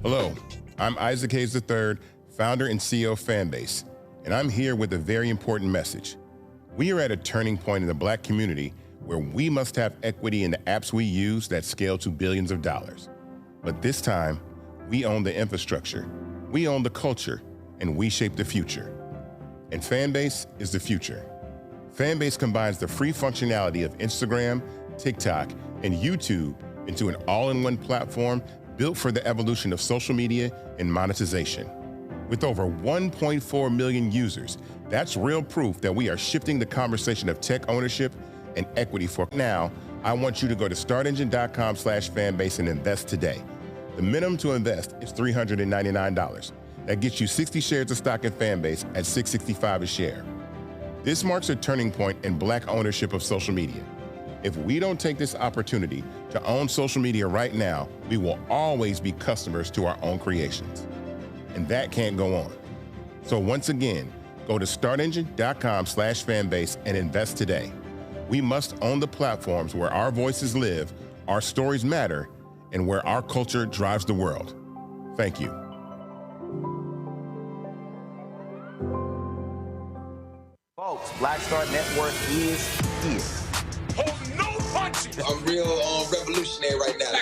Hello, I'm Isaac Hayes III, founder and CEO of Fanbase, and I'm here with a very important message. We are at a turning point in the Black community where we must have equity in the apps we use that scale to billions of dollars. But this time, we own the infrastructure, we own the culture, and we shape the future. And Fanbase is the future. Fanbase combines the free functionality of Instagram, TikTok, and YouTube into an all-in-one platform built for the evolution of social media and monetization. With over 1.4 million users, that's real proof that we are shifting the conversation of tech ownership and equity for now. I want you to go to startengine.com/fanbase and invest today. The minimum to invest is $399. That gets you 60 shares of stock in Fanbase at $665 a share. This marks a turning point in Black ownership of social media. If we don't take this opportunity to own social media right now, we will always be customers to our own creations. And that can't go on. So once again, go to startengine.com/fanbase and invest today. We must own the platforms where our voices live, our stories matter, and where our culture drives the world. Thank you. Folks, Black Star Network is here. Oh, no punches! I'm real revolutionary right now.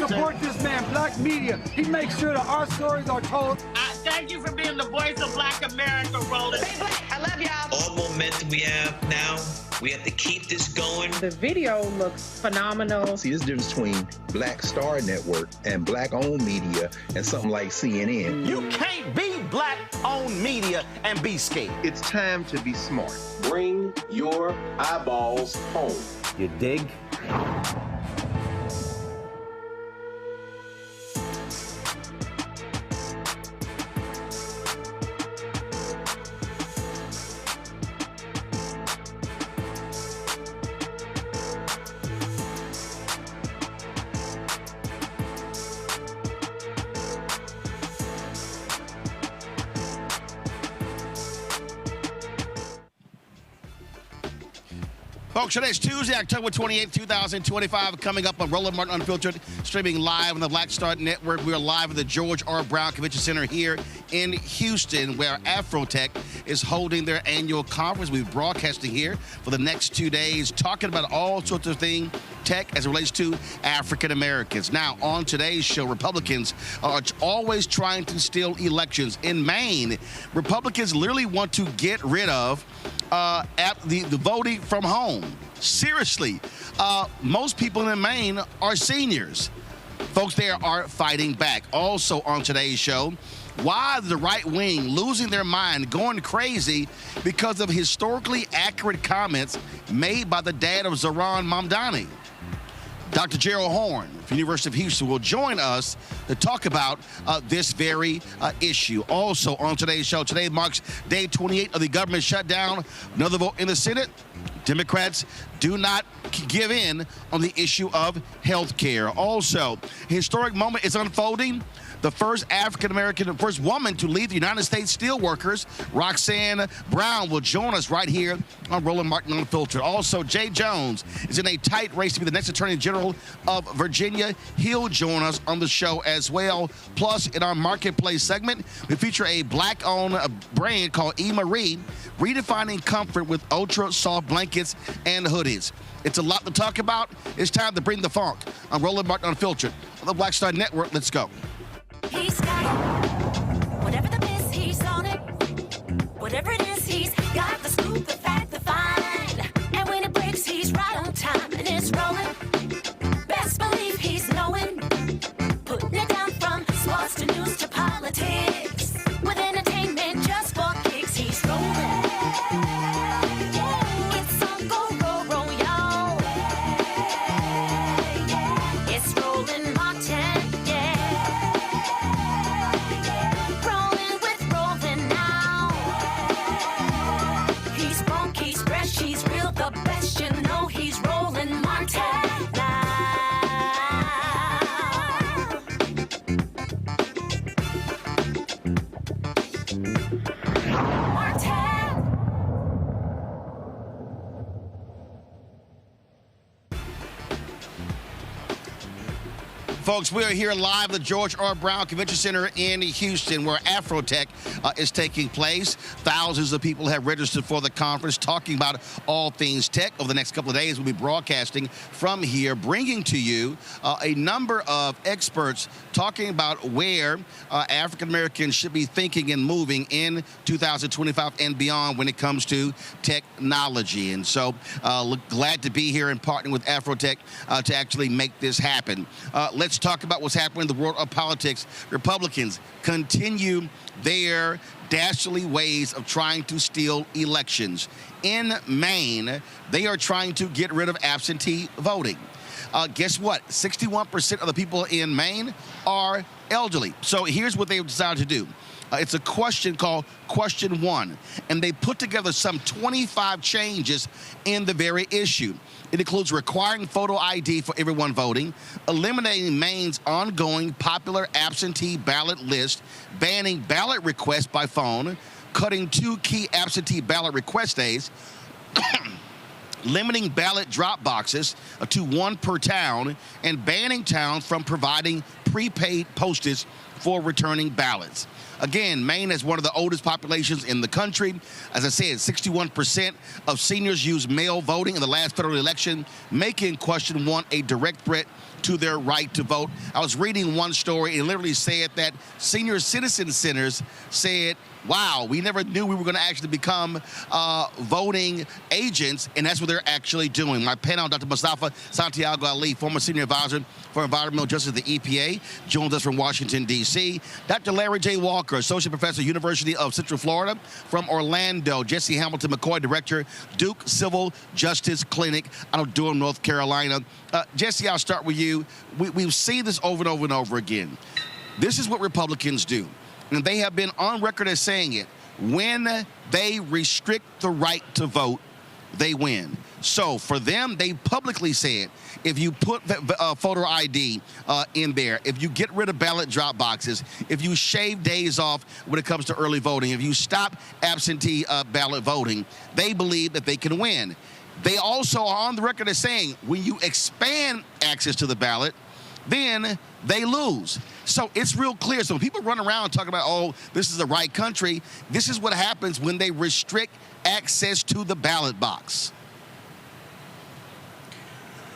Support this man, Black media. He makes sure that our stories are told. Thank you for being the voice of Black America, Roland. Stay Black. I love y'all. All momentum we have now, we have to keep this going. The video looks phenomenal. See, there's a difference between Black Star Network and Black-owned media and something like CNN. You can't be Black-owned media and be scared. It's time to be smart. Bring your eyeballs home. You dig? Folks, today's Tuesday, October 28th, 2025, coming up on Roland Martin Unfiltered, streaming live on the Black Star Network. We are live at the George R. Brown Convention Center here in Houston, where AfroTech is holding their annual conference. We'll be broadcasting here for the next 2 days, talking about all sorts of things, tech as it relates to African Americans. Now, on today's show, Republicans are always trying to steal elections. In Maine, Republicans literally want to get rid of the voting from home. Seriously, most people in Maine are seniors. Folks there are fighting back. Also on today's show, why the right wing losing their mind, going crazy because of historically accurate comments made by the dad of Gerald Mamdani. Dr. Gerald Horne from the University of Houston will join us to talk about this very issue. Also on today's show, today marks day 28 of the government shutdown. Another vote in the Senate. Democrats do not give in on the issue of health care. Also, historic moment is unfolding. The first African-American, first woman to lead the United States Steelworkers, Roxanne Brown, will join us right here on Roland Martin Unfiltered. Also, Jay Jones is in a tight race to be the next Attorney General of Virginia. He'll join us on the show as well. Plus, in our Marketplace segment, we feature a black-owned brand called E-Marie, redefining comfort with ultra-soft blankets and hoodies. It's a lot to talk about. It's time to bring the funk on Roland Martin Unfiltered on the Black Star Network. Let's go. He's got it. Whatever the miss, he's on it. Whatever it is, he's got the scoop, the fact, the find. And when it breaks, he's right on time and it's rolling. Best believe he's knowing. Putting it down from sports to news to politics. With entertainment just for kicks, he's rolling. It's on go, roll, y'all. It's Roland Martin. Folks, we are here live at the George R. Brown Convention Center in Houston, where AfroTech is taking place. Thousands of people have registered for the conference, talking about all things tech. Over the next couple of days, we'll be broadcasting from here, bringing to you a number of experts talking about where African Americans should be thinking and moving in 2025 and beyond when it comes to technology. And so, glad to be here and partnering with AfroTech to actually make this happen. Let's talk about what's happening in the world of politics. Republicans continue their dastardly ways of trying to steal elections. In Maine, they are trying to get rid of absentee voting. Guess what? 61% of the people in Maine are elderly. So here's what they've decided to do. It's a question called Question 1, and they put together some 25 changes in the very issue. It includes requiring photo ID for everyone voting, eliminating Maine's ongoing popular absentee ballot list, banning ballot requests by phone, cutting 2 key absentee ballot request days, limiting ballot drop boxes to 1 per town, and banning towns from providing prepaid postage for returning ballots. Again, Maine has one of the oldest populations in the country. As I said, 61% of seniors used mail voting in the last federal election, making Question 1 a direct threat to their right to vote. I was reading one story and literally said that senior citizen centers said, wow, we never knew we were going to actually become voting agents, and that's what they're actually doing. My panel, Dr. Mustafa Santiago Ali, former senior advisor for environmental justice at the EPA, joins us from Washington, D.C. Dr. Larry J. Walker, associate professor, University of Central Florida, from Orlando. Jesse Hamilton McCoy, director, Duke Civil Justice Clinic out of Durham, North Carolina. Jesse, I'll start with you. We've seen this over and over and over again. This is what Republicans do. And they have been on record as saying it. When they restrict the right to vote, they win. So for them, they publicly said, if you put photo ID in there, if you get rid of ballot drop boxes, if you shave days off when it comes to early voting, if you stop absentee ballot voting, they believe that they can win. They also are on the record as saying, when you expand access to the ballot, then they lose. So it's real clear. So when people run around talking about, oh, this is the right country, this is what happens when they restrict access to the ballot box.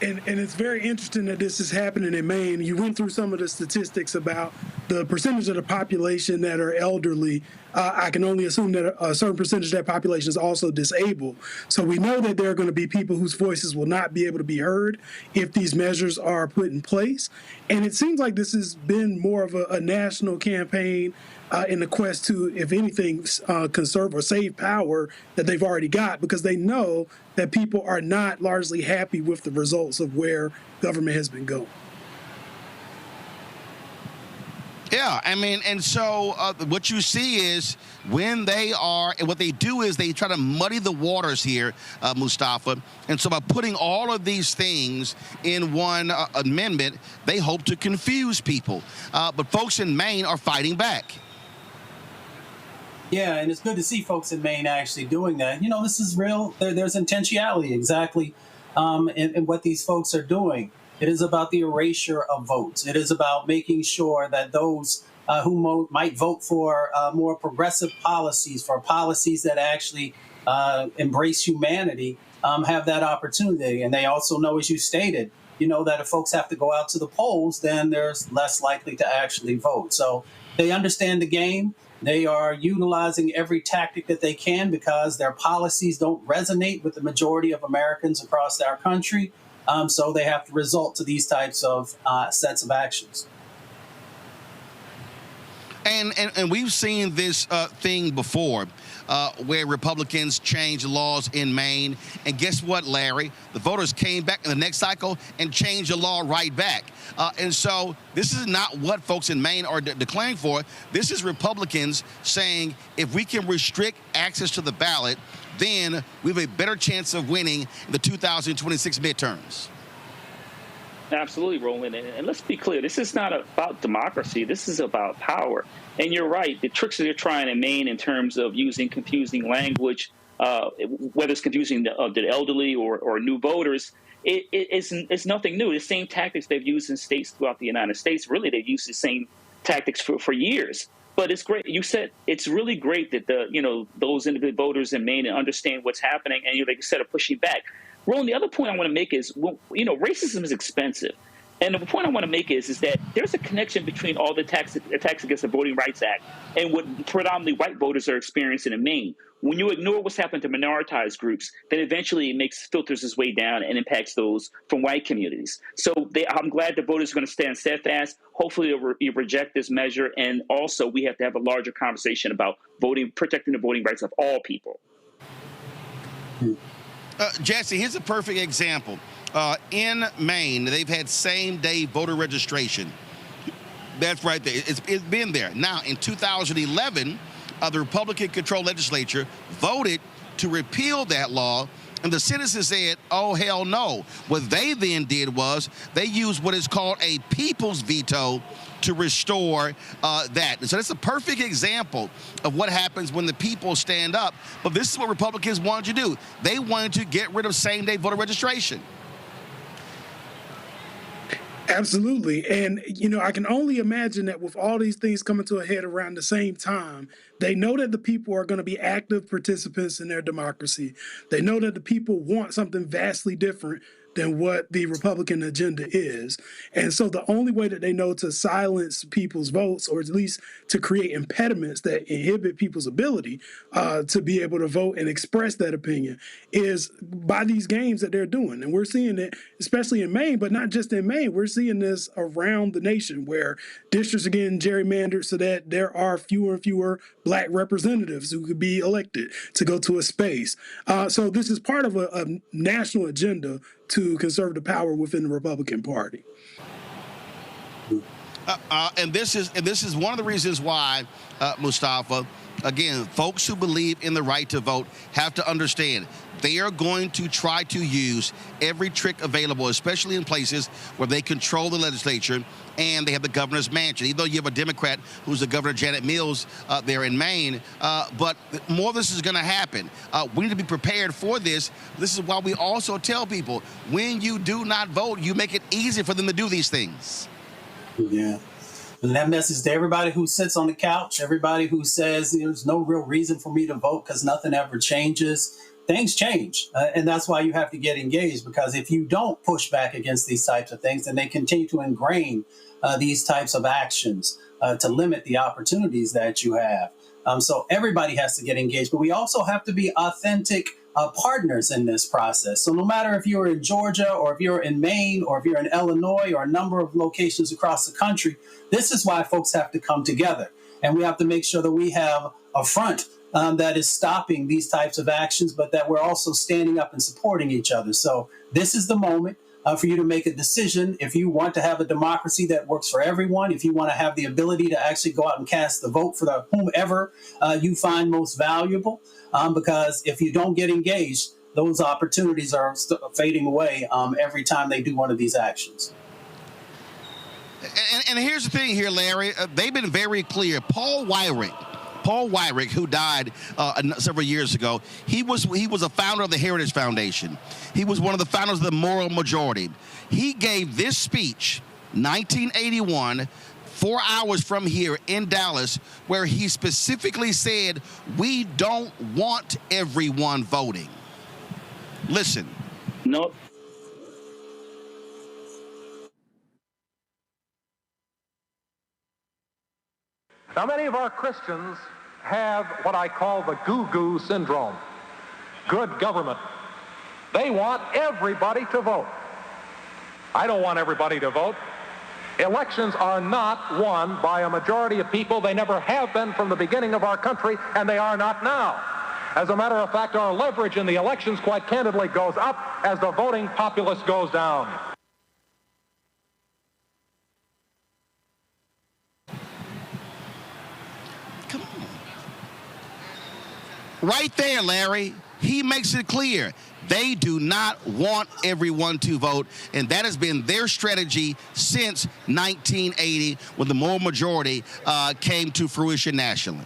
And it's very interesting that this is happening in Maine. You went through some of the statistics about the percentage of the population that are elderly. I can only assume that a certain percentage of that population is also disabled. So we know that there are going to be people whose voices will not be able to be heard if these measures are put in place. And it seems like this has been more of a national campaign in the quest to, if anything, conserve or save power that they've already got, because they know that people are not largely happy with the results of where government has been going. Yeah, I mean, and so what you see is when they are, and what they do is they try to muddy the waters here, Mustafa. And so by putting all of these things in one amendment, they hope to confuse people. But folks in Maine are fighting back. Yeah, and it's good to see folks in Maine actually doing that. You know, this is real. There's intentionality exactly in what these folks are doing. It is about the erasure of votes. It is about making sure that those who might vote for more progressive policies, for policies that actually embrace humanity, have that opportunity. And they also know, as you stated, you know, that if folks have to go out to the polls, then there's less likely to actually vote. So they understand the game. They are utilizing every tactic that they can because their policies don't resonate with the majority of Americans across our country. So they have to resort to these types of sets of actions. And we've seen this thing before where Republicans changed laws in Maine. And guess what, Larry? The voters came back in the next cycle and changed the law right back. And so this is not what folks in Maine are declaring for. This is Republicans saying if we can restrict access to the ballot, then we have a better chance of winning the 2026 midterms. Absolutely, Roland. And let's be clear, this is not about democracy. This is about power. And you're right. The tricks that they're trying in Maine in terms of using confusing language, whether it's confusing the elderly or new voters, it's nothing new. The same tactics they've used in states throughout the United States, really, they've used the same tactics for years. But it's great. You said it's really great that those individual voters in Maine understand what's happening, and like you said, are pushing back. Roland, the other point I want to make is, racism is expensive, and the point I want to make is that there's a connection between all the attacks against the Voting Rights Act and what predominantly white voters are experiencing in Maine. When you ignore what's happened to minoritized groups, then eventually it filters its way down and impacts those from white communities. So I'm glad the voters are going to stand steadfast. Hopefully they'll reject this measure. And also we have to have a larger conversation about protecting the voting rights of all people. Jesse, here's a perfect example. In Maine, they've had same-day voter registration. That's right there. It's been there. Now, in 2011, the Republican-controlled legislature voted to repeal that law, and the citizens said, oh, hell no. What they then did was they used what is called a people's veto to restore that. So that's a perfect example of what happens when the people stand up. But this is what Republicans wanted to do. They wanted to get rid of same-day voter registration. Absolutely. And, I can only imagine that with all these things coming to a head around the same time, they know that the people are going to be active participants in their democracy. They know that the people want something vastly different than what the Republican agenda is. And so the only way that they know to silence people's votes, or at least to create impediments that inhibit people's ability to be able to vote and express that opinion, is by these games that they're doing. And we're seeing it, especially in Maine, but not just in Maine. We're seeing this around the nation where districts are getting gerrymandered so that there are fewer and fewer Black representatives who could be elected to go to a space. So this is part of a national agenda to conserve the power within the Republican Party. And this is one of the reasons why, Mustafa, again, folks who believe in the right to vote have to understand they are going to try to use every trick available, especially in places where they control the legislature and they have the governor's mansion. Even though you have a Democrat who's the governor, Janet Mills, there in Maine, but more of this is going to happen. We need to be prepared for this. This is why we also tell people, when you do not vote, you make it easy for them to do these things. Yeah. And that message to everybody who sits on the couch, everybody who says there's no real reason for me to vote because nothing ever changes. Things change. And that's why you have to get engaged, because if you don't push back against these types of things, then they continue to ingrain these types of actions to limit the opportunities that you have. So everybody has to get engaged, but we also have to be authentic partners in this process. So no matter if you're in Georgia or if you're in Maine or if you're in Illinois or a number of locations across the country, this is why folks have to come together. And we have to make sure that we have a front that is stopping these types of actions, but that we're also standing up and supporting each other. So this is the moment for you to make a decision. If you want to have a democracy that works for everyone, if you want to have the ability to actually go out and cast the vote for the whomever you find most valuable, because if you don't get engaged, those opportunities are fading away every time they do one of these actions. And here's the thing here, Larry. They've been very clear. Paul Weyrich, who died several years ago, he was a founder of the Heritage Foundation. He was one of the founders of the Moral Majority. He gave this speech, 1981, 4 hours from here in Dallas, where he specifically said, we don't want everyone voting. Listen. No. Now, many of our Christians have what I call the goo-goo syndrome. Good government. They want everybody to vote. I don't want everybody to vote. Elections are not won by a majority of people. They never have been from the beginning of our country, and they are not now. As a matter of fact, our leverage in the elections, quite candidly, goes up as the voting populace goes down. Right there, Larry. He makes it clear. They do not want everyone to vote, and that has been their strategy since 1980 when the moral majority came to fruition nationally.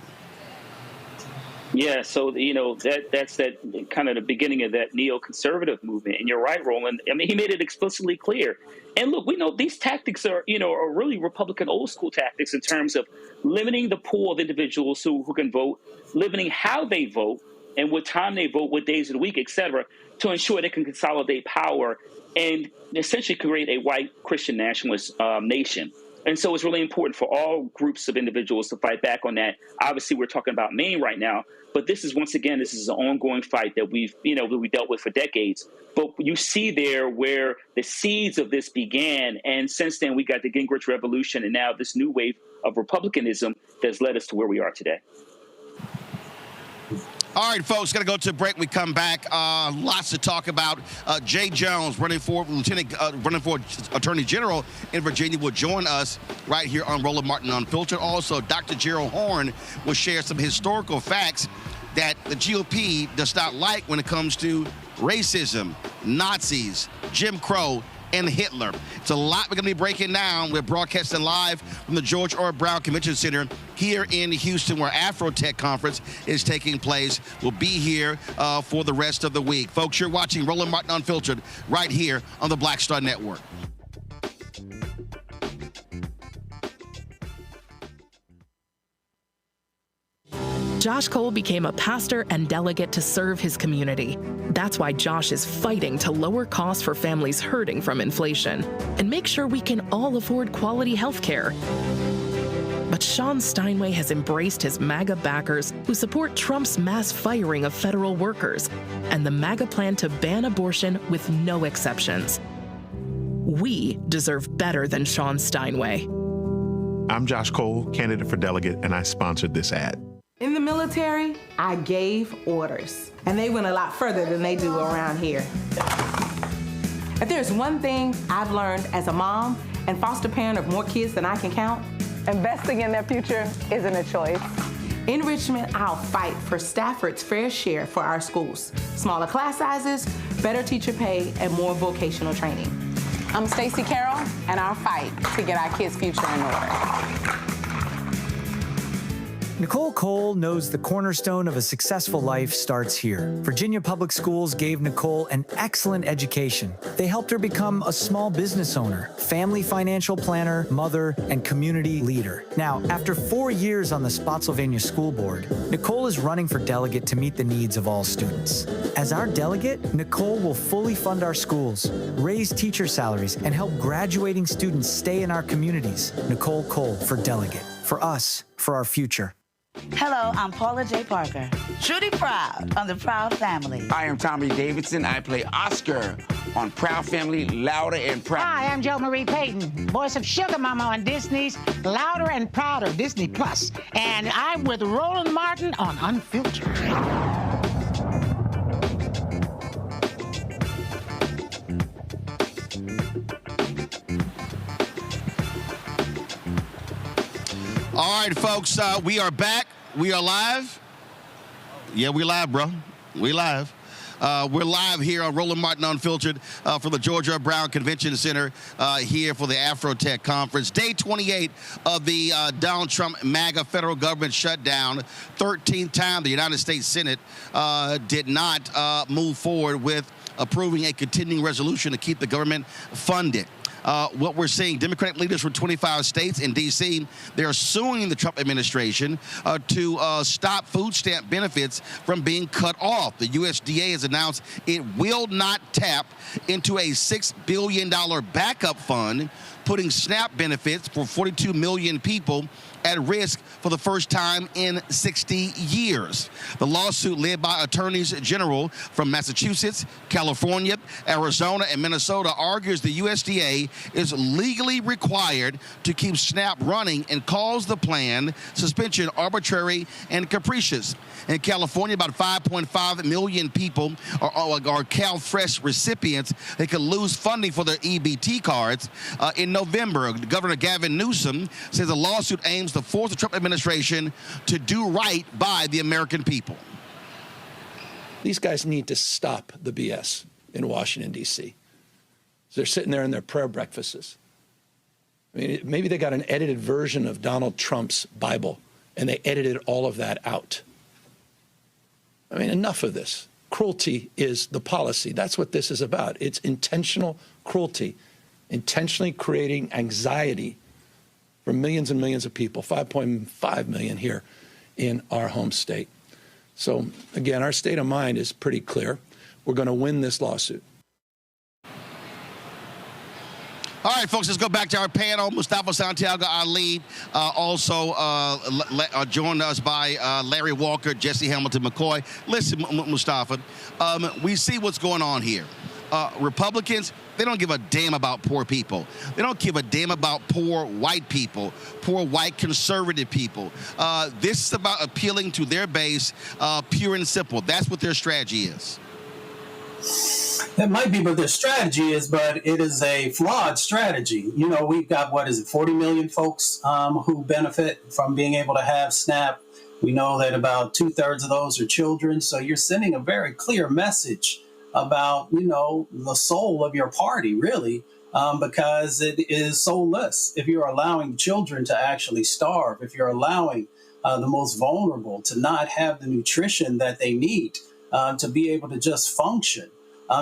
Yeah, so, that's that kind of the beginning of that neoconservative movement. And you're right, Roland. I mean, he made it explicitly clear. And look, we know these tactics are really Republican old school tactics in terms of limiting the pool of individuals who can vote, limiting how they vote and what time they vote, what days of the week, et cetera, to ensure they can consolidate power and essentially create a white Christian nationalist nation. And so it's really important for all groups of individuals to fight back on that. Obviously, we're talking about Maine right now, but this is, once again, this is an ongoing fight that we dealt with for decades. But you see there where the seeds of this began, and since then we got the Gingrich Revolution, and now this new wave of republicanism that's led us to where we are today. All right, folks, got to go to a break. We come back. Lots to talk about. Jay Jones, running for Attorney General in Virginia, will join us right here on Roland Martin Unfiltered. Also, Dr. Gerald Horne will share some historical facts that the GOP does not like when it comes to racism, Nazis, Jim Crow, and Hitler. It's a lot we're going to be breaking down. We're broadcasting live from the George R. Brown Convention Center here in Houston, where AfroTech conference is taking place. We'll be here for the rest of the week. Folks, you're watching Roland Martin Unfiltered right here on the Black Star Network. Josh Cole became a pastor and delegate to serve his community. That's why Josh is fighting to lower costs for families hurting from inflation and make sure we can all afford quality health care. But Sean Steinway has embraced his MAGA backers who support Trump's mass firing of federal workers and the MAGA plan to ban abortion with no exceptions. We deserve better than Sean Steinway. I'm Josh Cole, candidate for delegate, and I sponsored this ad. In the military, I gave orders, and they went a lot further than they do around here. If there's one thing I've learned as a mom and foster parent of more kids than I can count, investing in their future isn't a choice. In Richmond, I'll fight for Stafford's fair share for our schools. Smaller class sizes, better teacher pay, and more vocational training. I'm Stacey Carroll, and I'll fight to get our kids' future in order. Nicole Cole knows the cornerstone of a successful life starts here. Virginia Public Schools gave Nicole an excellent education. They helped her become a small business owner, family financial planner, mother, and community leader. Now, after 4 years on the Spotsylvania School Board, Nicole is running for delegate to meet the needs of all students. As our delegate, Nicole will fully fund our schools, raise teacher salaries, and help graduating students stay in our communities. Nicole Cole for delegate. For us, for our future. Hello, I'm Paula J. Parker. Trudy Proud on the Proud Family. I am Tommy Davidson. I play Oscar on Proud Family, Louder and Proud. Hi, I'm Jo Marie Payton, voice of Sugar Mama on Disney's Louder and Prouder, Disney Plus. And I'm with Roland Martin on Unfiltered. All right, folks, we are back. We are live. Yeah, we live, bro. We live. We're live here on Roland Martin Unfiltered from the Georgia Brown Convention Center here for the AfroTech Conference. Day 28 of the Donald Trump MAGA federal government shutdown. 13th time the United States Senate did not move forward with approving a continuing resolution to keep the government funded. What we're seeing, Democratic leaders from 25 states in D.C., they're suing the Trump administration to stop food stamp benefits from being cut off. The USDA has announced it will not tap into a $6 billion backup fund, putting SNAP benefits for 42 million people at risk for the first time in 60 years. The lawsuit, led by attorneys general from Massachusetts, California, Arizona, and Minnesota, argues the USDA is legally required to keep SNAP running and calls the plan suspension arbitrary and capricious. In California, about 5.5 million people are CalFresh recipients. They could lose funding for their EBT cards. In November, Governor Gavin Newsom says the lawsuit aims to force the Trump administration to do right by the American people. These guys need to stop the BS in Washington, D.C. They're sitting there in their prayer breakfasts. I mean, maybe they got an edited version of Donald Trump's Bible, and they edited all of that out. I mean, enough of this. Cruelty is the policy. That's what this is about. It's intentional cruelty, intentionally creating anxiety for millions and millions of people, 5.5 million here in our home state. So, again, our state of mind is pretty clear. We're going to win this lawsuit. All right, folks, let's go back to our panel. Mustafa Santiago Ali, also joined us by Larry Walker, Jesse Hamilton McCoy. Listen, Mustafa, we see what's going on here. Republicans, they don't give a damn about poor people. They don't give a damn about poor white people, poor white conservative people. This is about appealing to their base, pure and simple. That's what their strategy is. That might be what their strategy is, but it is a flawed strategy. You know, we've got, 40 million folks who benefit from being able to have SNAP. We know that about 2/3 of those are children. So you're sending a very clear message about, the soul of your party, really, because it is soulless. If you're allowing children to actually starve, if you're allowing the most vulnerable to not have the nutrition that they need to be able to just function.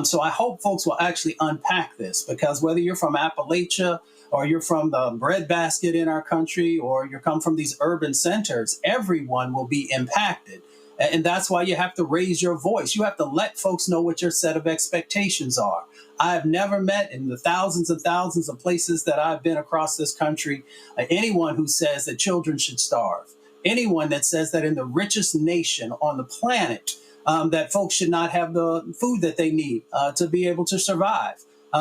So I hope folks will actually unpack this, because whether you're from Appalachia or you're from the breadbasket in our country or you come from these urban centers, everyone will be impacted. And that's why you have to raise your voice. You have to let folks know what your set of expectations are. I have never met, in the thousands and thousands of places that I've been across this country, anyone who says that children should starve. Anyone that says that in the richest nation on the planet, that folks should not have the food that they need to be able to survive.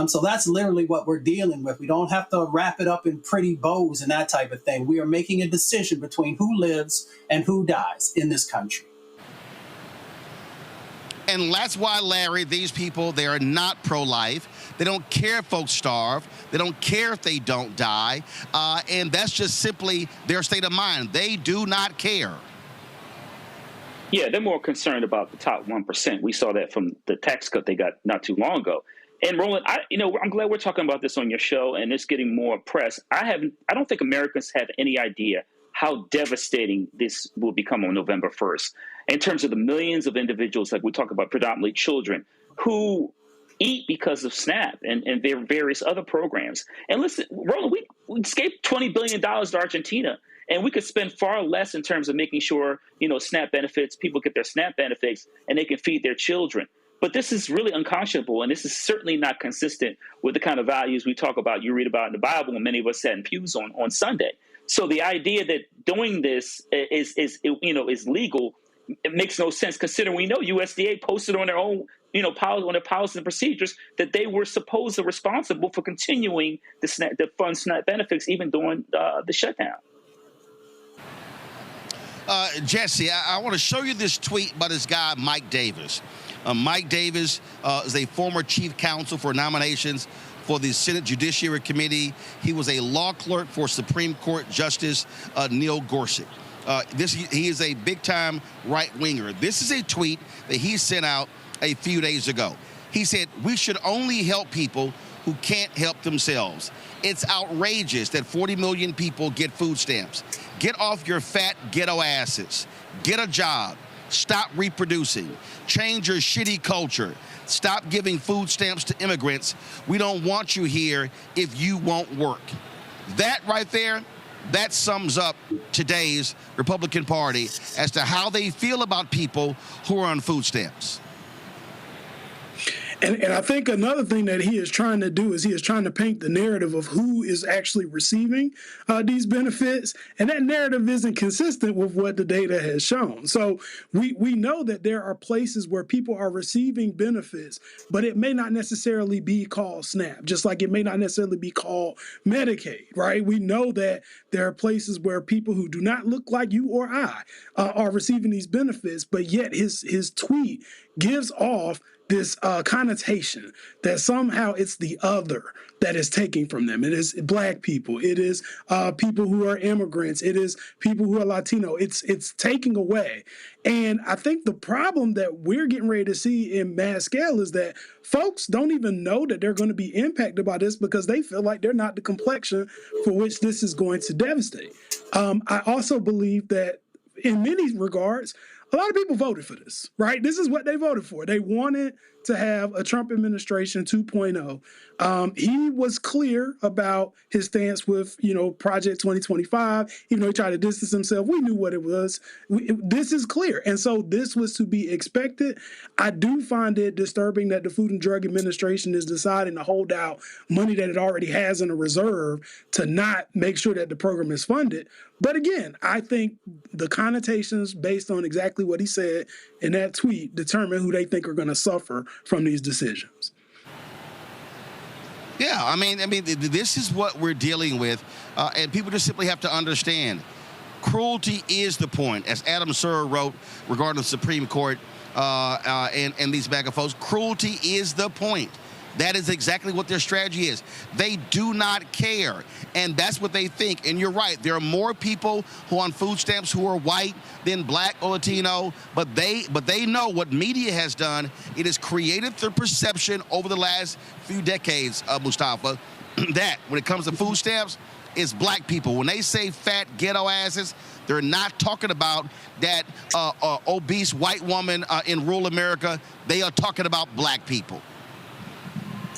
So that's literally what we're dealing with. We don't have to wrap it up in pretty bows and that type of thing. We are making a decision between who lives and who dies in this country. And that's why, Larry, these people, they are not pro-life. They don't care if folks starve. They don't care if they don't die. And that's just simply their state of mind. They do not care. Yeah, they're more concerned about the top 1%. We saw that from the tax cut they got not too long ago. And Roland, I'm glad we're talking about this on your show, and it's getting more press. I don't think Americans have any idea how devastating this will become on November 1st in terms of the millions of individuals, like we talk about, predominantly children, who eat because of SNAP and their various other programs. And listen, Roland, we escaped $20 billion to Argentina, and we could spend far less in terms of making sure, SNAP benefits, people get their SNAP benefits, and they can feed their children. But this is really unconscionable, and this is certainly not consistent with the kind of values we talk about, you read about in the Bible, and many of us sat in pews on Sunday. So the idea that doing this is legal, it makes no sense, considering we know USDA posted on their own, on their policies and procedures that they were supposedly responsible for continuing the fund SNAP benefits even during the shutdown. Jesse, I want to show you this tweet by this guy, Mike Davis. Mike Davis is a former chief counsel for nominations for the Senate Judiciary Committee. He was a law clerk for Supreme Court Justice Neil Gorsuch. He is a big-time right-winger. This is a tweet that he sent out a few days ago. He said, "We should only help people who can't help themselves. It's outrageous that 40 million people get food stamps. Get off your fat ghetto asses. Get a job. Stop reproducing. Change your shitty culture. Stop giving food stamps to immigrants. We don't want you here if you won't work." That right there, that sums up today's Republican Party as to how they feel about people who are on food stamps. And I think another thing that he is trying to do is he is trying to paint the narrative of who is actually receiving these benefits. And that narrative isn't consistent with what the data has shown. So we know that there are places where people are receiving benefits, but it may not necessarily be called SNAP, just like it may not necessarily be called Medicaid, right? We know that there are places where people who do not look like you or I are receiving these benefits, but yet his tweet gives off this connotation that somehow it's the other that is taking from them. It is Black people. It is people who are immigrants. It is people who are Latino. It's taking away. And I think the problem that we're getting ready to see in mass scale is that folks don't even know that they're going to be impacted by this because they feel like they're not the complexion for which this is going to devastate. I also believe that in many regards, a lot of people voted for this, right? This is what they voted for. They wanted to have a Trump administration 2.0. He was clear about his stance with, Project 2025, even though he tried to distance himself. We knew what it was. This is clear. And so this was to be expected. I do find it disturbing that the Food and Drug Administration is deciding to hold out money that it already has in a reserve to not make sure that the program is funded. But again, I think the connotations based on exactly what he said in that tweet determine who they think are going to suffer from these decisions. Yeah, I mean, this is what we're dealing with, and people just simply have to understand. Cruelty is the point, as Adam Sir wrote regarding the Supreme Court and these MAGA folks. Cruelty is the point. That is exactly what their strategy is. They do not care, and that's what they think. And you're right. There are more people who are on food stamps who are white than Black or Latino, but they know what media has done. It has created the perception over the last few decades, Mustafa, that when it comes to food stamps, it's Black people. When they say fat ghetto asses, they're not talking about that obese white woman in rural America. They are talking about Black people.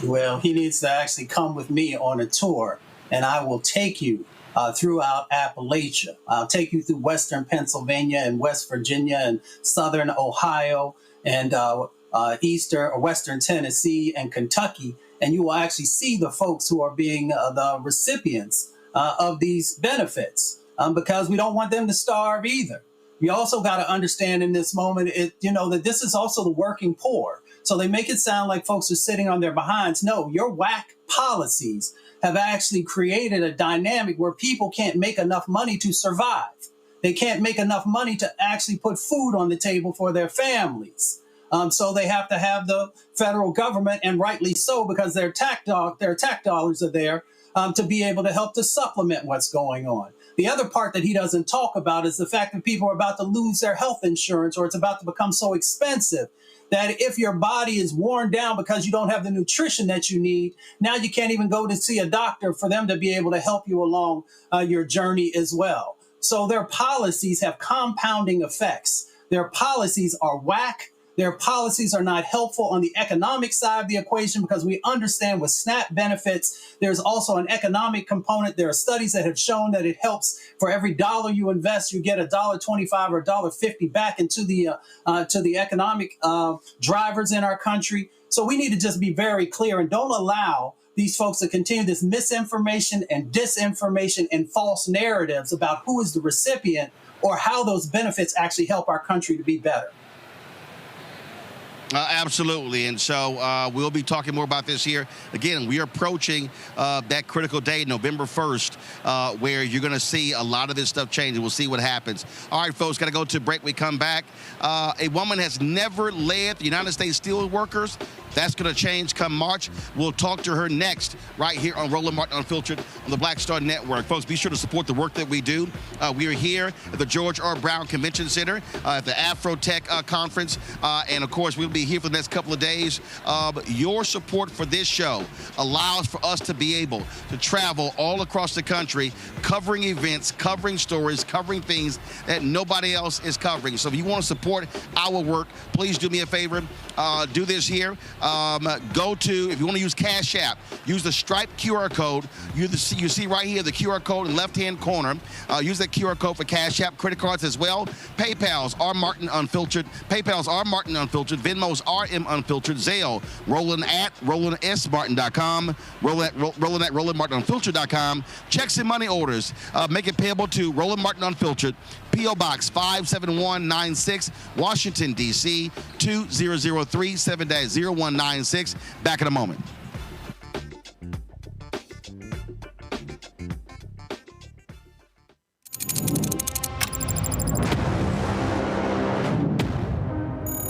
Well, he needs to actually come with me on a tour, and I will take you throughout Appalachia. I'll take you through Western Pennsylvania and West Virginia and Southern Ohio and Eastern or Western Tennessee and Kentucky, and you will actually see the folks who are being the recipients of these benefits because we don't want them to starve either. We also got to understand in this moment, that this is also the working poor. So they make it sound like folks are sitting on their behinds. No, your whack policies have actually created a dynamic where people can't make enough money to survive. They can't make enough money to actually put food on the table for their families. So they have to have the federal government, and rightly so, because their tax dollars are there to be able to help to supplement what's going on. The other part that he doesn't talk about is the fact that people are about to lose their health insurance, or it's about to become so expensive that if your body is worn down because you don't have the nutrition that you need, now you can't even go to see a doctor for them to be able to help you along your journey as well. So their policies have compounding effects. Their policies are whack. Their policies are not helpful on the economic side of the equation, because we understand with SNAP benefits, there's also an economic component. There are studies that have shown that it helps. For every dollar you invest, you get $1.25 or $1.50 back into the to the economic drivers in our country. So we need to just be very clear and don't allow these folks to continue this misinformation and disinformation and false narratives about who is the recipient or how those benefits actually help our country to be better. Absolutely. And so we'll be talking more about this here. Again, we are approaching that critical day, November 1st, where you're going to see a lot of this stuff change. We'll see what happens. All right, folks, got to go to break. We come back. A woman has never led the United States Steelworkers. That's going to change come March. We'll talk to her next right here on Roland Martin Unfiltered on the Black Star Network. Folks, be sure to support the work that we do. We are here at the George R. Brown Convention Center at the AfroTech conference. And, of course, we'll be here for the next couple of days. Your support for this show allows for us to be able to travel all across the country, covering events, covering stories, covering things that nobody else is covering. So if you want to support our work, please do me a favor. Do this here. Go to, if you want to use Cash App, use the Stripe QR code. You see right here the QR code in the left-hand corner. Use that QR code for Cash App, credit cards as well. PayPal's R Martin Unfiltered. PayPal's R Martin Unfiltered. Venmo's RM Unfiltered. Zelle, Roland at RolandSMartin.com. Roland at RolandMartinUnfiltered.com. Checks and money orders. Make it payable to Roland Martin Unfiltered. P.O. Box 57196, Washington, D.C. 20037 7-0196. Back in a moment.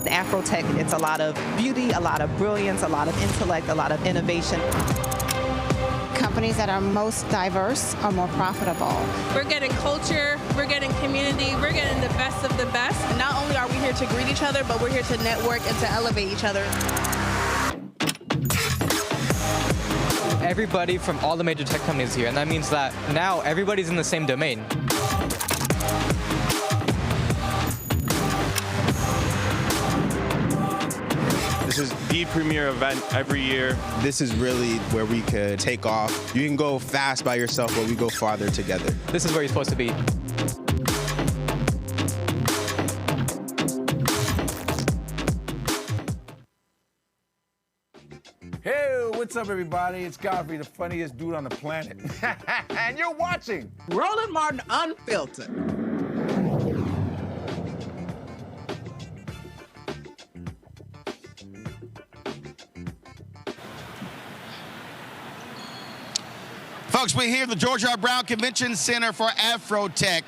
AfroTech, it's a lot of beauty, a lot of brilliance, a lot of intellect, a lot of innovation. Companies that are most diverse are more profitable. We're getting culture, we're getting community, we're getting the best of the best. And not only are we here to greet each other, but we're here to network and to elevate each other. Everybody from all the major tech companies here, and that means that now everybody's in the same domain. This is the premier event every year. This is really where we could take off. You can go fast by yourself, but we go farther together. This is where you're supposed to be. Hey, what's up, everybody? It's Godfrey, the funniest dude on the planet. And you're watching Roland Martin Unfiltered. Folks, we're here at the George R. Brown Convention Center for AfroTech,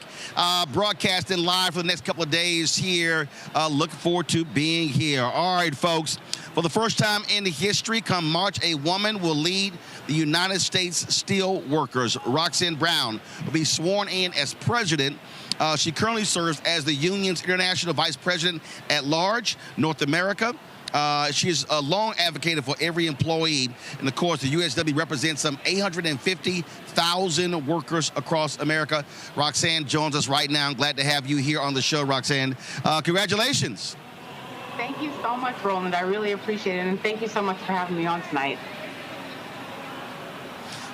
broadcasting live for the next couple of days here. Looking forward to being here. All right, folks, for the first time in history, come March, a woman will lead the United States Steelworkers. Roxanne Brown will be sworn in as president. She currently serves as the union's international vice president at large, North America. She has long advocated for every employee. And, of course, the USW represents some 850,000 workers across America. Roxanne joins us right now. I'm glad to have you here on the show, Roxanne. Congratulations. Thank you so much, Roland. I really appreciate it. And thank you so much for having me on tonight.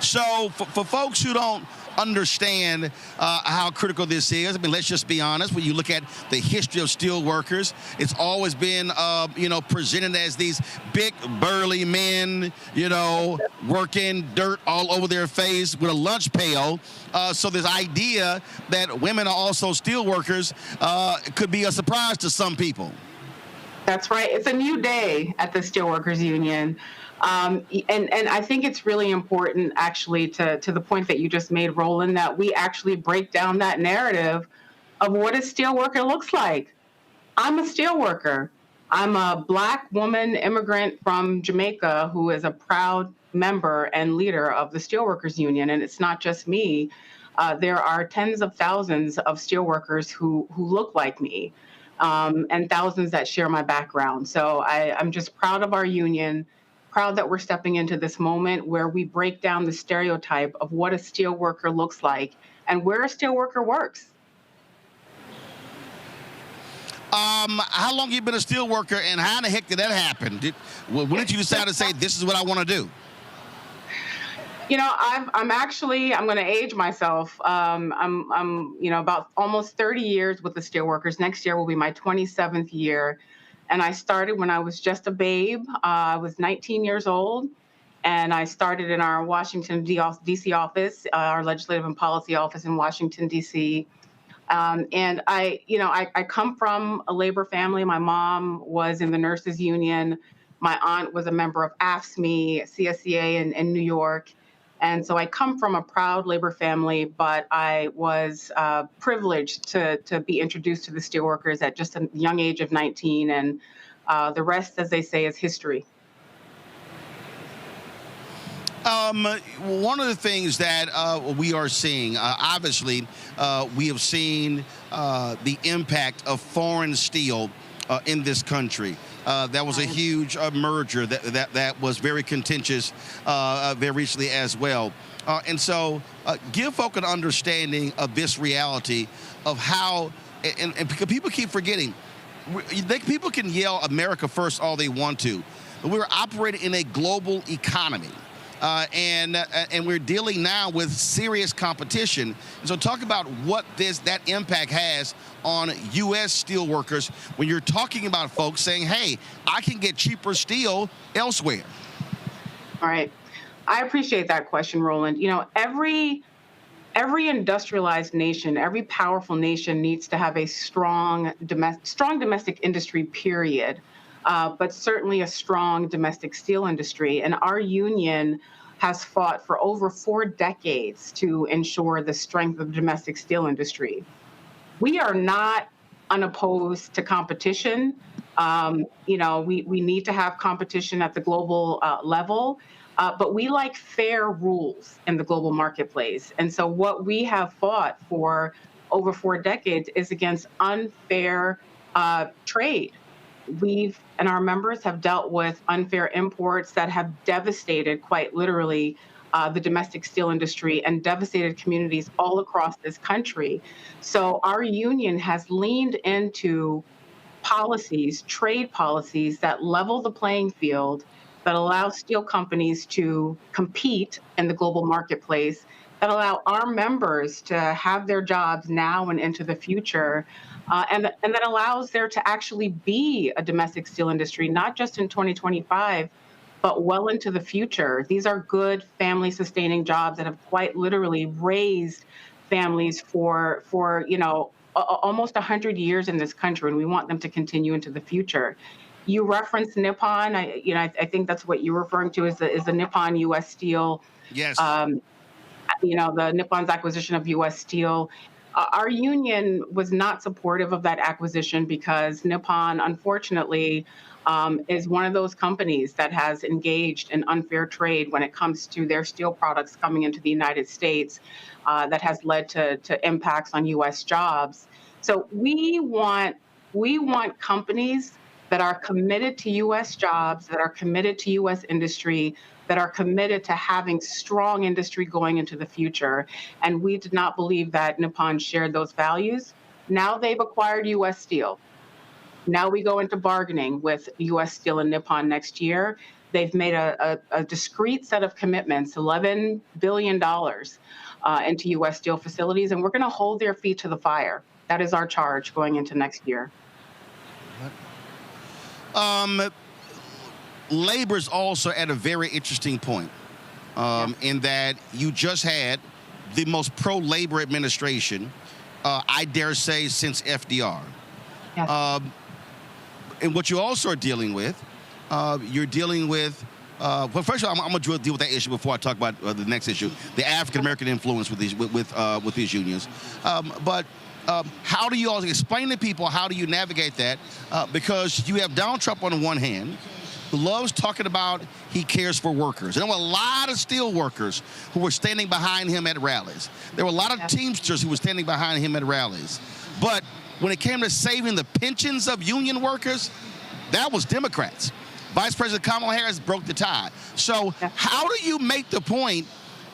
So for folks who don't understand how critical this is, I mean, let's just be honest. When you look at the history of steel workers, it's always been, presented as these big, burly men, working dirt all over their face with a lunch pail. So this idea that women are also steel workers could be a surprise to some people. That's right. It's a new day at the Steelworkers Union. And I think it's really important, actually, to the point that you just made, Roland, that we actually break down that narrative of what a steelworker looks like. I'm a steelworker. I'm a Black woman immigrant from Jamaica who is a proud member and leader of the Steelworkers Union. And it's not just me. There are tens of thousands of steelworkers who look like me, and thousands that share my background. So I'm just proud of our union. Proud that we're stepping into this moment where we break down the stereotype of what a steelworker looks like and where a steelworker works. How long have you been a steel worker, and how in the heck did that happen? When did you decide to say, this is what I want to do? You know, I'm going to age myself. I'm about almost 30 years with the Steelworkers. Next year will be my 27th year. And I started when I was just a babe. I was 19 years old. And I started in our Washington, D.C. office, our legislative and policy office in Washington, D.C. And I come from a labor family. My mom was in the nurses union. My aunt was a member of AFSCME, CSCA in New York. And so I come from a proud labor family, but I was privileged to be introduced to the Steelworkers at just a young age of 19. And the rest, as they say, is history. One of the things that we are seeing, obviously, we have seen the impact of foreign steel in this country. That was a huge merger that was very contentious very recently as well. And so give folk an understanding of this reality of how, and because people keep forgetting, people can yell America first all they want to, but we're operating in a global economy. And we're dealing now with serious competition. And so talk about what that impact has on U.S. steelworkers when you're talking about folks saying, hey, I can get cheaper steel elsewhere. All right. I appreciate that question, Roland. You know, every industrialized nation, every powerful nation needs to have a strong domestic industry, period. But certainly a strong domestic steel industry. And our union has fought for over 4 decades to ensure the strength of the domestic steel industry. We are not unopposed to competition. We need to have competition at the global level, but we like fair rules in the global marketplace. And so what we have fought for over 4 decades is against unfair trade. And our members have dealt with unfair imports that have devastated, quite literally, the domestic steel industry and devastated communities all across this country. So our union has leaned into policies, trade policies that level the playing field, that allow steel companies to compete in the global marketplace, that allow our members to have their jobs now and into the future. And that allows there to actually be a domestic steel industry, not just in 2025, but well into the future. These are good family-sustaining jobs that have quite literally raised families for almost 100 years in this country, and we want them to continue into the future. You referenced Nippon. I think that's what you're referring to is the Nippon U.S. Steel. Yes. The Nippon's acquisition of U.S. Steel. Our union was not supportive of that acquisition because Nippon, unfortunately, is one of those companies that has engaged in unfair trade when it comes to their steel products coming into the United States that has led to impacts on U.S. jobs. So we want companies that are committed to U.S. jobs, that are committed to U.S. industry, that are committed to having strong industry going into the future. And we did not believe that Nippon shared those values. Now they've acquired U.S. Steel. Now we go into bargaining with U.S. Steel and Nippon next year. They've made a discrete set of commitments, $11 billion into U.S. Steel facilities, and we're going to hold their feet to the fire. That is our charge going into next year. Labor's also at a very interesting point in that you just had the most pro-labor administration, I dare say, since FDR. Yes. And what you also are dealing with, you're dealing with, well, first of all, I'm going to deal with that issue before I talk about the next issue, the African-American influence with these unions. But how do you all explain to people, how do you navigate that? Because you have Donald Trump on the one hand, who loves talking about he cares for workers. And there were a lot of steel workers who were standing behind him at rallies. There were a lot of Teamsters who were standing behind him at rallies. But when it came to saving the pensions of union workers, that was Democrats. Vice President Kamala Harris broke the tie. So how do you make the point,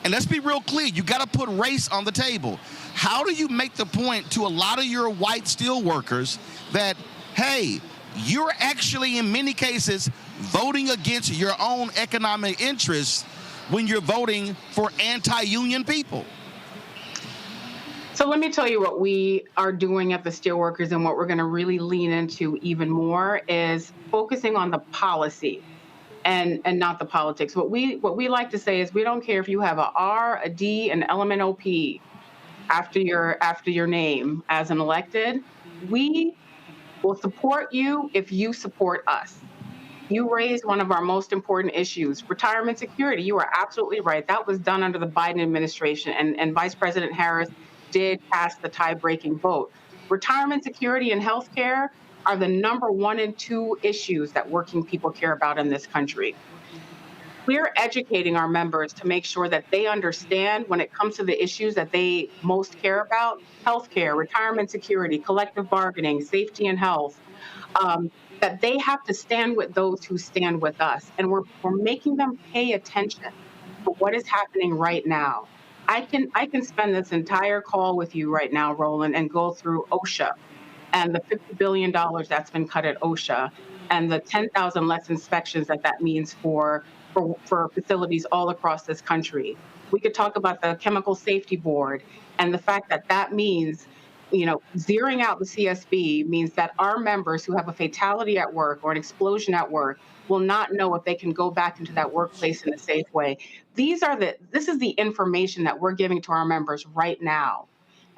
and let's be real clear, you got to put race on the table. How do you make the point to a lot of your white steel workers that, hey, you're actually in many cases voting against your own economic interests when you're voting for anti-union people. So let me tell you what we are doing at the Steelworkers, and what we're going to really lean into even more is focusing on the policy and not the politics. What we like to say is we don't care if you have a R, a D, an L, and OP after your name as an elected. We will support you if you support us. You raised one of our most important issues, retirement security. You are absolutely right. That was done under the Biden administration, and Vice President Harris did pass the tie-breaking vote. Retirement security and health care are the number 1 and 2 issues that working people care about in this country. We're educating our members to make sure that they understand when it comes to the issues that they most care about, health care, retirement security, collective bargaining, safety and health, that they have to stand with those who stand with us. And we're making them pay attention to what is happening right now. I can spend this entire call with you right now, Roland, and go through OSHA and the $50 billion that's been cut at OSHA and the 10,000 less inspections that means for facilities all across this country. We could talk about the Chemical Safety Board and the fact that means, zeroing out the CSB means that our members who have a fatality at work or an explosion at work will not know if they can go back into that workplace in a safe way. This is the information that we're giving to our members right now.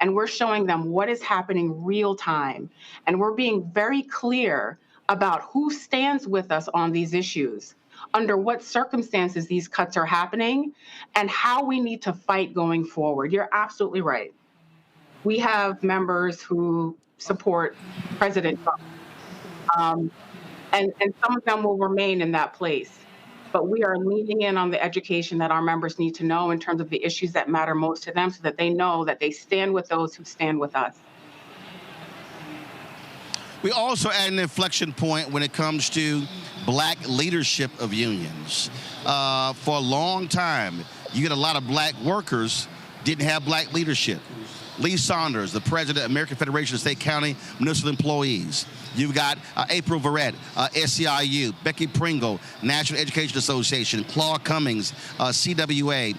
And we're showing them what is happening real time. And we're being very clear about who stands with us on these issues, under what circumstances these cuts are happening, and how we need to fight going forward. You're absolutely right. We have members who support President Trump. And some of them will remain in that place. But we are leaning in on the education that our members need to know in terms of the issues that matter most to them, so that they know that they stand with those who stand with us. We also add an inflection point when it comes to black leadership of unions. For a long time, you get a lot of black workers didn't have black leadership. Lee Saunders, the president of American Federation of State, County, Municipal Employees. You've got April Verrett, SEIU, Becky Pringle, National Education Association, Claude Cummings, CWA.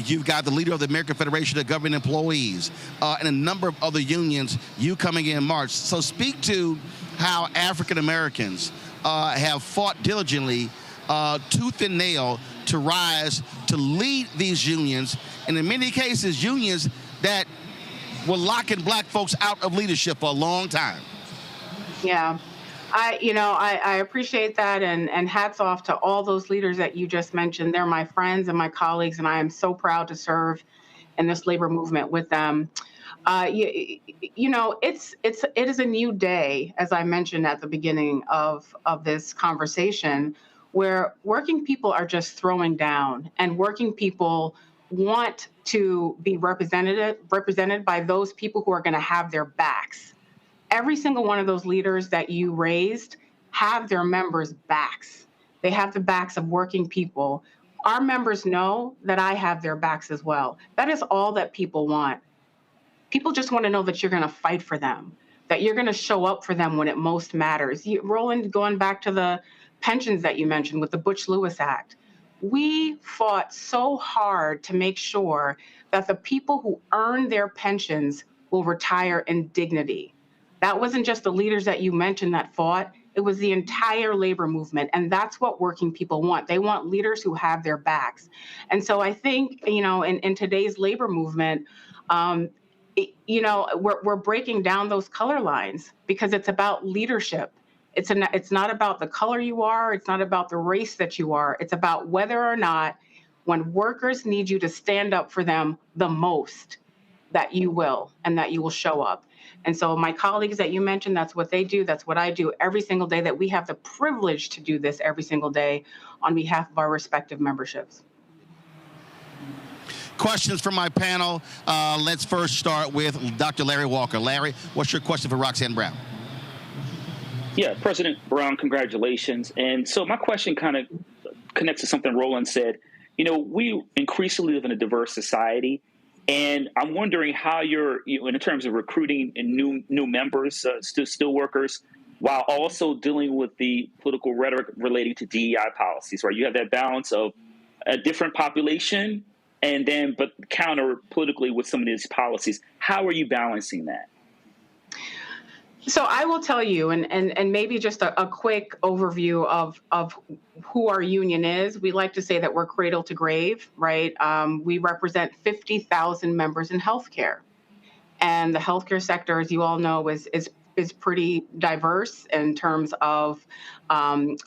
You've got the leader of the American Federation of Government Employees, and a number of other unions, you coming in March. So speak to how African Americans have fought diligently, tooth and nail, to rise, to lead these unions, and in many cases, unions that were locking black folks out of leadership for a long time. Yeah, I appreciate that, and hats off to all those leaders that you just mentioned. They're my friends and my colleagues, and I am so proud to serve in this labor movement with them. It is a new day, as I mentioned at the beginning of this conversation, where working people are just throwing down, and working people want to be represented by those people who are going to have their backs. Every single one of those leaders that you raised have their members' backs. They have the backs of working people. Our members know that I have their backs as well. That is all that people want. People just want to know that you're going to fight for them, that you're going to show up for them when it most matters. Roland, going back to the pensions that you mentioned with the Butch-Lewis Act, we fought so hard to make sure that the people who earn their pensions will retire in dignity. That wasn't just the leaders that you mentioned that fought. It was the entire labor movement, and that's what working people want. They want leaders who have their backs. And so I think, in today's labor movement, we're breaking down those color lines, because it's about leadership. It's not about the color you are. It's not about the race that you are. It's about whether or not, when workers need you to stand up for them the most, that you will, and that you will show up. And so my colleagues that you mentioned, that's what they do. That's what I do every single day, that we have the privilege to do this every single day on behalf of our respective memberships. Questions from my panel. Let's first start with Dr. Larry Walker. Larry, what's your question for Roxanne Brown? Yeah, President Brown, congratulations. And so my question kind of connects to something Roland said. We increasingly live in a diverse society, and I'm wondering how you're, in terms of recruiting and new members, steelworkers, while also dealing with the political rhetoric relating to DEI policies, right? You have that balance of a different population and then but counter politically with some of these policies. How are you balancing that? So I will tell you, and maybe just a quick overview of who our union is. We like to say that we're cradle to grave, right? We represent 50,000 members in healthcare. And the healthcare sector, as you all know, is pretty diverse in terms of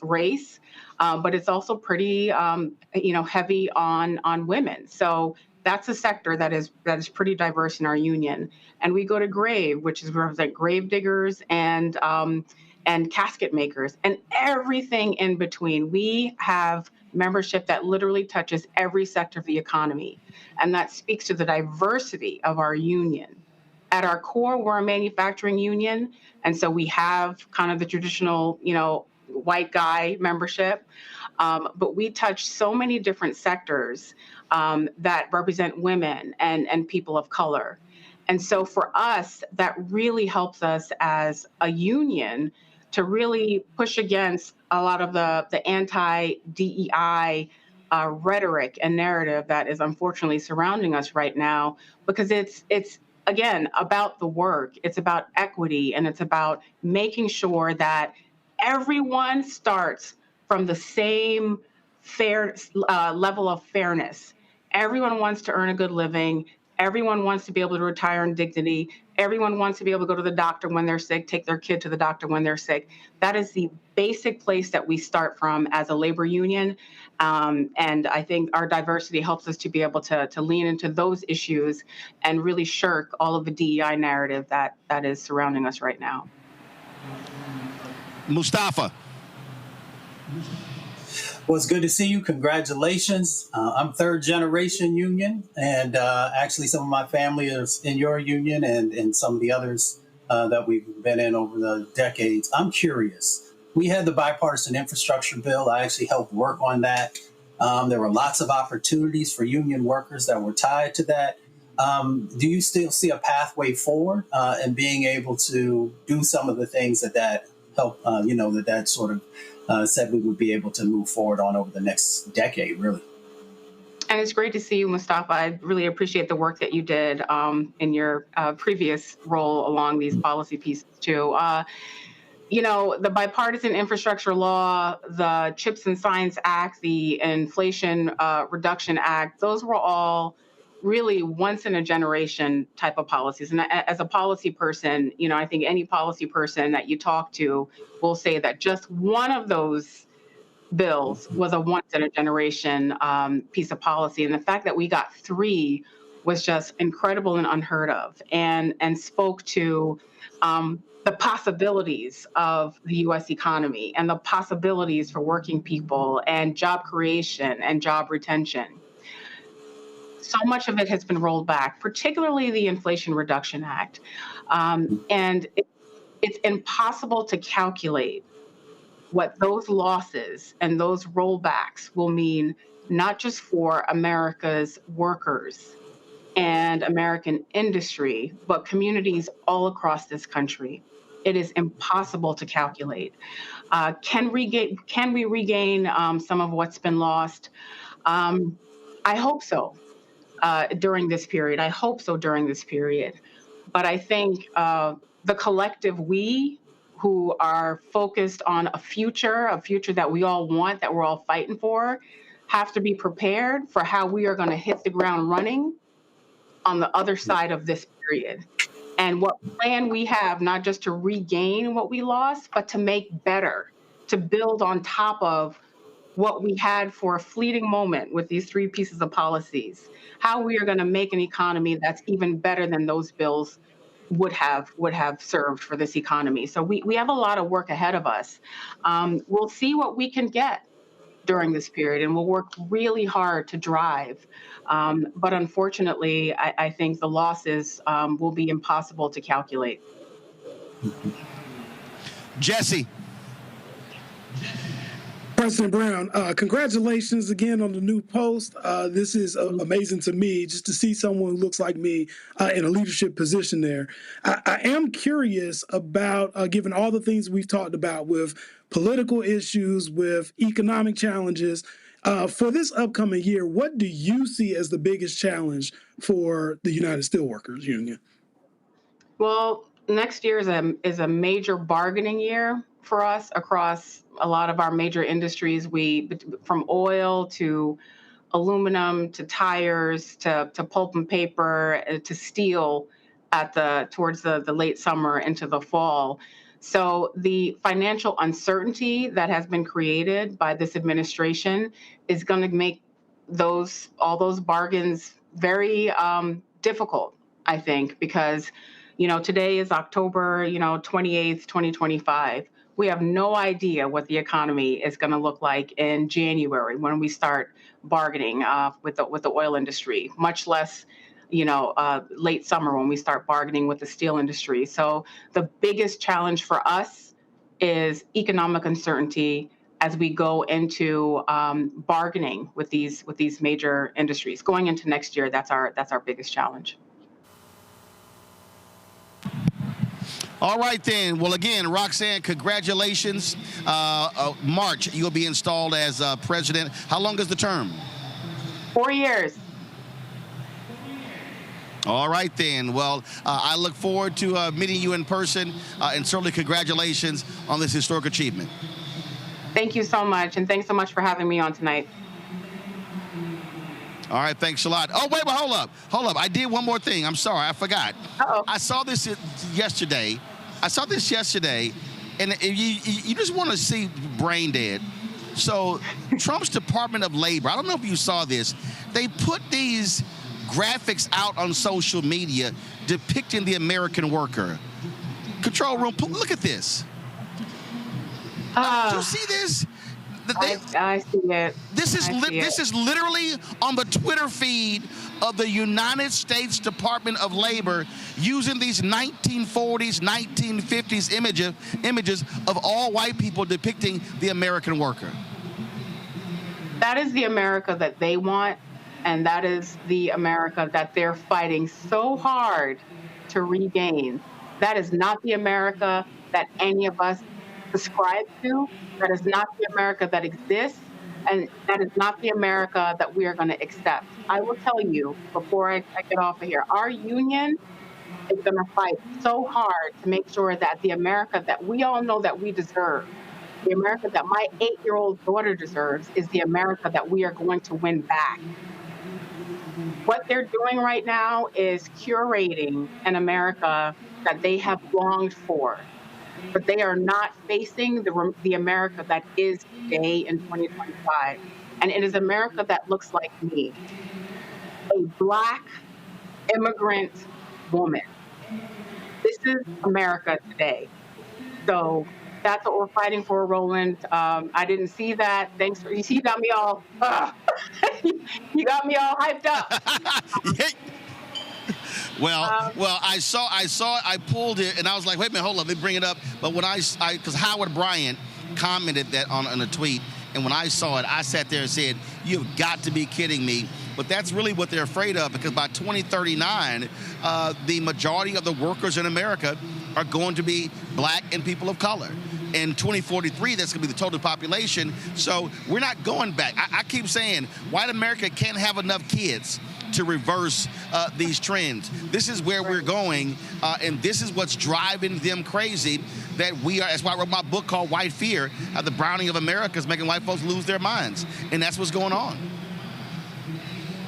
race, but it's also pretty, heavy on women. So that's a sector that is pretty diverse in our union. And we go to grave, which is represent grave diggers and casket makers and everything in between. We have membership that literally touches every sector of the economy, and that speaks to the diversity of our union. At our core, we're a manufacturing union, and so we have kind of the traditional, white guy membership, but we touch so many different sectors that represent women and people of color. And so for us, that really helps us as a union to really push against a lot of the anti-DEI rhetoric and narrative that is unfortunately surrounding us right now, because it's again about the work. It's about equity, and it's about making sure that everyone starts from the same fair level of fairness. Everyone wants to earn a good living. Everyone wants to be able to retire in dignity. Everyone wants to be able to go to the doctor when they're sick, take their kid to the doctor when they're sick. That is the basic place that we start from as a labor union. And I think our diversity helps us to be able to lean into those issues and really shirk all of the DEI narrative that is surrounding us right now. Mustafa. Well, it's good to see you. Congratulations. I'm third generation union, and actually some of my family is in your union and some of the others that we've been in over the decades. I'm curious. We had the bipartisan infrastructure bill. I actually helped work on that. There were lots of opportunities for union workers that were tied to that. Do you still see a pathway forward in being able to do some of the things that help, that sort of said we would be able to move forward on over the next decade, really? And it's great to see you, Mustafa. I really appreciate the work that you did in your previous role along these policy pieces, too. The bipartisan infrastructure law, the CHIPS and Science Act, the Inflation Reduction Act, those were all really once in a generation type of policies. And as a policy person, I think any policy person that you talk to will say that just one of those bills was a once in a generation piece of policy. And the fact that we got three was just incredible and unheard of, and spoke to the possibilities of the U.S. economy and the possibilities for working people and job creation and job retention. So much of it has been rolled back, particularly the Inflation Reduction Act. And it's impossible to calculate what those losses and those rollbacks will mean, not just for America's workers and American industry, but communities all across this country. It is impossible to calculate. Can we regain some of what's been lost? I hope so. During this period. I hope so during this period. But I think the collective we who are focused on a future that we all want, that we're all fighting for, have to be prepared for how we are going to hit the ground running on the other side of this period. And what plan we have, not just to regain what we lost, but to make better, to build on top of what we had for a fleeting moment with these three pieces of policies, how we are going to make an economy that's even better than those bills would have served for this economy. So we have a lot of work ahead of us. We'll see what we can get during this period, and we'll work really hard to drive. But unfortunately, I think the losses will be impossible to calculate. Jesse. President Brown, congratulations again on the new post. This is amazing to me just to see someone who looks like me in a leadership position there. I am curious about, given all the things we've talked about with political issues, with economic challenges, for this upcoming year, what do you see as the biggest challenge for the United Steelworkers Union? Well, next year is a major bargaining year for us across a lot of our major industries. From oil to aluminum to tires to pulp and paper to steel towards the late summer into the fall. So the financial uncertainty that has been created by this administration is going to make all those bargains very difficult, I think, because today is October 28th, 2025. We have no idea what the economy is going to look like in January when we start bargaining with the oil industry, much less late summer when we start bargaining with the steel industry. So the biggest challenge for us is economic uncertainty as we go into bargaining with these major industries. Going into next year, that's our biggest challenge. All right, then. Well, again, Roxanne, congratulations. March, you'll be installed as president. How long is the term? 4 years. All right, then. Well, I look forward to meeting you in person, and certainly congratulations on this historic achievement. Thank you so much, and thanks so much for having me on tonight. All right, thanks a lot. Oh, wait, hold up. I did one more thing. I'm sorry, I forgot. Uh-oh. I saw this yesterday, and you just want to see brain dead. So Trump's Department of Labor, I don't know if you saw this, they put these graphics out on social media depicting the American worker. Control room, look at this. Do you see this? I see it. This is literally on the Twitter feed of the United States Department of Labor using these 1940s, 1950s images of all white people depicting the American worker. That is the America that they want, and that is the America that they're fighting so hard to regain. That is not the America that any of us subscribe to. That is not the America that exists, and that is not the America that we are going to accept. I will tell you, before I get off of here, our union is going to fight so hard to make sure that the America that we all know that we deserve, the America that my 8-year-old daughter deserves, is the America that we are going to win back. What they're doing right now is curating an America that they have longed for, but they are not facing the America that is today in 2025. And it is America that looks like me, a Black immigrant woman. This is America today. So that's what we're fighting for, Roland. I didn't see that. Thanks for, you got me all, you got me all hyped up. Well, I saw it, I pulled it, and I was like, wait a minute, hold on, let me bring it up. But when because Howard Bryant commented that on a tweet, and when I saw it, I sat there and said, you've got to be kidding me. But that's really what they're afraid of, because by 2039, the majority of the workers in America are going to be Black and people of color. In 2043, that's going to be the total population. So we're not going back. I keep saying white America can't have enough kids to reverse these trends. This is where we're going, and this is what's driving them crazy, that we are. That's why I wrote my book called White Fear, how the browning of America is making white folks lose their minds, and that's what's going on.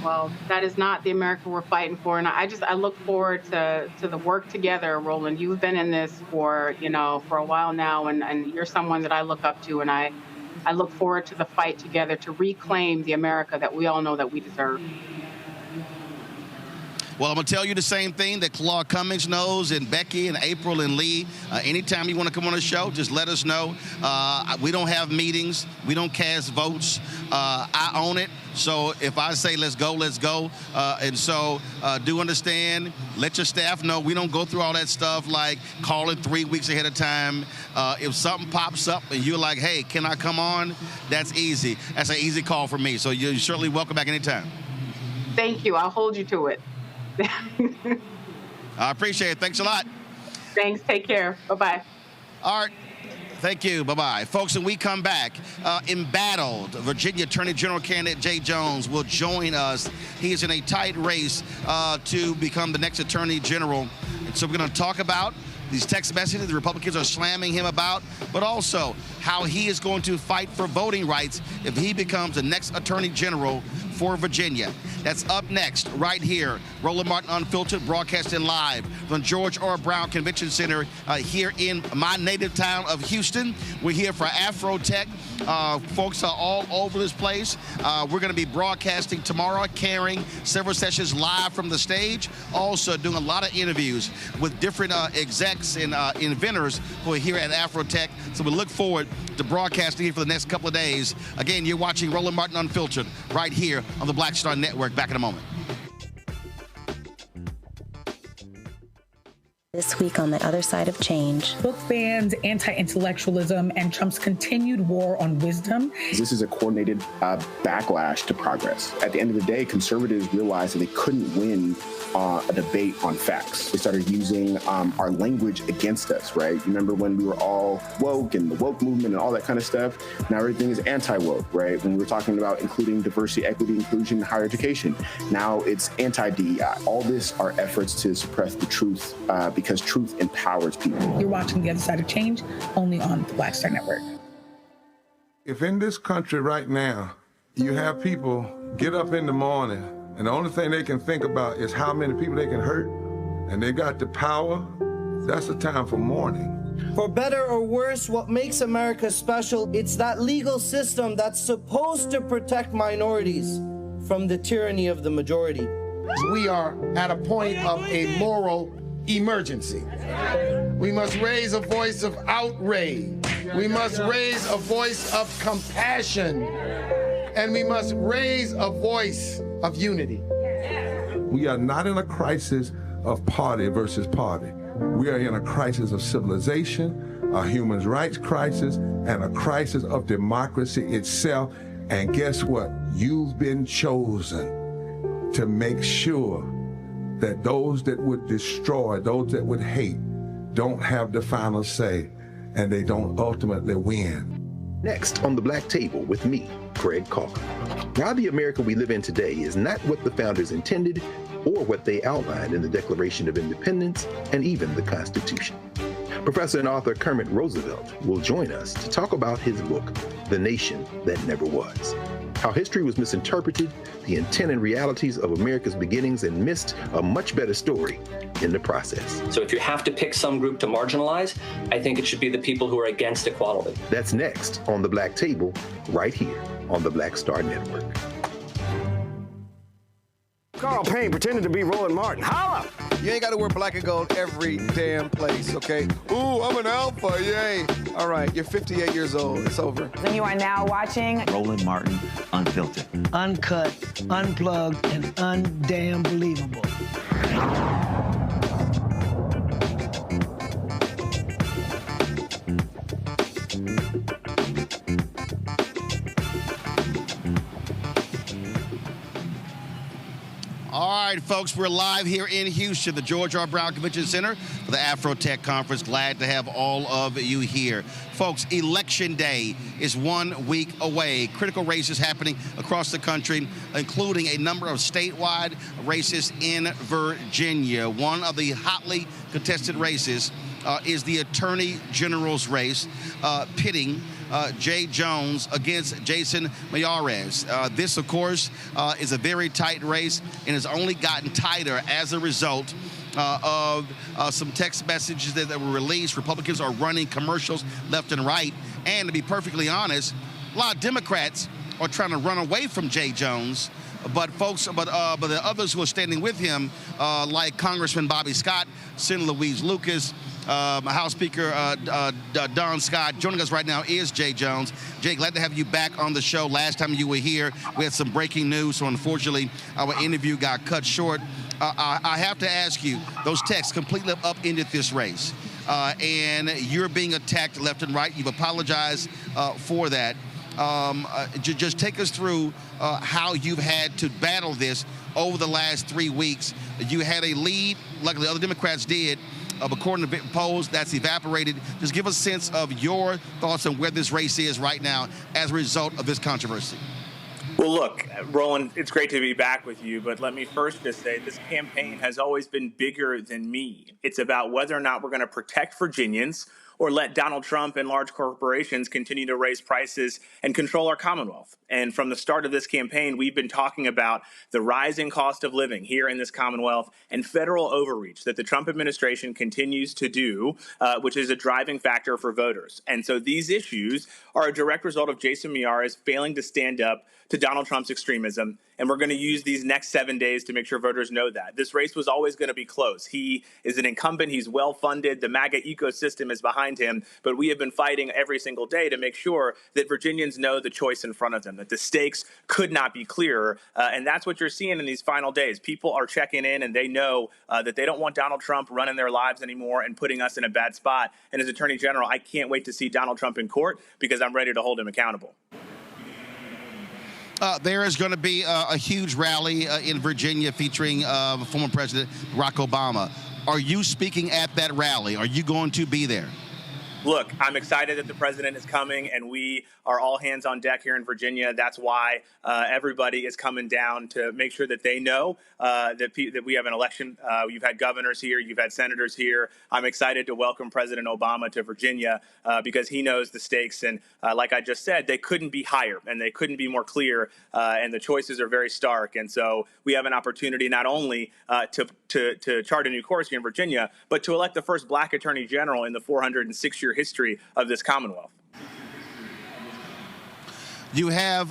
Well, that is not the America we're fighting for, and I look forward to the work together, Roland. You've been in this for a while now, and you're someone that I look up to, and I look forward to the fight together to reclaim the America that we all know that we deserve. Well, I'm going to tell you the same thing that Claude Cummings knows, and Becky and April and Lee. Anytime you want to come on the show, just let us know. We don't have meetings. We don't cast votes. I own it. So if I say let's go, let's go. And so do understand, let your staff know we don't go through all that stuff like calling 3 weeks ahead of time. If something pops up and you're like, hey, can I come on? That's easy. That's an easy call for me. So you're certainly welcome back anytime. Thank you. I'll hold you to it. I appreciate it. Thanks a lot. Thanks. Take care. Bye-bye. All right. Thank you. Bye-bye. Folks, when we come back, embattled Virginia Attorney General candidate Jay Jones will join us. He is in a tight race to become the next Attorney General. And so we're going to talk about these text messages the Republicans are slamming him about, but also how he is going to fight for voting rights if he becomes the next Attorney General for Virginia. That's up next, right here. Roland Martin Unfiltered, broadcasting live from George R. Brown Convention Center here in my native town of Houston. We're here for AfroTech. Folks are all over this place. We're going to be broadcasting tomorrow, carrying several sessions live from the stage. Also doing a lot of interviews with different execs and inventors who are here at AfroTech. So we look forward to broadcasting here for the next couple of days. Again, you're watching Roland Martin Unfiltered right here on the Black Star Network. Back in a moment. This week on The Other Side of Change. Book bans, anti-intellectualism, and Trump's continued war on wisdom. This is a coordinated backlash to progress. At the end of the day, conservatives realized that they couldn't win a debate on facts. They started using our language against us, right? You remember when we were all woke and the woke movement and all that kind of stuff? Now everything is anti-woke, right? When we were talking about including diversity, equity, inclusion, and higher education, now it's anti-DEI. All this are efforts to suppress the truth because truth empowers people. You're watching The Other Side of Change only on the Black Star Network. If in this country right now, you have people get up in the morning and the only thing they can think about is how many people they can hurt, and they got the power, that's a time for mourning. For better or worse, what makes America special, it's that legal system that's supposed to protect minorities from the tyranny of the majority. We are at a point of a moral emergency. We must raise a voice of outrage. We must raise a voice of compassion. And we must raise a voice of unity. We are not in a crisis of party versus party. We are in a crisis of civilization, a human rights crisis, and a crisis of democracy itself. And guess what? You've been chosen to make sure that those that would destroy, those that would hate, don't have the final say, and they don't ultimately win. Next on The Black Table with me, Greg Calker. Why the America we live in today is not what the founders intended or what they outlined in the Declaration of Independence and even the Constitution. Professor and author Kermit Roosevelt will join us to talk about his book, The Nation That Never Was. How history was misinterpreted, the intent and realities of America's beginnings, and missed a much better story in the process. So if you have to pick some group to marginalize, I think it should be the people who are against equality. That's next on The Black Table, right here on the Black Star Network. Carl Payne pretending to be Roland Martin. Holla! You ain't got to wear black and gold every damn place, okay? Ooh, I'm an alpha, yay. All right, you're 58 years old. It's over. And you are now watching Roland Martin Unfiltered. Uncut, unplugged, and undamn believable. All right, folks, we're live here in Houston, the George R. Brown Convention Center for the AfroTech Conference. Glad to have all of you here. Folks, Election Day is 1 week away. Critical races happening across the country, including a number of statewide races in Virginia. One of the hotly contested races is the Attorney General's race, pitting Jay Jones against Jason Miyares. This, of course, is a very tight race and has only gotten tighter as a result of some text messages that were released. Republicans are running commercials left and right. And to be perfectly honest, a lot of Democrats are trying to run away from Jay Jones but the others who are standing with him, like Congressman Bobby Scott, Senator Louise Lucas, House Speaker Don Scott. Joining us right now is Jay Jones. Jay, glad to have you back on the show. Last time you were here, we had some breaking news, so unfortunately our interview got cut short. I have to ask you, those texts completely upended this race, and you're being attacked left and right. You've apologized for that. Just take us through how you've had to battle this over the last 3 weeks. You had a lead, like the other Democrats did, according to polls, that's evaporated. Just give us a sense of your thoughts on where this race is right now as a result of this controversy. Well, look, Roland, it's great to be back with you, but let me first just say this campaign has always been bigger than me. It's about whether or not we're going to protect Virginians or let Donald Trump and large corporations continue to raise prices and control our Commonwealth. And from the start of this campaign, we've been talking about the rising cost of living here in this Commonwealth and federal overreach that the Trump administration continues to do, which is a driving factor for voters. And so these issues are a direct result of Jason Miyares failing to stand up to Donald Trump's extremism. And we're going to use these next 7 days to make sure voters know that. This race was always going to be close. He is an incumbent. He's well-funded. The MAGA ecosystem is behind him. But we have been fighting every single day to make sure that Virginians know the choice in front of them, that the stakes could not be clearer. And that's what you're seeing in these final days. People are checking in, and they know that they don't want Donald Trump running their lives anymore and putting us in a bad spot. And as Attorney General, I can't wait to see Donald Trump in court because I'm ready to hold him accountable. There is going to be a huge rally in Virginia featuring former President Barack Obama. Are you speaking at that rally? Are you going to be there? Look, I'm excited that the president is coming, and we are all hands on deck here in Virginia. That's why everybody is coming down to make sure that they know that we have an election. You've had governors here. You've had senators here. I'm excited to welcome President Obama to Virginia because he knows the stakes. And like I just said, they couldn't be higher and they couldn't be more clear. And the choices are very stark. And so we have an opportunity not only to chart a new course here in Virginia, but to elect the first black attorney general in the 406-year history of this Commonwealth. You have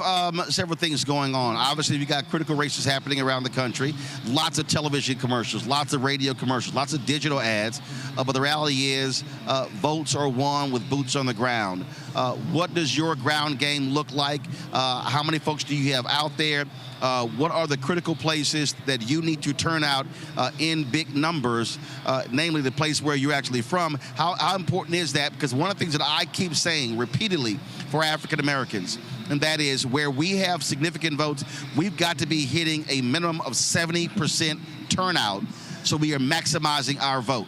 several things going on. Obviously, you got critical races happening around the country, lots of television commercials, lots of radio commercials, lots of digital ads. But the reality is votes are won with boots on the ground. What does your ground game look like? How many folks do you have out there? What are the critical places that you need to turn out in big numbers, namely the place where you're actually from? How important is that? Because one of the things that I keep saying repeatedly for African Americans, and that is where we have significant votes, we've got to be hitting a minimum of 70% turnout so we are maximizing our vote.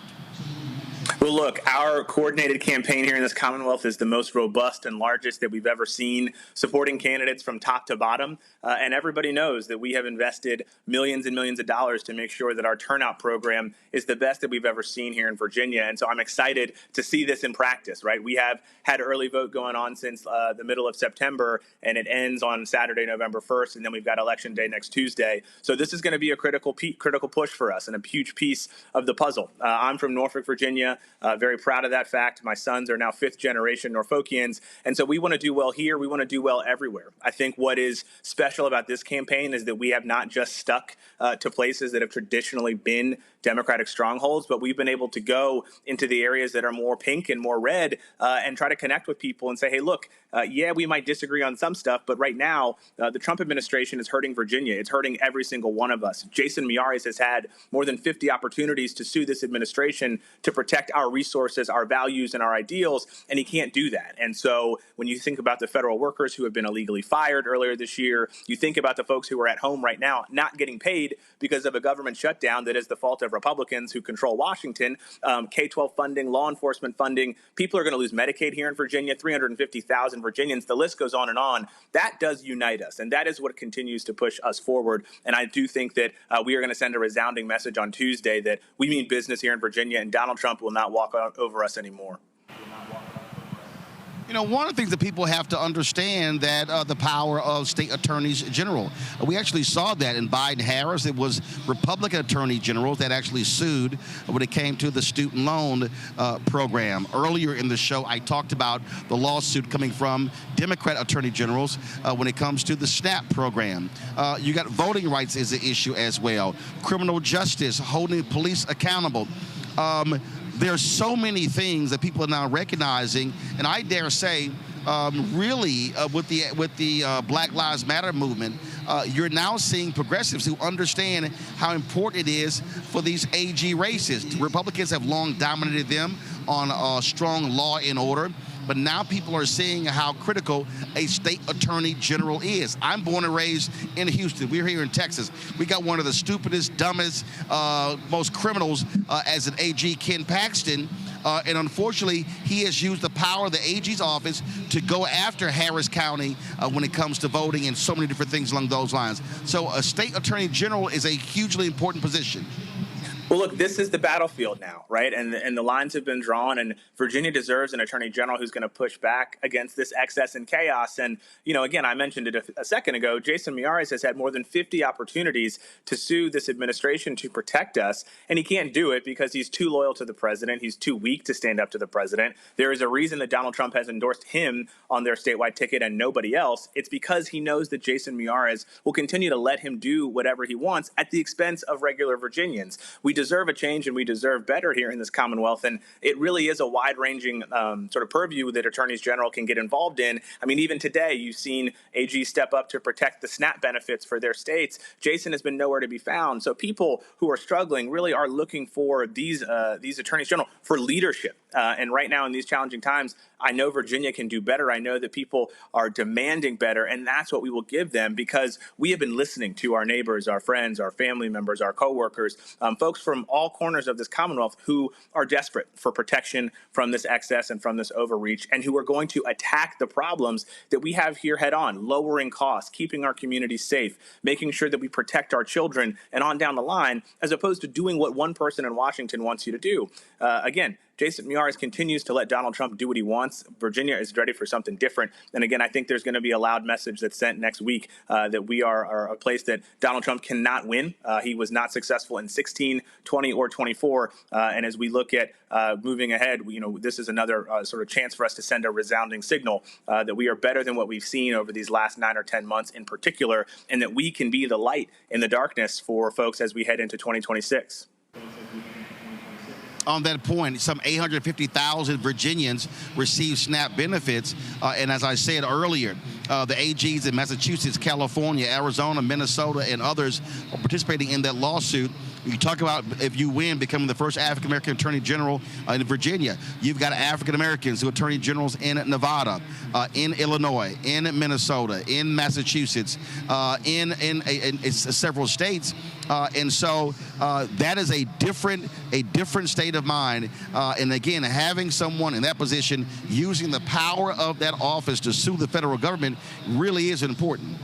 Well, look, our coordinated campaign here in this Commonwealth is the most robust and largest that we've ever seen, supporting candidates from top to bottom. And everybody knows that we have invested millions and millions of dollars to make sure that our turnout program is the best that we've ever seen here in Virginia. And so I'm excited to see this in practice, right? We have had early vote going on since the middle of September, and it ends on Saturday, November 1st. And then we've got Election Day next Tuesday. So this is going to be a critical push for us and a huge piece of the puzzle. I'm from Norfolk, Virginia. Very proud of that fact. My sons are now fifth-generation Norfolkians, and so we want to do well here. We want to do well everywhere. I think what is special about this campaign is that we have not just stuck to places that have traditionally been Democratic strongholds, but we've been able to go into the areas that are more pink and more red and try to connect with people and say, hey, look, yeah, we might disagree on some stuff, but right now the Trump administration is hurting Virginia. It's hurting every single one of us. Jason Miyares has had more than 50 opportunities to sue this administration to protect our resources, our values, and our ideals, and he can't do that. And so when you think about the federal workers who have been illegally fired earlier this year, you think about the folks who are at home right now not getting paid because of a government shutdown that is the fault of Republicans who control Washington, K-12 funding, law enforcement funding. People are going to lose Medicaid here in Virginia, 350,000 Virginians. The list goes on and on. That does unite us, and that is what continues to push us forward. And I do think that we are going to send a resounding message on Tuesday that we mean business here in Virginia, and Donald Trump will not walk over us anymore. You know, one of the things that people have to understand that the power of state attorneys general. We actually saw that in Biden-Harris. It was Republican attorney generals that actually sued when it came to the student loan program. Earlier in the show, I talked about the lawsuit coming from Democrat attorney generals when it comes to the SNAP program. You got voting rights as an issue as well. Criminal justice, holding police accountable. There's so many things that people are now recognizing, and I dare say, really, with the Black Lives Matter movement, you're now seeing progressives who understand how important it is for these AG races. Republicans have long dominated them on strong law and order. But now people are seeing how critical a state attorney general is. I'm born and raised in Houston. We're here in Texas. We got one of the stupidest, dumbest, most criminals as an AG, Ken Paxton. And unfortunately, he has used the power of the AG's office to go after Harris County when it comes to voting and so many different things along those lines. So a state attorney general is a hugely important position. Well, look, this is the battlefield now, right? And the lines have been drawn, and Virginia deserves an attorney general who's going to push back against this excess and chaos. And, you know, again, I mentioned it a second ago, Jason Miyares has had more than 50 opportunities to sue this administration to protect us, and he can't do it because he's too loyal to the president. He's too weak to stand up to the president. There is a reason that Donald Trump has endorsed him on their statewide ticket and nobody else. It's because he knows that Jason Miyares will continue to let him do whatever he wants at the expense of regular Virginians. We deserve a change and we deserve better here in this Commonwealth. And it really is a wide-ranging sort of purview that attorneys general can get involved in. I mean, even today, you've seen AG step up to protect the SNAP benefits for their states. Jason has been nowhere to be found. So people who are struggling really are looking for these attorneys general for leadership. And right now in these challenging times, I know Virginia can do better. I know that people are demanding better, and that's what we will give them because we have been listening to our neighbors, our friends, our family members, our coworkers, folks from all corners of this Commonwealth who are desperate for protection from this excess and from this overreach, and who are going to attack the problems that we have here head on, lowering costs, keeping our communities safe, making sure that we protect our children, and on down the line, as opposed to doing what one person in Washington wants you to do. Again, Jason Miyares continues to let Donald Trump do what he wants. Virginia is ready for something different. And again, I think there's going to be a loud message that's sent next week that we are a place that Donald Trump cannot win. He was not successful in 16, 20, or 24. And as we look at moving ahead, this is another sort of chance for us to send a resounding signal that we are better than what we've seen over these last 9 or 10 months in particular, and that we can be the light in the darkness for folks as we head into 2026. On that point, some 850,000 Virginians receive SNAP benefits. And as I said earlier, the AGs in Massachusetts, California, Arizona, Minnesota, and others are participating in that lawsuit. You talk about if you win, becoming the first African-American attorney general in Virginia. You've got African-Americans who are attorney generals in Nevada, in Illinois, in Minnesota, in Massachusetts, in several states. And so that is a different state of mind. And again, having someone in that position using the power of that office to sue the federal government really is important.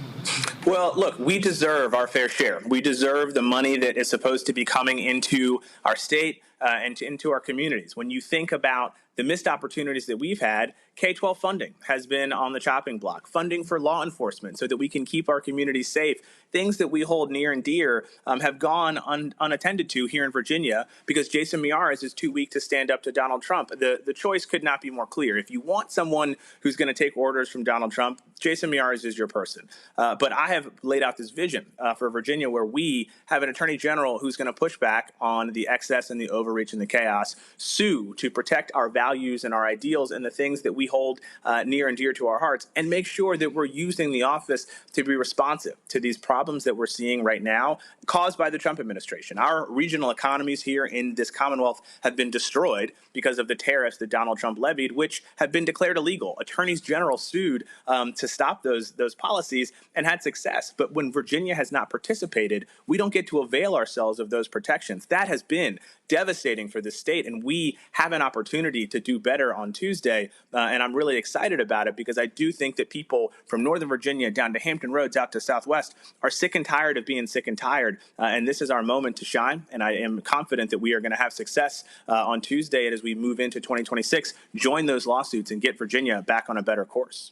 Well, look, we deserve our fair share. We deserve the money that is supposed to be coming into our state and into our communities. When you think about the missed opportunities that we've had, K-12 funding has been on the chopping block. Funding for law enforcement so that we can keep our communities safe. Things that we hold near and dear have gone unattended to here in Virginia because Jason Miyares is too weak to stand up to Donald Trump. The choice could not be more clear. If you want someone who's going to take orders from Donald Trump, Jason Miyares is your person. But I have laid out this vision for Virginia where we have an attorney general who's going to push back on the excess and the overreach and the chaos, sue to protect our values and our ideals and the things that we hold near and dear to our hearts, and make sure that we're using the office to be responsive to these problems that we're seeing right now caused by the Trump administration. Our regional economies here in this Commonwealth have been destroyed because of the tariffs that Donald Trump levied, which have been declared illegal. Attorneys general sued to stop those policies and had success. But when Virginia has not participated, we don't get to avail ourselves of those protections. That has been devastating for the state, and we have an opportunity to do better on Tuesday. And and I'm really excited about it because I do think that people from Northern Virginia down to Hampton Roads out to Southwest are sick and tired of being sick and tired. And this is our moment to shine. And I am confident that we are going to have success on Tuesday. And as we move into 2026, join those lawsuits and get Virginia back on a better course.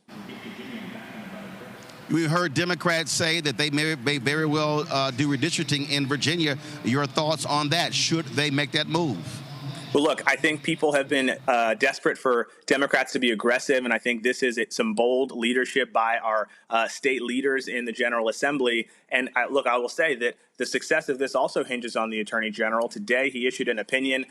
We heard Democrats say that they may very well do redistricting in Virginia. Your thoughts on that? Should they make that move? Well, look, I think people have been desperate for Democrats to be aggressive, and I think this is some bold leadership by our state leaders in the General Assembly. And I will say that the success of this also hinges on the Attorney General. Today, he issued an opinion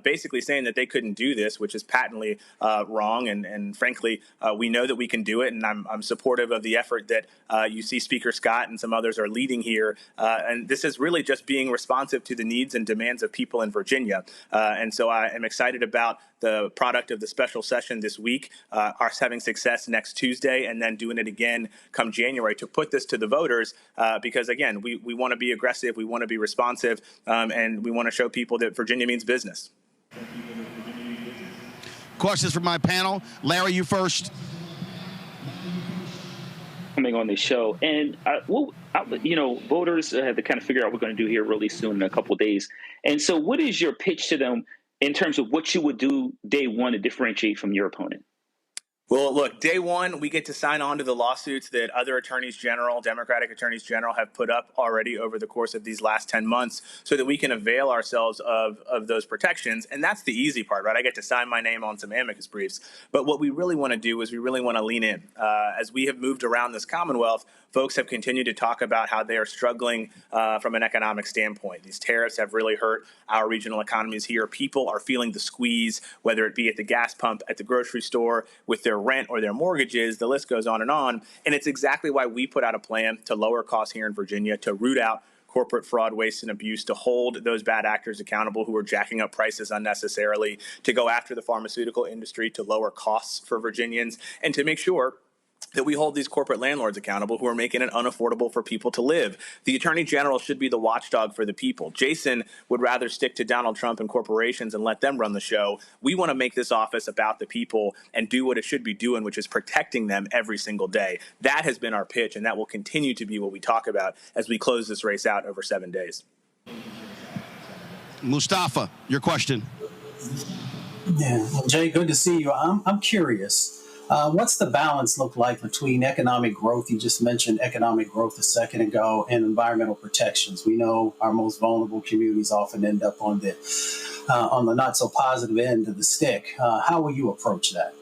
basically saying that they couldn't do this, which is patently wrong. And frankly, we know that we can do it. And I'm supportive of the effort that you see Speaker Scott and some others are leading here. And this is really just being responsive to the needs and demands of people in Virginia. And so I am excited about the product of the special session this week, us having success next Tuesday, and then doing it again come January to put this to the voters. Because, again, we want to be aggressive, we want to be responsive, and we want to show people that Virginia means business. Questions from my panel. Larry, you first. Coming on this show, and voters have to kind of figure out what we're going to do here really soon in a couple of days. And so what is your pitch to them in terms of what you would do day one to differentiate from your opponent? Well, look, day one, we get to sign on to the lawsuits that other attorneys general, Democratic attorneys general, have put up already over the course of these last 10 months so that we can avail ourselves of those protections. And that's the easy part, right? I get to sign my name on some amicus briefs. But what we really want to do is we really want to lean in. As we have moved around this Commonwealth, folks have continued to talk about how they are struggling from an economic standpoint. These tariffs have really hurt our regional economies here. People are feeling the squeeze, whether it be at the gas pump, at the grocery store, with their rent or their mortgages. The list goes on. And it's exactly why we put out a plan to lower costs here in Virginia, to root out corporate fraud, waste, and abuse, to hold those bad actors accountable who are jacking up prices unnecessarily, to go after the pharmaceutical industry, to lower costs for Virginians, and to make sure that we hold these corporate landlords accountable who are making it unaffordable for people to live. The Attorney General should be the watchdog for the people. Jason would rather stick to Donald Trump and corporations and let them run the show. We want to make this office about the people and do what it should be doing, which is protecting them every single day. That has been our pitch, and that will continue to be what we talk about as we close this race out over 7 days. Mustafa, your question. Yeah, well, Jay, good to see you. I'm curious. What's the balance look like between economic growth? You just mentioned economic growth a second ago, and environmental protections. We know our most vulnerable communities often end up on the not so positive end of the stick. How will you approach that?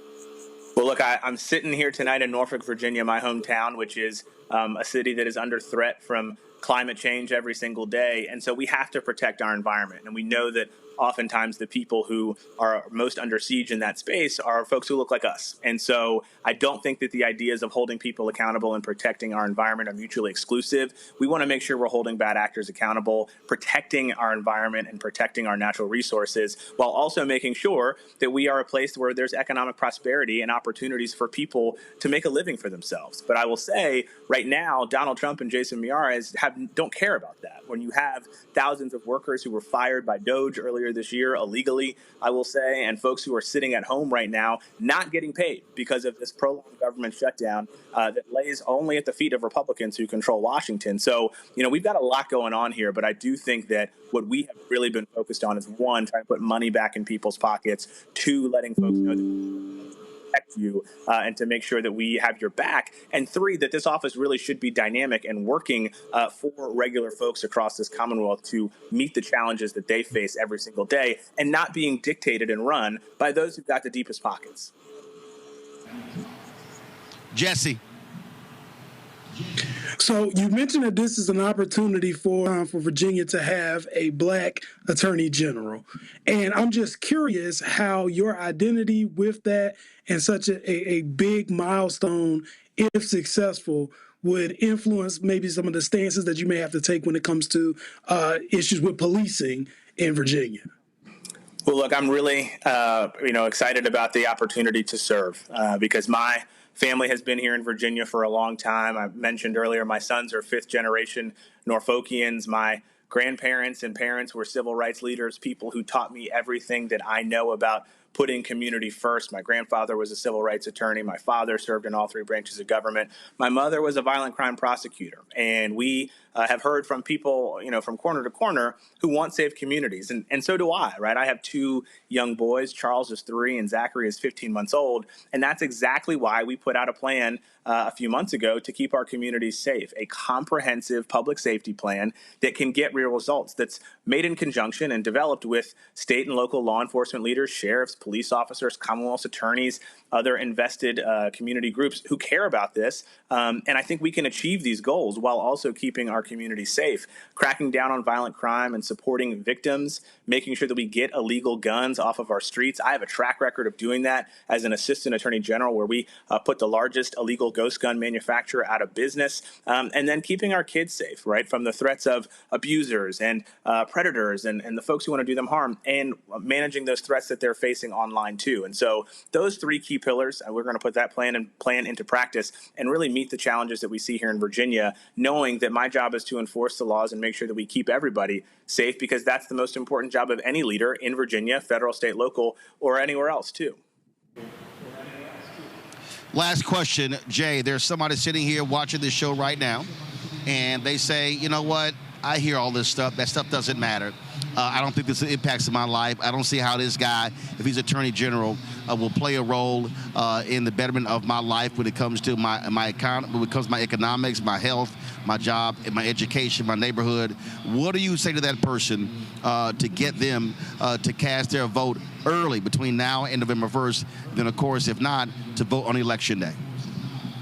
Well, look, I'm sitting here tonight in Norfolk, Virginia, my hometown, which is a city that is under threat from climate change every single day. And so we have to protect our environment. And we know that oftentimes the people who are most under siege in that space are folks who look like us. And so I don't think that the ideas of holding people accountable and protecting our environment are mutually exclusive. We want to make sure we're holding bad actors accountable, protecting our environment and protecting our natural resources, while also making sure that we are a place where there's economic prosperity and opportunities for people to make a living for themselves. But I will say right now, Donald Trump and Jason Miyares don't care about that. When you have thousands of workers who were fired by DOGE earlier this year illegally, I will say, and folks who are sitting at home right now not getting paid because of this prolonged government shutdown that lays only at the feet of Republicans who control Washington. So, we've got a lot going on here, but I do think that what we have really been focused on is, one, trying to put money back in people's pockets, two, letting folks know that protect you and to make sure that we have your back, and three, that this office really should be dynamic and working for regular folks across this Commonwealth to meet the challenges that they face every single day and not being dictated and run by those who've got the deepest pockets. Jesse. So you mentioned that this is an opportunity for Virginia to have a black attorney general. And I'm just curious how your identity with that and such a big milestone, if successful, would influence maybe some of the stances that you may have to take when it comes to issues with policing in Virginia. Well, look, I'm really, excited about the opportunity to serve because my family has been here in Virginia for a long time. I mentioned earlier, my sons are fifth-generation Norfolkians. My grandparents and parents were civil rights leaders, people who taught me everything that I know about putting community first. My grandfather was a civil rights attorney. My father served in all three branches of government. My mother was a violent crime prosecutor. And we have heard from people, from corner to corner who want safe communities. And so do I, right? I have two young boys. Charles is 3 and Zachary is 15 months old. And that's exactly why we put out a plan a few months ago to keep our communities safe, a comprehensive public safety plan that can get real results, that's made in conjunction and developed with state and local law enforcement leaders, sheriffs, police officers, Commonwealth attorneys, other invested community groups who care about this. And I think we can achieve these goals while also keeping our community safe, cracking down on violent crime and supporting victims, making sure that we get illegal guns off of our streets. I have a track record of doing that as an assistant attorney general, where we put the largest illegal ghost gun manufacturer out of business, and then keeping our kids safe, right, from the threats of abusers and predators and the folks who want to do them harm, and managing those threats that they're facing online too. And so those 3 key pillars, we're going to put that plan into practice and really meet the challenges that we see here in Virginia, knowing that my job is to enforce the laws and make sure that we keep everybody safe, because that's the most important job of any leader in Virginia, federal, state, local, or anywhere else too. Last question, Jay. There's somebody sitting here watching this show right now, and they say, you know what? I hear all this stuff. That stuff doesn't matter. I don't think this impacts my life. I don't see how this guy, if he's Attorney General, will play a role in the betterment of my life when it comes to my economy, when it comes to my economics, my health, my job, and my education, my neighborhood. What do you say to that person to get them to cast their vote early between now and November 1st? Then, of course, if not, to vote on Election Day.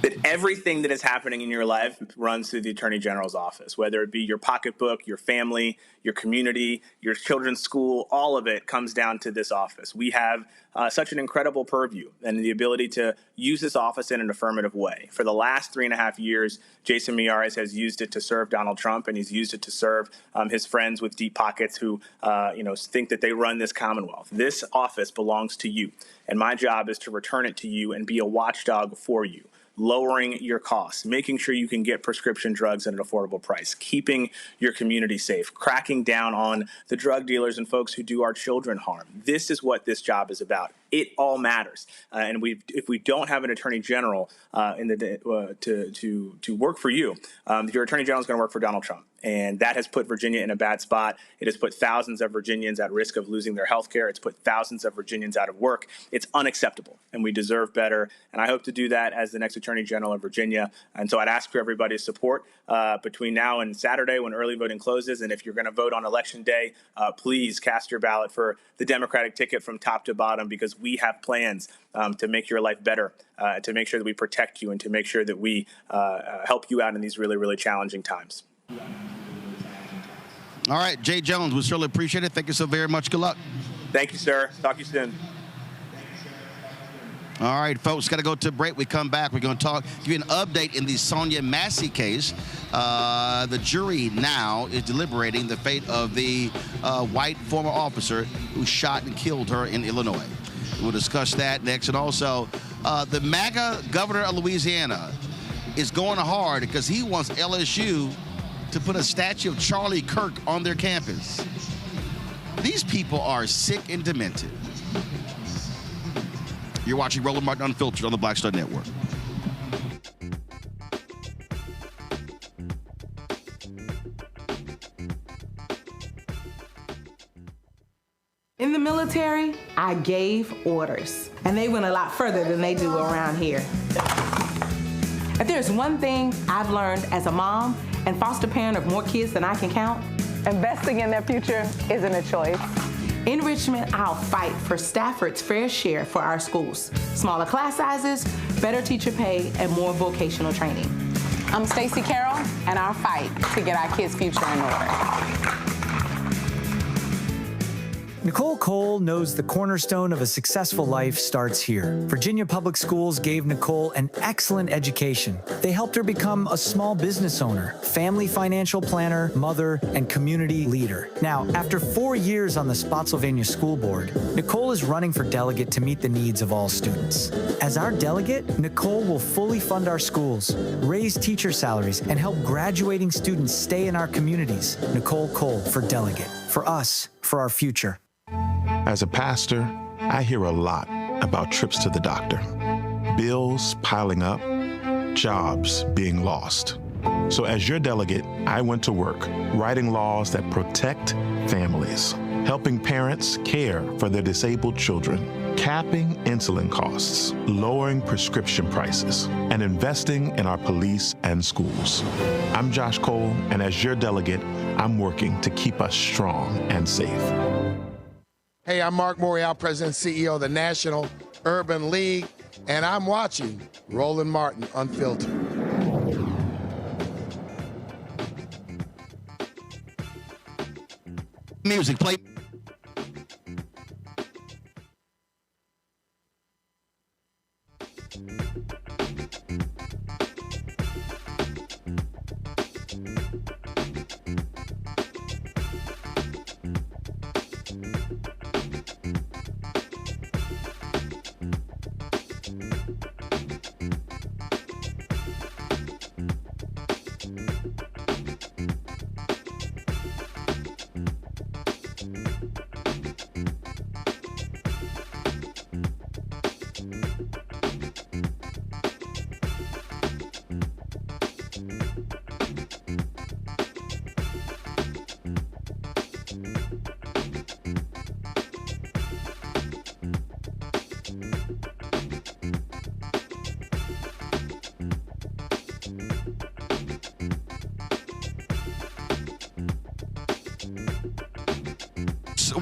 That everything that is happening in your life runs through the Attorney General's office, whether it be your pocketbook, your family, your community, your children's school, all of it comes down to this office. We have such an incredible purview and the ability to use this office in an affirmative way. For the last 3.5 years, Jason Miyares has used it to serve Donald Trump, and he's used it to serve his friends with deep pockets who think that they run this Commonwealth. This office belongs to you, and my job is to return it to you and be a watchdog for you. Lowering your costs, making sure you can get prescription drugs at an affordable price, keeping your community safe, cracking down on the drug dealers and folks who do our children harm. This is what this job is about. It all matters, and if we don't have an attorney general to work for you, your attorney general is going to work for Donald Trump. And that has put Virginia in a bad spot. It has put thousands of Virginians at risk of losing their health care. It's put thousands of Virginians out of work. It's unacceptable, and we deserve better. And I hope to do that as the next Attorney General of Virginia. And so I'd ask for everybody's support between now and Saturday when early voting closes. And if you're going to vote on Election Day, please cast your ballot for the Democratic ticket from top to bottom, because we have plans to make your life better, to make sure that we protect you, and to make sure that we help you out in these really, really challenging times. All right, Jay Jones, we certainly appreciate it. Thank you so very much. Good luck. Thank you, sir. Talk to you soon. All right, folks, got to go to a break. We come back. We're going to give you an update in the Sonya Massey case. The jury now is deliberating the fate of the white former officer who shot and killed her in Illinois. We'll discuss that next. And also, the MAGA governor of Louisiana is going hard because he wants LSU to put a statue of Charlie Kirk on their campus. These people are sick and demented. You're watching Roland Martin Unfiltered on the Black Star Network. In the military, I gave orders, and they went a lot further than they do around here. If there's one thing I've learned as a mom and foster parent of more kids than I can count, investing in their future isn't a choice. In Richmond, I'll fight for Stafford's fair share for our schools. Smaller class sizes, better teacher pay, and more vocational training. I'm Stacey Carroll, and I'll fight to get our kids' future in order. Nicole Cole knows the cornerstone of a successful life starts here. Virginia Public Schools gave Nicole an excellent education. They helped her become a small business owner, family financial planner, mother, and community leader. Now, after 4 years on the Spotsylvania School Board, Nicole is running for delegate to meet the needs of all students. As our delegate, Nicole will fully fund our schools, raise teacher salaries, and help graduating students stay in our communities. Nicole Cole for delegate. For us, for our future. As a pastor, I hear a lot about trips to the doctor, bills piling up, jobs being lost. So as your delegate, I went to work writing laws that protect families, helping parents care for their disabled children, capping insulin costs, lowering prescription prices, and investing in our police and schools. I'm Josh Cole, and as your delegate, I'm working to keep us strong and safe. Hey, I'm Mark Morial, President and CEO of the National Urban League, and I'm watching Roland Martin Unfiltered. Music, play.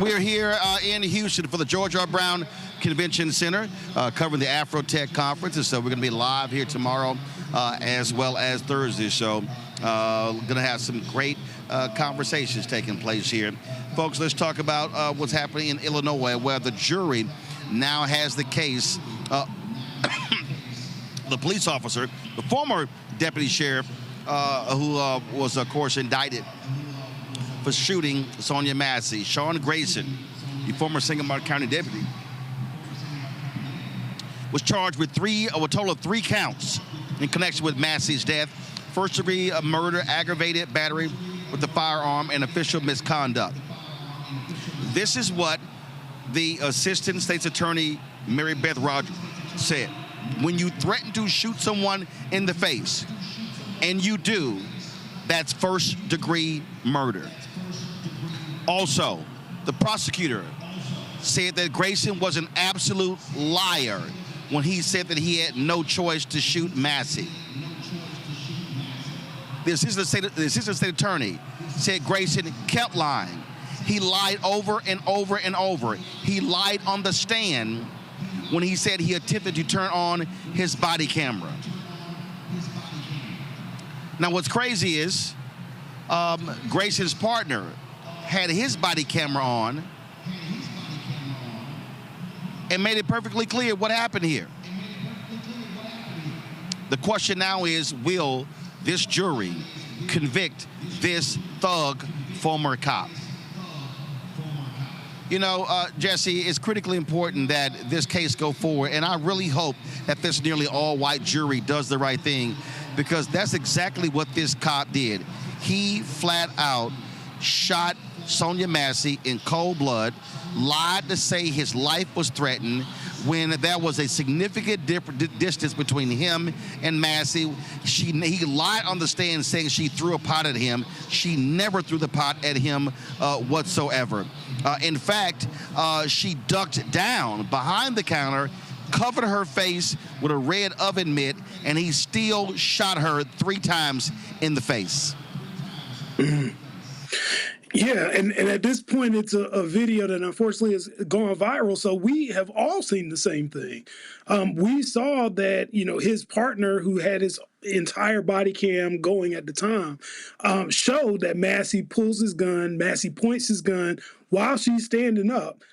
We're here in Houston for the George R. Brown Convention Center, covering the AfroTech conference. And so we're going to be live here tomorrow as well as Thursday. So going to have some great conversations taking place here. Folks, let's talk about what's happening in Illinois, where the jury now has the case. The police officer, the former deputy sheriff, who was, of course, indicted for shooting Sonya Massey. Sean Grayson, the former Sangamon County deputy, was charged with a total of 3 counts in connection with Massey's death: first-degree murder, aggravated battery with a firearm, and official misconduct. This is what the Assistant State's Attorney, Mary Beth Rogers, said. When you threaten to shoot someone in the face, and you do, that's first-degree murder. Also, the prosecutor said that Grayson was an absolute liar when he said that he had no choice to shoot Massey. The assistant state attorney said Grayson kept lying. He lied over and over and over. He lied on the stand when he said he attempted to turn on his body camera. Now, what's crazy is Grayson's partner had his body camera on and made it perfectly clear what happened here. The question now is, will this jury convict this thug former cop? You know, Jesse, it's critically important that this case go forward, and I really hope that this nearly all-white jury does the right thing, because that's exactly what this cop did. He flat out shot Sonya Massey in cold blood, lied to say his life was threatened when there was a significant distance between him and Massey. He lied on the stand saying she threw a pot at him. She never threw the pot at him whatsoever. In fact, she ducked down behind the counter, covered her face with a red oven mitt, and he still shot her 3 times in the face. Yeah, and at this point, it's a video that unfortunately has gone viral. So we have all seen the same thing. We saw that, his partner, who had his entire body cam going at the time, showed that Massey pulls his gun. Massey points his gun while she's standing up,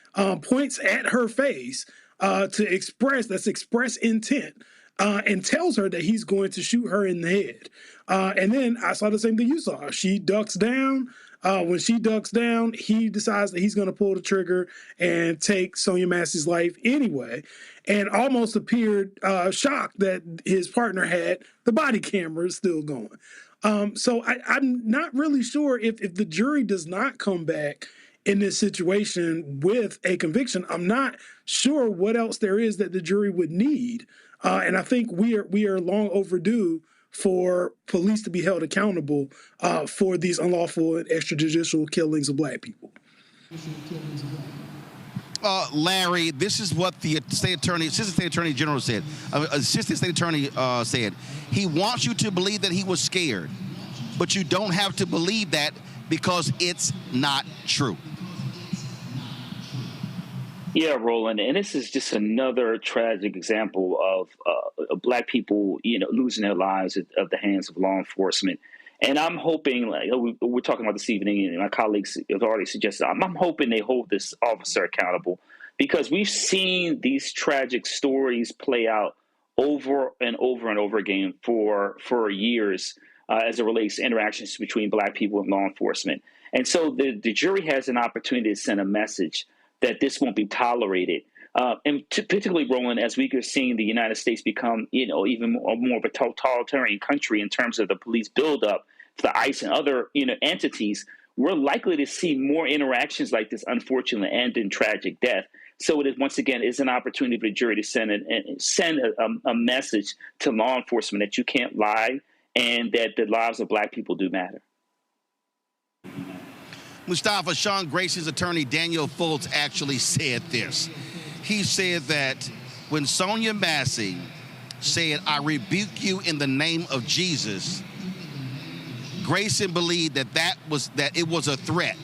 points at her face to express intent, and tells her that he's going to shoot her in the head. And then I saw the same thing you saw. She ducks down. When she ducks down, he decides that he's going to pull the trigger and take Sonya Massey's life anyway, and almost appeared shocked that his partner had the body camera still going. So I'm not really sure if the jury does not come back in this situation with a conviction. I'm not sure what else there is that the jury would need. And I think we are long overdue for police to be held accountable for these unlawful and extrajudicial killings of Black people. Larry, this is what the Assistant State Attorney General said. Assistant State Attorney said he wants you to believe that he was scared, but you don't have to believe that because it's not true. Yeah, Roland, and this is just another tragic example of Black people, losing their lives at the hands of law enforcement. And I'm hoping, like we're talking about this evening, and my colleagues have already suggested, I'm hoping they hold this officer accountable, because we've seen these tragic stories play out over and over and over again for years as it relates to interactions between Black people and law enforcement. And so the jury has an opportunity to send a message that this won't be tolerated. And particularly, Roland, as we are seeing the United States become, even more of a totalitarian country in terms of the police buildup, the ICE and other, entities, we're likely to see more interactions like this, unfortunately, end in tragic death. So it is, once again, is an opportunity for the jury to send a message to law enforcement that you can't lie and that the lives of Black people do matter. Mustafa, Sean Grace's attorney Daniel Fultz actually said this. He said that when Sonya Massey said, "I rebuke you in the name of Jesus," Grayson believed that it was a threat.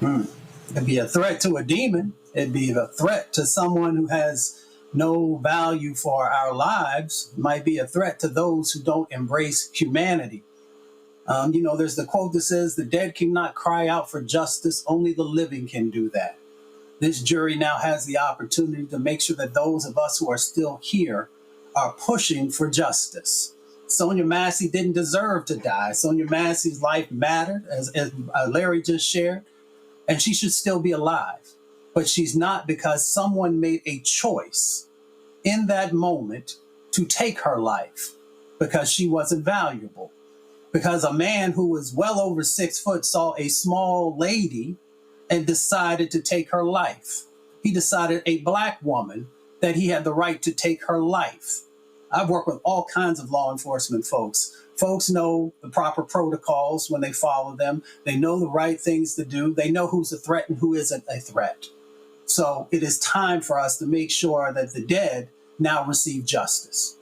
It'd be a threat to a demon. It'd be a threat to someone who has no value for our lives. It might be a threat to those who don't embrace humanity. There's the quote that says, "The dead cannot cry out for justice, only the living can do that." This jury now has the opportunity to make sure that those of us who are still here are pushing for justice. Sonya Massey didn't deserve to die. Sonya Massey's life mattered, as Larry just shared, and she should still be alive. But she's not, because someone made a choice in that moment to take her life because she wasn't valuable. Because a man who was well over 6 foot saw a small lady and decided to take her life. He decided, a Black woman, that he had the right to take her life. I've worked with all kinds of law enforcement folks. Folks know the proper protocols when they follow them. They know the right things to do. They know who's a threat and who isn't a threat. So it is time for us to make sure that the dead now receive justice.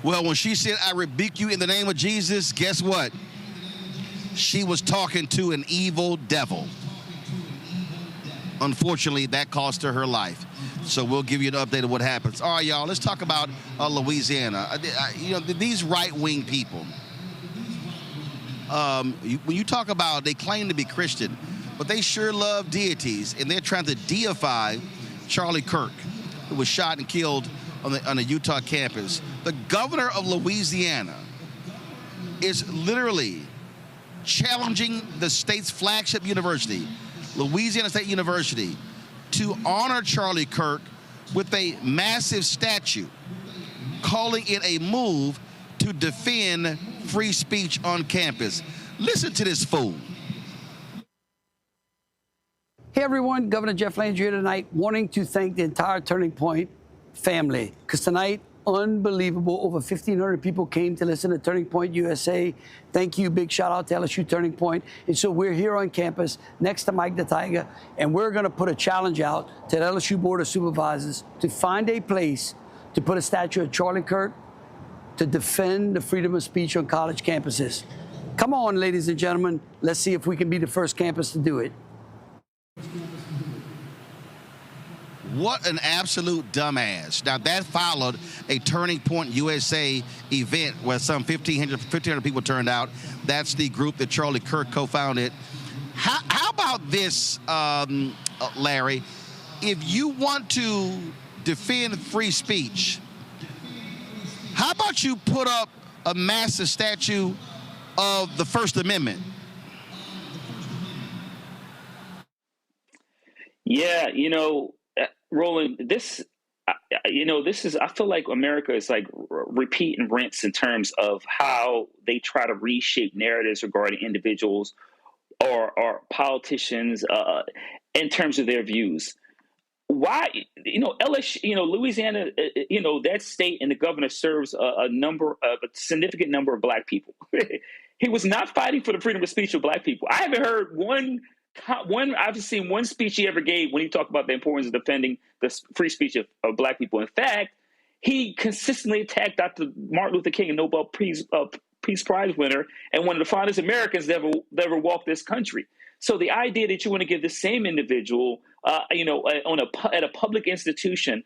Well, when she said, "I rebuke you in the name of Jesus," guess what? She was talking to an evil devil. Unfortunately, that cost her life. So we'll give you an update of what happens. All right, y'all, let's talk about Louisiana. These right-wing people, when you talk about, they claim to be Christian, but they sure love deities, and they're trying to deify Charlie Kirk, who was shot and killed on a Utah campus. The governor of Louisiana is literally challenging the state's flagship university, Louisiana State University, to honor Charlie Kirk with a massive statue, calling it a move to defend free speech on campus. Listen to this fool. Hey everyone, Governor Jeff Landry here tonight, wanting to thank the entire Turning Point family, because tonight, unbelievable, over 1,500 people came to listen to Turning Point USA. Thank you, big shout out to LSU Turning Point. And so we're here on campus next to Mike the Tiger, and we're gonna put a challenge out to the LSU Board of Supervisors to find a place to put a statue of Charlie Kirk to defend the freedom of speech on college campuses. Come on, ladies and gentlemen, let's see if we can be the first campus to do it. What an absolute dumbass. Now, that followed a Turning Point USA event where some 1,500 people turned out. That's the group that Charlie Kirk co-founded. How about this, Larry? If you want to defend free speech, how about you put up a massive statue of the First Amendment? Yeah, Roland, I feel like America is like repeat and rinse in terms of how they try to reshape narratives regarding individuals or politicians in terms of their views. Why, LSU, Louisiana, that state and the governor serves a significant number of black people. He was not fighting for the freedom of speech of black people. I haven't heard I've seen one speech he ever gave when he talked about the importance of defending the free speech of black people. In fact, he consistently attacked Dr. Martin Luther King, a Nobel Peace Prize winner, and one of the finest Americans that ever walked this country. So the idea that you want to give the same individual, at a public institution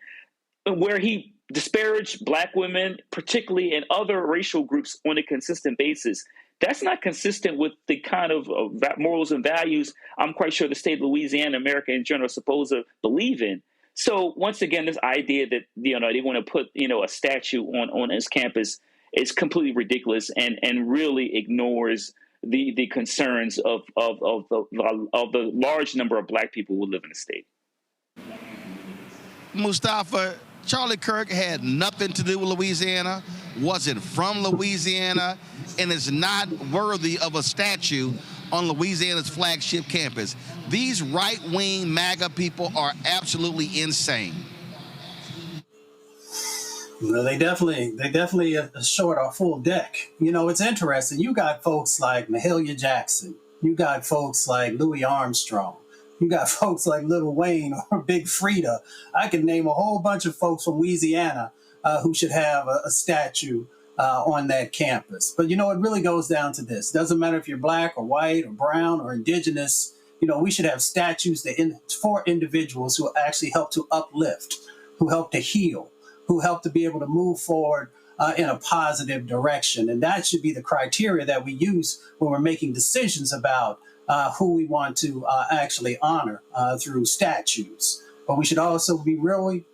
where he disparaged black women, particularly, and other racial groups on a consistent basis, that's not consistent with the kind of morals and values I'm quite sure the state of Louisiana, America in general, is supposed to believe in. So once again, this idea that they want to put a statue on his campus is completely ridiculous and really ignores the concerns of the large number of black people who live in the state. Mustafa, Charlie Kirk had nothing to do with Louisiana, wasn't from Louisiana, and is not worthy of a statue on Louisiana's flagship campus. These right-wing MAGA people are absolutely insane. They definitely short our full deck. It's interesting. You got folks like Mahalia Jackson. You got folks like Louis Armstrong. You got folks like Lil Wayne or Big Frida. I can name a whole bunch of folks from Louisiana who should have a statue on that campus. But it really goes down to this. Doesn't matter if you're black or white or brown or indigenous. We should have statues for individuals who actually help to uplift, who help to heal, who help to be able to move forward in a positive direction. And that should be the criteria that we use when we're making decisions about who we want to actually honor through statues. But we should also be really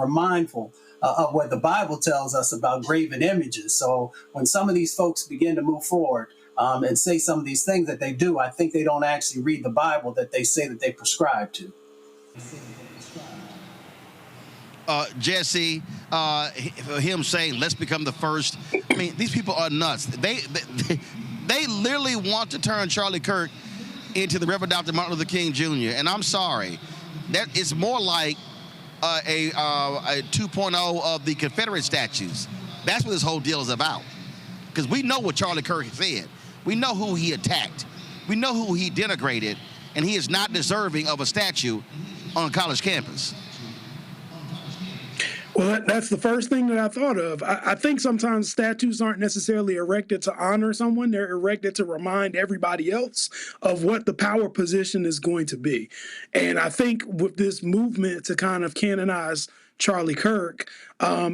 mindful of what the Bible tells us about graven images. So when some of these folks begin to move forward and say some of these things that they do, I think they don't actually read the Bible that they say that they prescribe to. Jesse, him saying, let's become the first. I mean, these people are nuts. They literally want to turn Charlie Kirk into the Reverend Dr. Martin Luther King Jr. And I'm sorry, that is more like a 2.0 of the Confederate statues. That's what this whole deal is about. Because we know what Charlie Kirk said. We know who he attacked. We know who he denigrated. And he is not deserving of a statue on a college campus. Well, that's the first thing that I thought of. I think sometimes statues aren't necessarily erected to honor someone. They're erected to remind everybody else of what the power position is going to be. And I think with this movement to kind of canonize Charlie Kirk,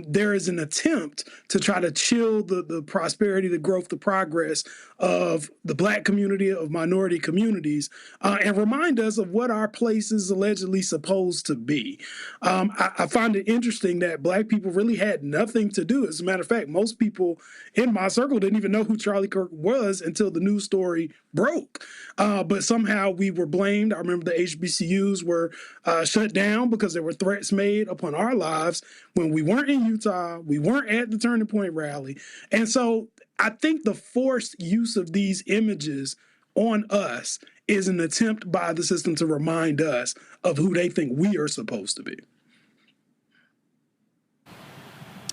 there is an attempt to try to chill the prosperity, the growth, the progress of the black community, of minority communities, and remind us of what our place is allegedly supposed to be. I find it interesting that black people really had nothing to do. As a matter of fact, most people in my circle didn't even know who Charlie Kirk was until the news story broke. But somehow we were blamed. I remember the HBCUs were shut down because there were threats made upon our lives when we weren't in Utah, we weren't at the Turning Point rally. And so I think the forced use of these images on us is an attempt by the system to remind us of who they think we are supposed to be.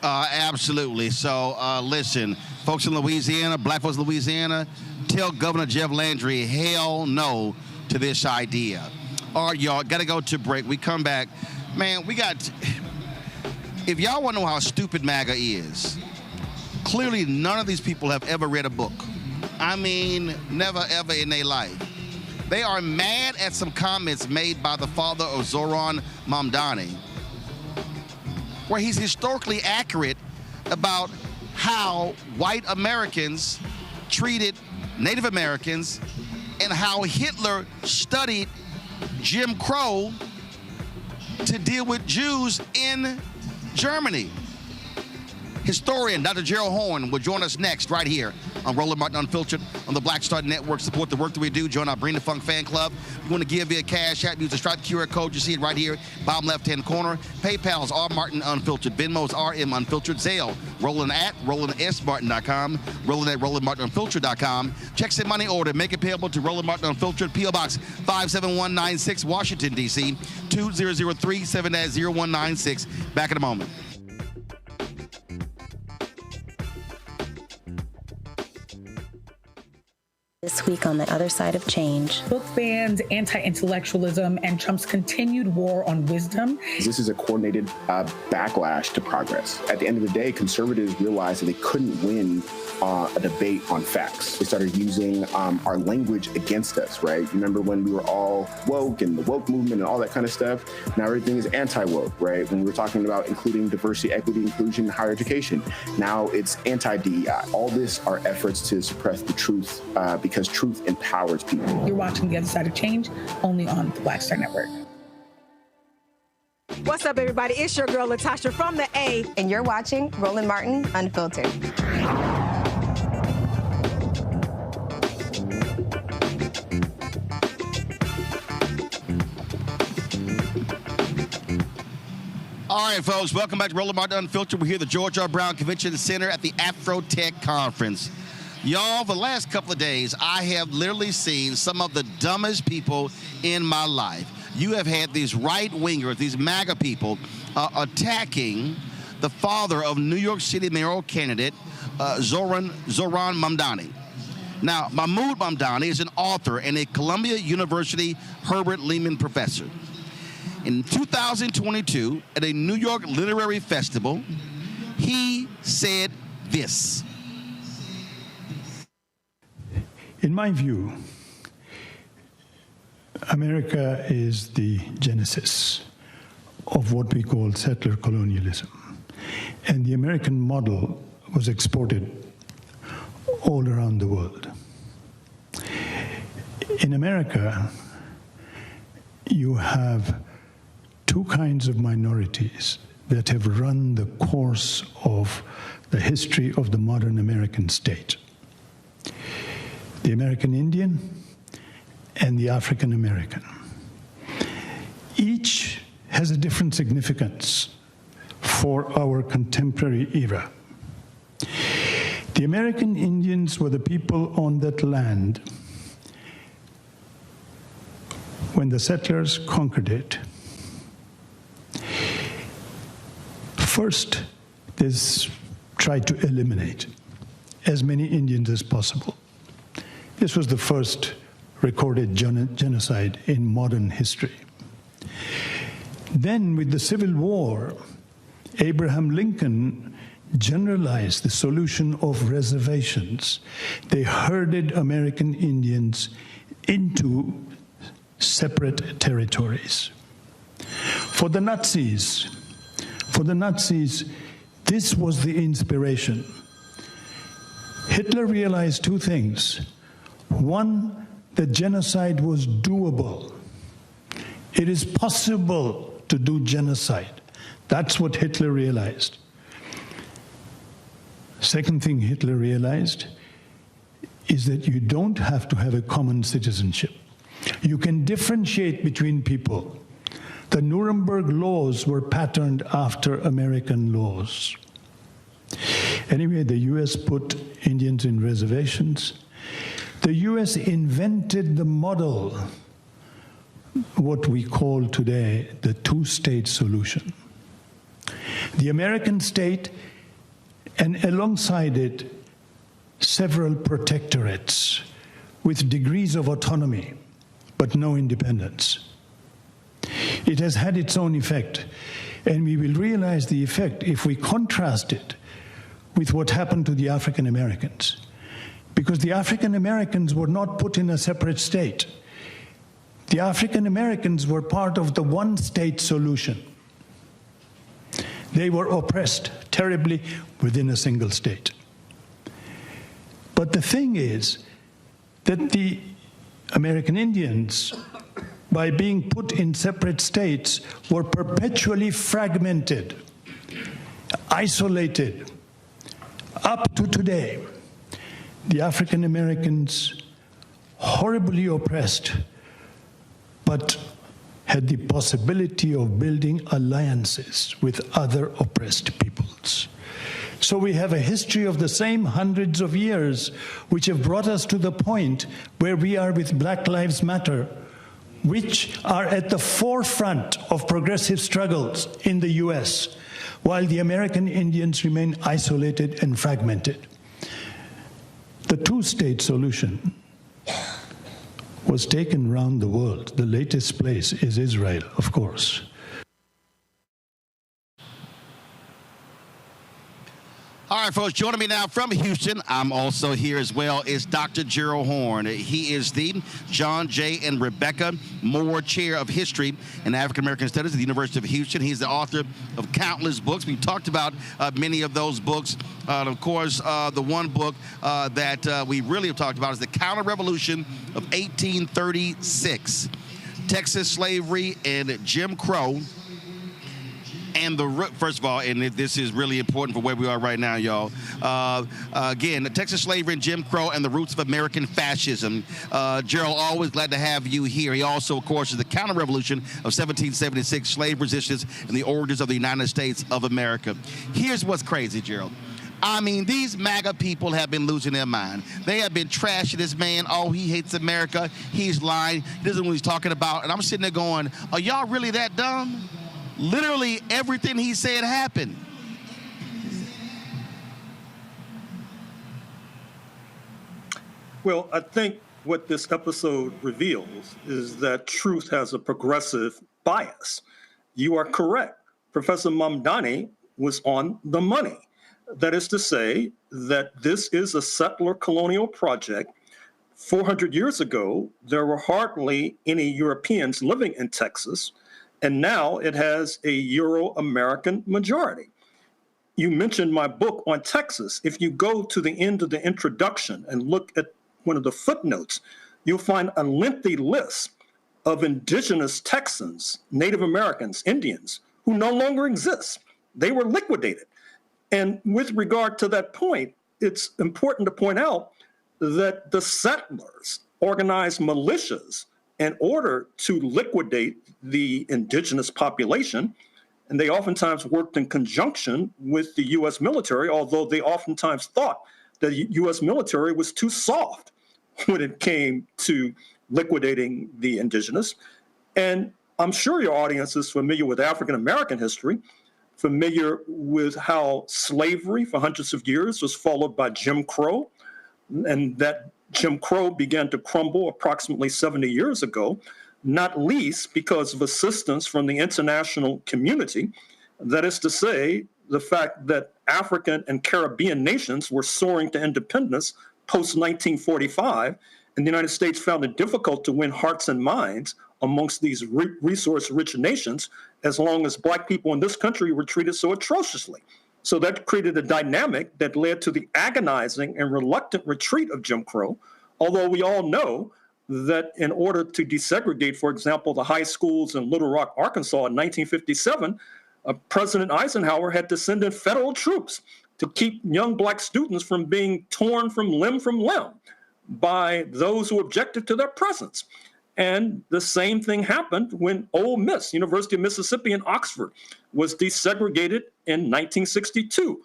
Absolutely. So listen, folks in Louisiana, black folks in Louisiana, tell Governor Jeff Landry hell no to this idea. All right, y'all, got to go to break. We come back. Man, if y'all want to know how stupid MAGA is, clearly none of these people have ever read a book. I mean, never, ever in their life. They are mad at some comments made by the father of Zoran Mamdani, where he's historically accurate about how white Americans treated Native Americans and how Hitler studied Jim Crow to deal with Jews in Germany. Historian Dr. Gerald Horne will join us next right here on Roland Martin Unfiltered on the Black Star Network. Support the work that we do. Join our Bring the Funk fan club. If you want to give via Cash App, use the Stripe QR code. You see it right here, bottom left-hand corner. PayPal's R Martin Unfiltered. Venmo's RM Unfiltered. Zelle, Roland at RolandSMartin.com. Roland at RolandMartinUnfiltered.com. Checks and money order. Make it payable to Roland Martin Unfiltered. P.O. Box 57196, Washington, D.C. 20037-0196. Back in a moment. This week on The Other Side of Change. Book bans, anti-intellectualism, and Trump's continued war on wisdom. This is a coordinated backlash to progress. At the end of the day, conservatives realized that they couldn't win a debate on facts. They started using our language against us, right? You remember when we were all woke and the woke movement and all that kind of stuff? Now everything is anti-woke, right? When we were talking about including diversity, equity, inclusion, higher education, now it's anti-DEI. All this are efforts to suppress the truth because truth empowers people. You're watching The Other Side of Change only on the Black Star Network. What's up, everybody? It's your girl, Latasha from the A. And you're watching Roland Martin Unfiltered. All right, folks, welcome back to Roland Martin Unfiltered. We're here at the George R. Brown Convention Center at the AfroTech Conference. Y'all, for the last couple of days, I have literally seen some of the dumbest people in my life. You have had these right-wingers, these MAGA people, attacking the father of New York City mayoral candidate, Zoran Mamdani. Now, Mahmood Mamdani is an author and a Columbia University Herbert Lehman professor. In 2022, at a New York literary festival, he said this. In my view, America is the genesis of what we call settler colonialism. And the American model was exported all around the world. In America, you have two kinds of minorities that have run the course of the history of the modern American state. The American Indian and the African American. Each has a different significance for our contemporary era. The American Indians were the people on that land when the settlers conquered it. First, they tried to eliminate as many Indians as possible. This was the first recorded genocide in modern history. Then, with the Civil War, Abraham Lincoln generalized the solution of reservations. They herded American Indians into separate territories. For the Nazis, this was the inspiration. Hitler realized two things. One, that genocide was doable. It is possible to do genocide. That's what Hitler realized. Second thing Hitler realized is that you don't have to have a common citizenship. You can differentiate between people. The Nuremberg laws were patterned after American laws. Anyway, the U.S. put Indians in reservations. The U.S. invented the model, what we call today the two-state solution. The American state, and alongside it, several protectorates with degrees of autonomy, but no independence. It has had its own effect, and we will realize the effect if we contrast it with what happened to the African Americans. Because the African Americans were not put in a separate state. The African Americans were part of the one-state solution. They were oppressed terribly within a single state. But the thing is that the American Indians, by being put in separate states, were perpetually fragmented, isolated, up to today, the African Americans, horribly oppressed, but had the possibility of building alliances with other oppressed peoples. So we have a history of the same hundreds of years which have brought us to the point where we are with Black Lives Matter, which are at the forefront of progressive struggles in the US, while the American Indians remain isolated and fragmented. The two-state solution was taken around the world. The latest place is Israel, of course. All right, folks, joining me now from Houston, I'm also here as well, is Dr. Gerald Horne. He is the John J. and Rebecca Moore Chair of History and African American Studies at the University of Houston. He's the author of countless books. We talked about many of those books. Of course, the one book that we really have talked about is The Counter-Revolution of 1836, Texas Slavery and Jim Crow. And first of all, and this is really important for where we are right now, y'all. Again, the Texas slavery and Jim Crow and the roots of American fascism. Gerald, always glad to have you here. He also, of course, is the counter-revolution of 1776, slave resistance, and the origins of the United States of America. Here's what's crazy, Gerald. I mean, these MAGA people have been losing their mind. They have been trashing this man. Oh, he hates America. He's lying. He doesn't know what he's talking about. And I'm sitting there going, are y'all really that dumb? Literally everything he said happened. Well, I think what this episode reveals is that truth has a progressive bias. You are correct. Professor Mamdani was on the money. That is to say that this is a settler colonial project. 400 years ago, there were hardly any Europeans living in Texas. And now it has a Euro-American majority. You mentioned my book on Texas. If you go to the end of the introduction and look at one of the footnotes, you'll find a lengthy list of indigenous Texans, Native Americans, Indians, who no longer exist. They were liquidated. And with regard to that point, it's important to point out that the settlers organized militias in order to liquidate the indigenous population, and they oftentimes worked in conjunction with the U.S. military, although they oftentimes thought the U.S. military was too soft when it came to liquidating the indigenous. And I'm sure your audience is familiar with African American history, familiar with how slavery for hundreds of years was followed by Jim Crow, and that Jim Crow began to crumble approximately 70 years ago, not least because of assistance from the international community. That is to say, the fact that African and Caribbean nations were soaring to independence post-1945, and the United States found it difficult to win hearts and minds amongst these resource-rich nations as long as Black people in this country were treated so atrociously. So that created a dynamic that led to the agonizing and reluctant retreat of Jim Crow, although we all know that in order to desegregate, for example, the high schools in Little Rock, Arkansas in 1957, President Eisenhower had to send in federal troops to keep young Black students from being torn from limb by those who objected to their presence. And the same thing happened when Ole Miss, University of Mississippi in Oxford, was desegregated in 1962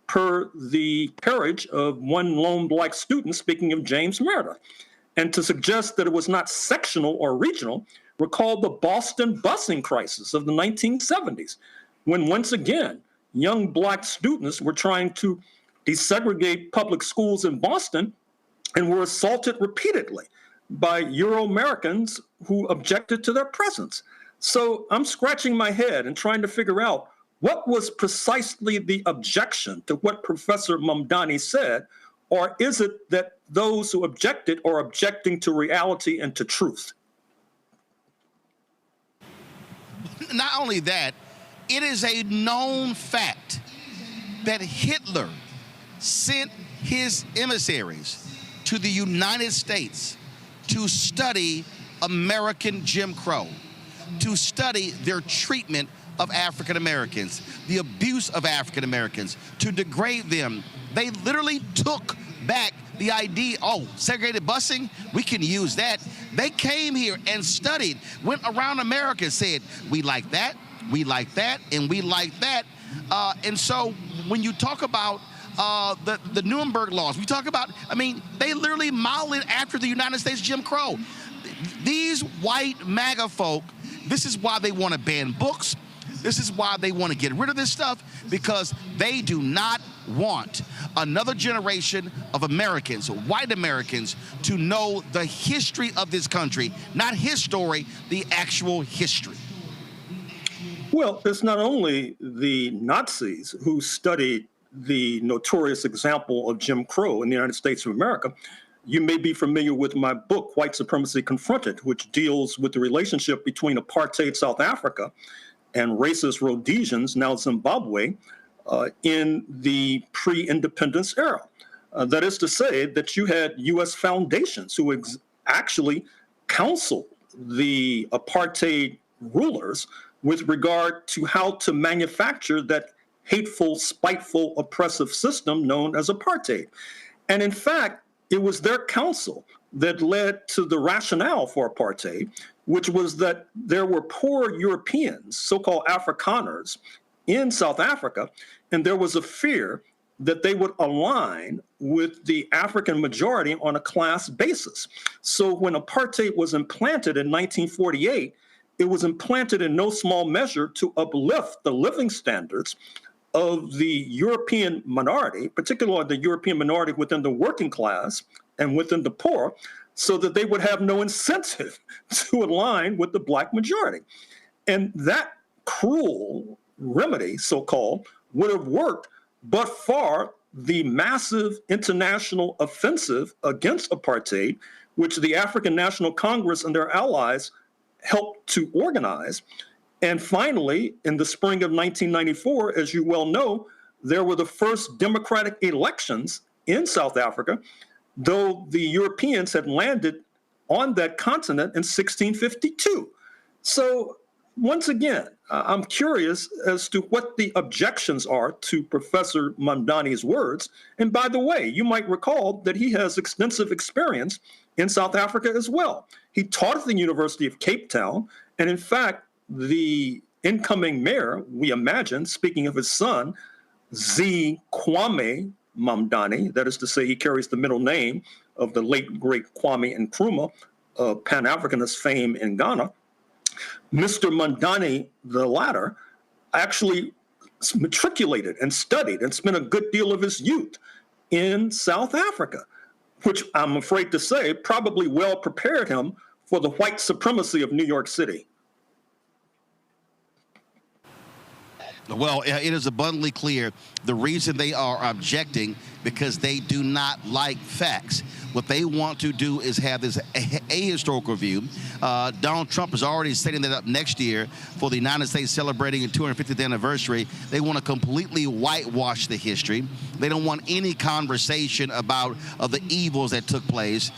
per the peerage of one lone Black student, speaking of James Meredith. And to suggest that it was not sectional or regional, recall the Boston busing crisis of the 1970s, when once again, young Black students were trying to desegregate public schools in Boston and were assaulted repeatedly by Euro-Americans who objected to their presence. So I'm scratching my head and trying to figure out what was precisely the objection to what Professor Mamdani said, or is it that those who objected are objecting to reality and to truth? Not only that, it is a known fact that Hitler sent his emissaries to the United States to study American Jim Crow, to study their treatment of African Americans, the abuse of African Americans, to degrade them They literally took back the idea, oh, segregated busing, we can use that. They came here and studied, went around America, said, we like that, and we like that. And so when you talk about the Nuremberg laws, we talk about, I mean, they literally modeled it after the United States Jim Crow. These white MAGA folk, this is why they want to ban books. This is why they want to get rid of this stuff, because they do not want another generation of Americans, white Americans, to know the history of this country, not his story, the actual history. Well, it's not only the Nazis who studied the notorious example of Jim Crow in the United States of America. You may be familiar with my book, White Supremacy Confronted, which deals with the relationship between apartheid South Africa and racist Rhodesians, now Zimbabwe, in the pre-independence era. That is to say that you had U.S. foundations who actually counseled the apartheid rulers with regard to how to manufacture that hateful, spiteful, oppressive system known as apartheid. And in fact, it was their counsel that led to the rationale for apartheid, which was that there were poor Europeans, so-called Afrikaners, in South Africa, and there was a fear that they would align with the African majority on a class basis. So when apartheid was implanted in 1948, it was implanted in no small measure to uplift the living standards of the European minority, particularly the European minority within the working class and within the poor, so that they would have no incentive to align with the Black majority. And that cruel remedy, so-called, would have worked but for the massive international offensive against apartheid, which the African National Congress and their allies helped to organize. And finally, in the spring of 1994, as you well know, there were the first democratic elections in South Africa, though the Europeans had landed on that continent in 1652. So once again, I'm curious as to what the objections are to Professor Mamdani's words. And by the way, you might recall that he has extensive experience in South Africa as well. He taught at the University of Cape Town, and in fact, the incoming mayor, we imagine, speaking of his son, Z. Kwame Mamdani, that is to say he carries the middle name of the late, great Kwame Nkrumah, of Pan-Africanist fame in Ghana. Mr. Mamdani, the latter, actually matriculated and studied and spent a good deal of his youth in South Africa, which I'm afraid to say probably well prepared him for the white supremacy of New York City. Well, it is abundantly clear the reason they are objecting because they do not like facts. What they want to do is have this ahistorical view. Donald Trump is already setting that up next year for the United States celebrating its 250th anniversary. They want to completely whitewash the history. They don't want any conversation about the evils that took place.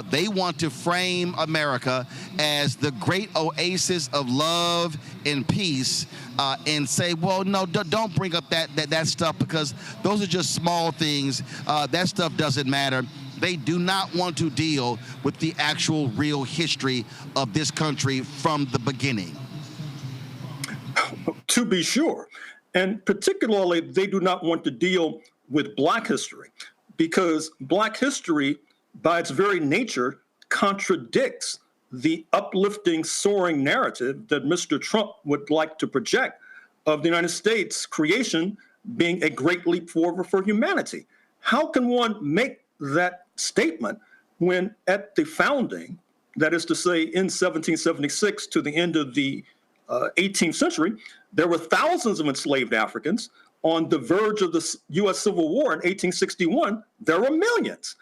They want to frame America as the great oasis of love and peace, and say, well, no, don't bring up that stuff because those are just small things. That stuff doesn't matter. They do not want to deal with the actual real history of this country from the beginning. To be sure. And particularly, they do not want to deal with Black history because Black history, by its very nature, contradicts the uplifting, soaring narrative that Mr. Trump would like to project of the United States creation being a great leap forward for humanity. How can one make that statement when at the founding, that is to say in 1776 to the end of the 18th century, there were thousands of enslaved Africans. On the verge of the U.S. Civil War in 1861, there were millions.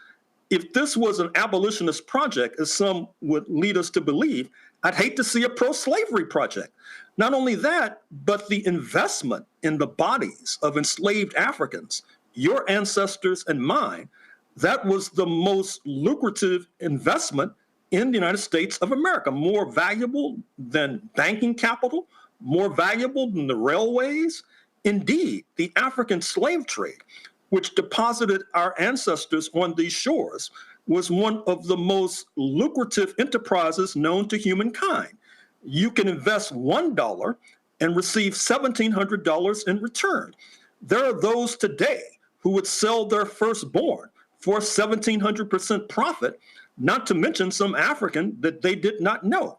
If this was an abolitionist project, as some would lead us to believe, I'd hate to see a pro-slavery project. Not only that, but the investment in the bodies of enslaved Africans, your ancestors and mine, that was the most lucrative investment in the United States of America, more valuable than banking capital, more valuable than the railways. Indeed, the African slave trade which deposited our ancestors on these shores, was one of the most lucrative enterprises known to humankind. You can invest $1 and receive $1,700 in return. There are those today who would sell their firstborn for 1,700% profit, not to mention some African that they did not know.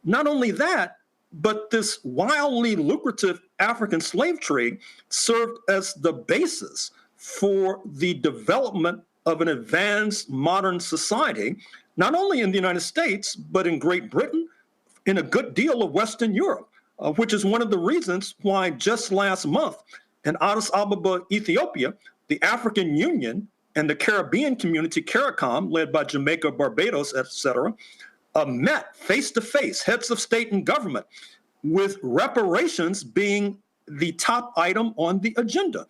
Not only that, but this wildly lucrative African slave trade served as the basis for the development of an advanced modern society, not only in the United States, but in Great Britain, in a good deal of Western Europe, which is one of the reasons why just last month in Addis Ababa, Ethiopia, the African Union and the Caribbean community, CARICOM, led by Jamaica, Barbados, etc., met face-to-face, heads of state and government, with reparations being the top item on the agenda.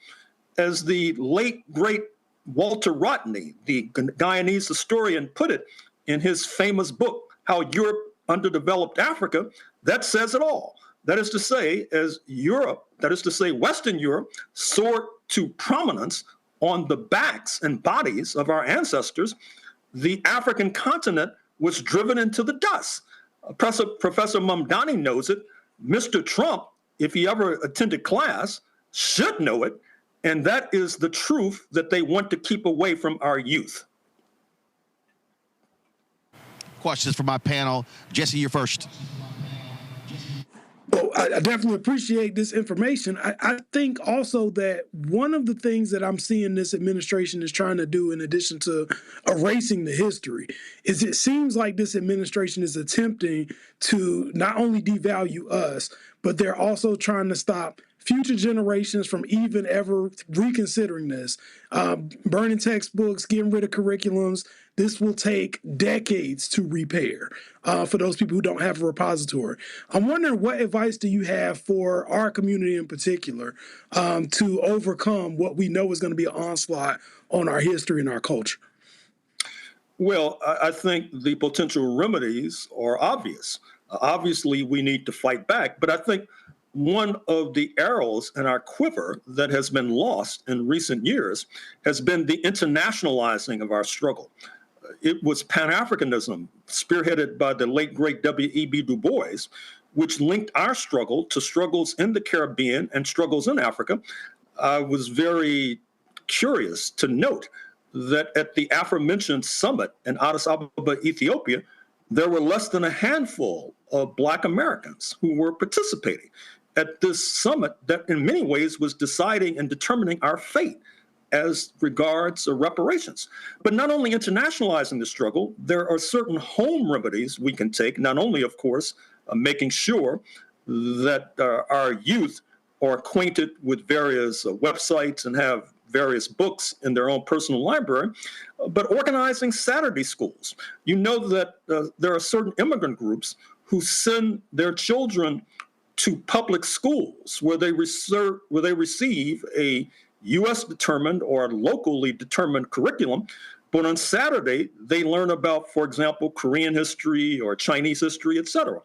As the late, great Walter Rodney, the Guyanese historian, put it in his famous book, How Europe Underdeveloped Africa, that says it all. That is to say, as Europe, that is to say, Western Europe, soared to prominence on the backs and bodies of our ancestors, the African continent was driven into the dust. Professor Mamdani knows it. Mr. Trump, if he ever attended class, should know it. And that is the truth that they want to keep away from our youth. Questions for my panel. Jesse, you're first. Well, I definitely appreciate this information. I think also that one of the things that I'm seeing this administration is trying to do, in addition to erasing the history, is it seems like this administration is attempting to not only devalue us, but they're also trying to stop future generations from even ever reconsidering this. Burning textbooks, getting rid of curriculums. This will take decades to repair for those people who don't have a repository. I'm wondering, what advice do you have for our community in particular to overcome what we know is going to be an onslaught on our history and our culture? Well, I think the potential remedies are obvious. Obviously, we need to fight back, but I think one of the arrows in our quiver that has been lost in recent years has been the internationalizing of our struggle. It was Pan-Africanism, spearheaded by the late, great W.E.B. Du Bois, which linked our struggle to struggles in the Caribbean and struggles in Africa. I was very curious to note that at the aforementioned summit in Addis Ababa, Ethiopia, there were less than a handful of Black Americans who were participating at this summit that in many ways was deciding and determining our fate as regards reparations. But not only internationalizing the struggle, there are certain home remedies we can take, not only, of course, making sure that our youth are acquainted with various websites and have various books in their own personal library, but organizing Saturday schools. You know that there are certain immigrant groups who send their children to public schools where they receive a U.S.-determined or locally determined curriculum, but on Saturday they learn about, for example, Korean history or Chinese history, etc.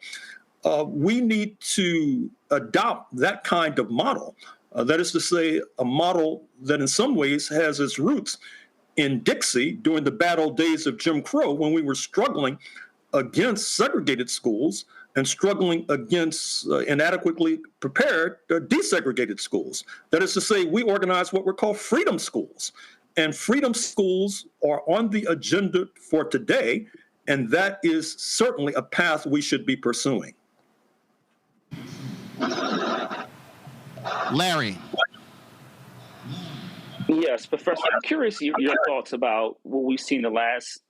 We need to adopt that kind of model. That is to say, a model that in some ways has its roots in Dixie during the bad old days of Jim Crow, when we were struggling against segregated schools and struggling against inadequately prepared desegregated schools. That is to say, we organized what were called freedom schools. And freedom schools are on the agenda for today, and that is certainly a path we should be pursuing. Larry. Yes, Professor, I'm curious your thoughts about what we've seen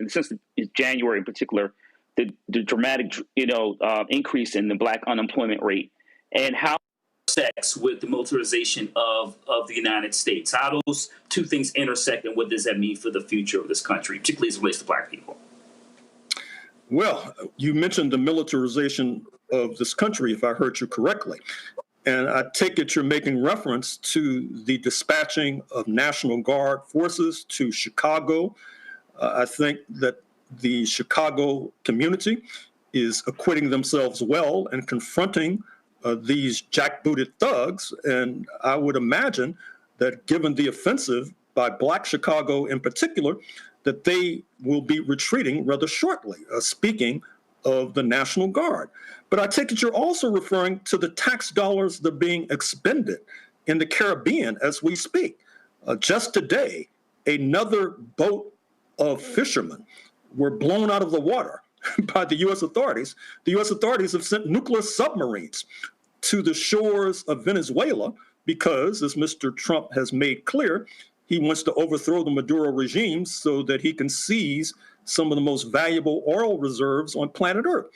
since January in particular, the dramatic, increase in the Black unemployment rate, and how it intersects with the militarization of the United States. How those two things intersect, and what does that mean for the future of this country, particularly as it relates to Black people? Well, you mentioned the militarization of this country, if I heard you correctly. And I take it you're making reference to the dispatching of National Guard forces to Chicago. I think that the Chicago community is acquitting themselves well and confronting these jackbooted thugs. And I would imagine that given the offensive by Black Chicago in particular, that they will be retreating rather shortly, speaking of the National Guard. But I take it you're also referring to the tax dollars that are being expended in the Caribbean as we speak. Just today, another boat of fishermen were blown out of the water by the U.S. authorities. The U.S. authorities have sent nuclear submarines to the shores of Venezuela because, as Mr. Trump has made clear, he wants to overthrow the Maduro regime so that he can seize some of the most valuable oil reserves on planet Earth.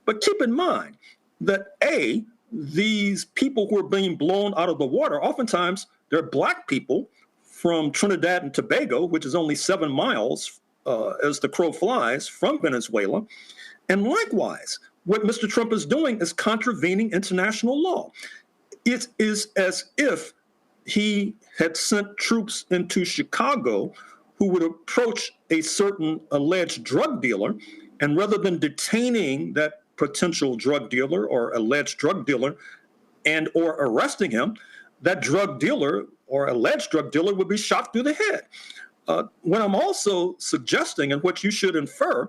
But keep in mind that, A, these people who are being blown out of the water, oftentimes they're Black people from Trinidad and Tobago, which is only 7 miles as the crow flies from Venezuela. And likewise, what Mr. Trump is doing is contravening international law. It is as if he had sent troops into Chicago who would approach a certain alleged drug dealer, and rather than detaining that potential drug dealer or alleged drug dealer and or arresting him, that drug dealer or alleged drug dealer would be shot through the head. What I'm also suggesting, and what you should infer,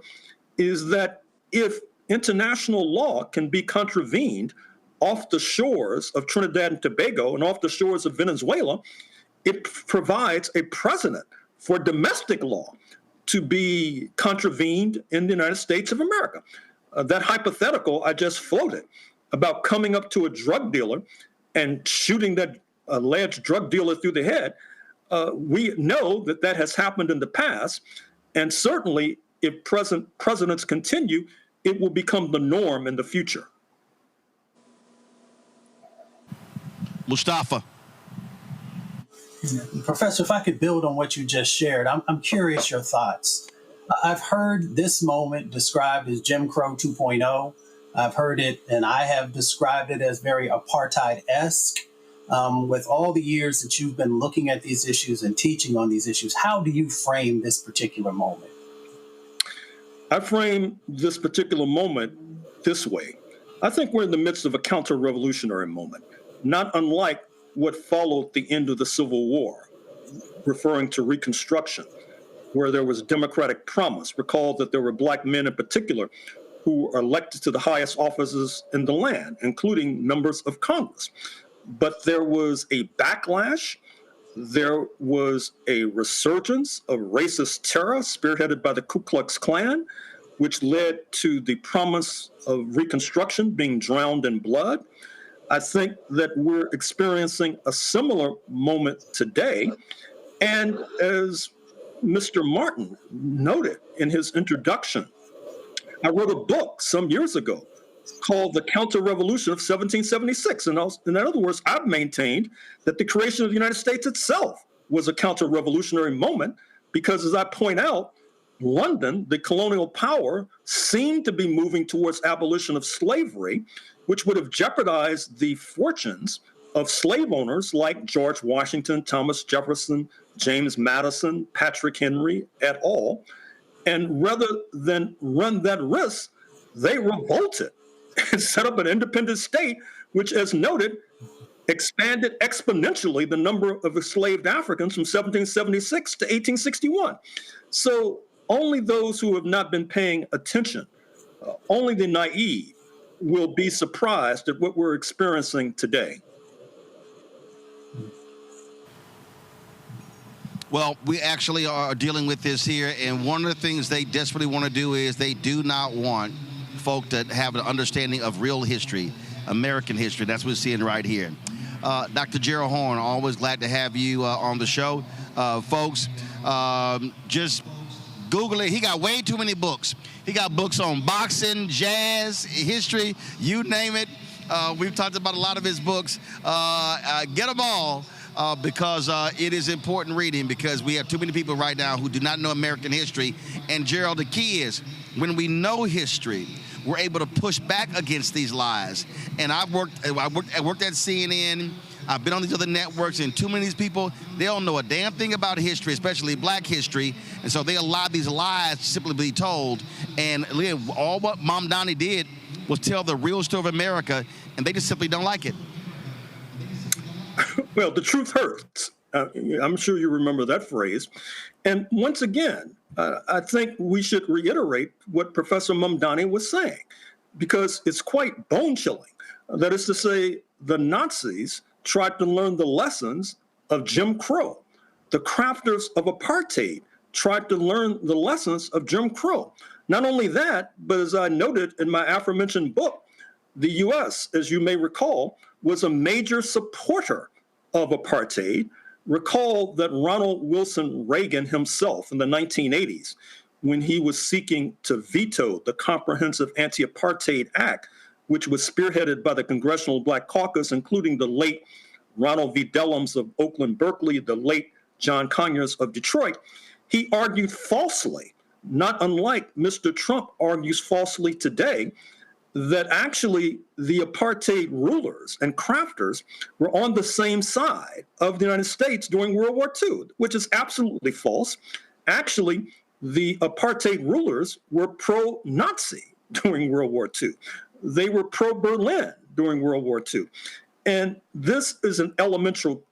is that if international law can be contravened off the shores of Trinidad and Tobago and off the shores of Venezuela, it provides a precedent for domestic law to be contravened in the United States of America. That hypothetical I just floated about coming up to a drug dealer and shooting that alleged drug dealer through the head, we know that that has happened in the past, and certainly if presidents continue, it will become the norm in the future. Mustafa. Professor, if I could build on what you just shared, I'm curious your thoughts. I've heard this moment described as Jim Crow 2.0. I've heard it, and I have described it as very apartheid-esque. With all the years that you've been looking at these issues and teaching on these issues, how do you frame this particular moment? I frame this particular moment this way. I think we're in the midst of a counter-revolutionary moment, not unlike what followed the end of the Civil War, referring to Reconstruction, where there was democratic promise. Recall that there were Black men in particular who are elected to the highest offices in the land, including members of Congress. But there was a backlash. There was a resurgence of racist terror spearheaded by the Ku Klux Klan, which led to the promise of Reconstruction being drowned in blood. I think that we're experiencing a similar moment today. And as Mr. Martin noted in his introduction, I wrote a book some years ago called The Counter-Revolution of 1776. And in other words, I've maintained that the creation of the United States itself was a counter-revolutionary moment because, as I point out, London, the colonial power, seemed to be moving towards abolition of slavery, which would have jeopardized the fortunes of slave owners like George Washington, Thomas Jefferson, James Madison, Patrick Henry, et al. And rather than run that risk, they revolted and set up an independent state, which, as noted, expanded exponentially the number of enslaved Africans from 1776 to 1861. So only those who have not been paying attention, only the naive, will be surprised at what we're experiencing today. Well, we actually are dealing with this here, and one of the things they desperately want to do is they do not want folk to have an understanding of real history, American history. That's what we're seeing right here. Dr. Gerald Horne, always glad to have you on the show. Folks, just Google it. He got way too many books. He got books on boxing, jazz, history, you name it. We've talked about a lot of his books. Get them all. Because it is important reading, because we have too many people right now who do not know American history. And Gerald, the key is when we know history, we're able to push back against these lies. And I worked at CNN. I've been on these other networks, and too many of these people, they don't know a damn thing about history, especially Black history. And so they allow these lies to simply be told. And all what Mamdani did was tell the real story of America, and they just simply don't like it. Well, the truth hurts, I'm sure you remember that phrase. And once again, I think we should reiterate what Professor Mamdani was saying, because it's quite bone-chilling. That is to say, the Nazis tried to learn the lessons of Jim Crow. The crafters of apartheid tried to learn the lessons of Jim Crow. Not only that, but as I noted in my aforementioned book, the U.S., as you may recall, was a major supporter of apartheid. Recall that Ronald Wilson Reagan himself in the 1980s, when he was seeking to veto the Comprehensive Anti-Apartheid Act, which was spearheaded by the Congressional Black Caucus, including the late Ronald V. Dellums of Oakland, Berkeley, the late John Conyers of Detroit, he argued falsely, not unlike Mr. Trump argues falsely today, that actually the apartheid rulers and crafters were on the same side of the United States during World War II, which is absolutely false. Actually, the apartheid rulers were pro-Nazi during World War II. They were pro-Berlin during World War II. And this is an elemental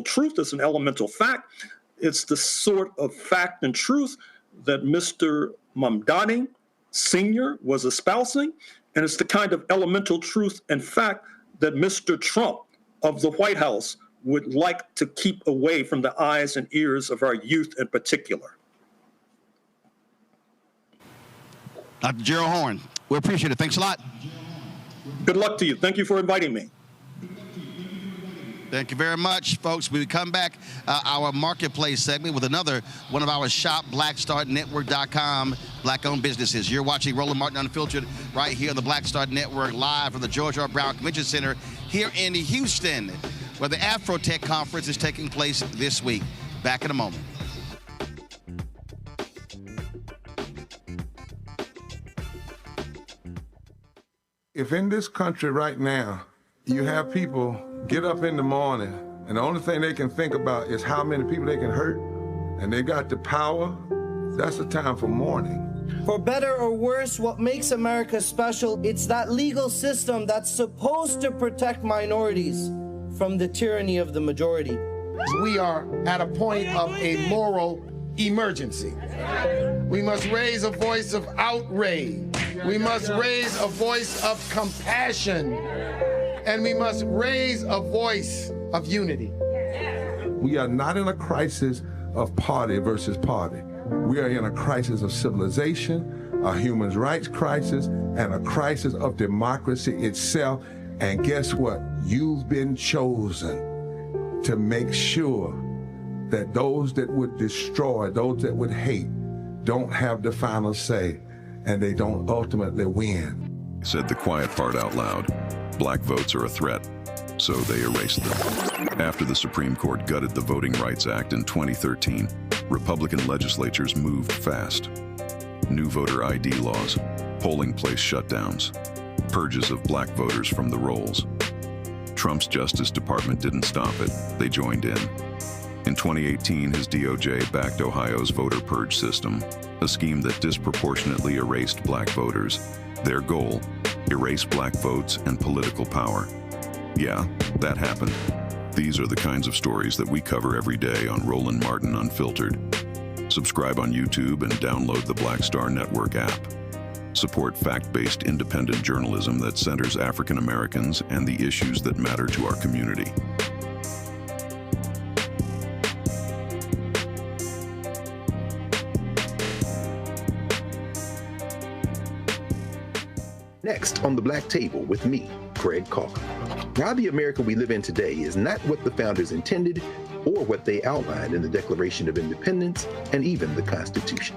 truth. It's an elemental fact. It's the sort of fact and truth that Mr. Mamdani Sr. was espousing. And it's the kind of elemental truth and fact that Mr. Trump of the White House would like to keep away from the eyes and ears of our youth in particular. Dr. Gerald Horne, we appreciate it. Thanks a lot. Good luck to you. Thank you for inviting me. Thank you very much, folks. We come back our marketplace segment with another one of our shop, BlackStarNetwork.com, black-owned businesses. You're watching Roland Martin Unfiltered right here on the Black Star Network, live from the George R. Brown Convention Center here in Houston, where the AfroTech conference is taking place this week. Back in a moment. If in this country right now, you have people get up in the morning and the only thing they can think about is how many people they can hurt, and they got the power, that's the time for mourning. For better or worse, what makes America special, it's that legal system that's supposed to protect minorities from the tyranny of the majority. We are at a point of a moral emergency. We must raise a voice of outrage. We must raise a voice of compassion. And we must raise a voice of unity. We are not in a crisis of party versus party. We are in a crisis of civilization, a human rights crisis, and a crisis of democracy itself. And guess what? You've been chosen to make sure that those that would destroy, those that would hate, don't have the final say, and they don't ultimately win. Said the quiet part out loud. Black votes are a threat, so they erased them. After the Supreme Court gutted the Voting Rights Act in 2013, Republican legislatures moved fast. New voter ID laws, polling place shutdowns, purges of black voters from the rolls. Trump's Justice Department didn't stop it, they joined in. In 2018, his DOJ backed Ohio's voter purge system, a scheme that disproportionately erased black voters. Their goal, erase black votes and political power. Yeah, that happened. These are the kinds of stories that we cover every day on Roland Martin Unfiltered. Subscribe on YouTube and download the Black Star Network app. Support fact-based independent journalism that centers African Americans and the issues that matter to our community. Next on the Black Table with me, Craig Calker. Why the America we live in today is not what the founders intended or what they outlined in the Declaration of Independence and even the Constitution.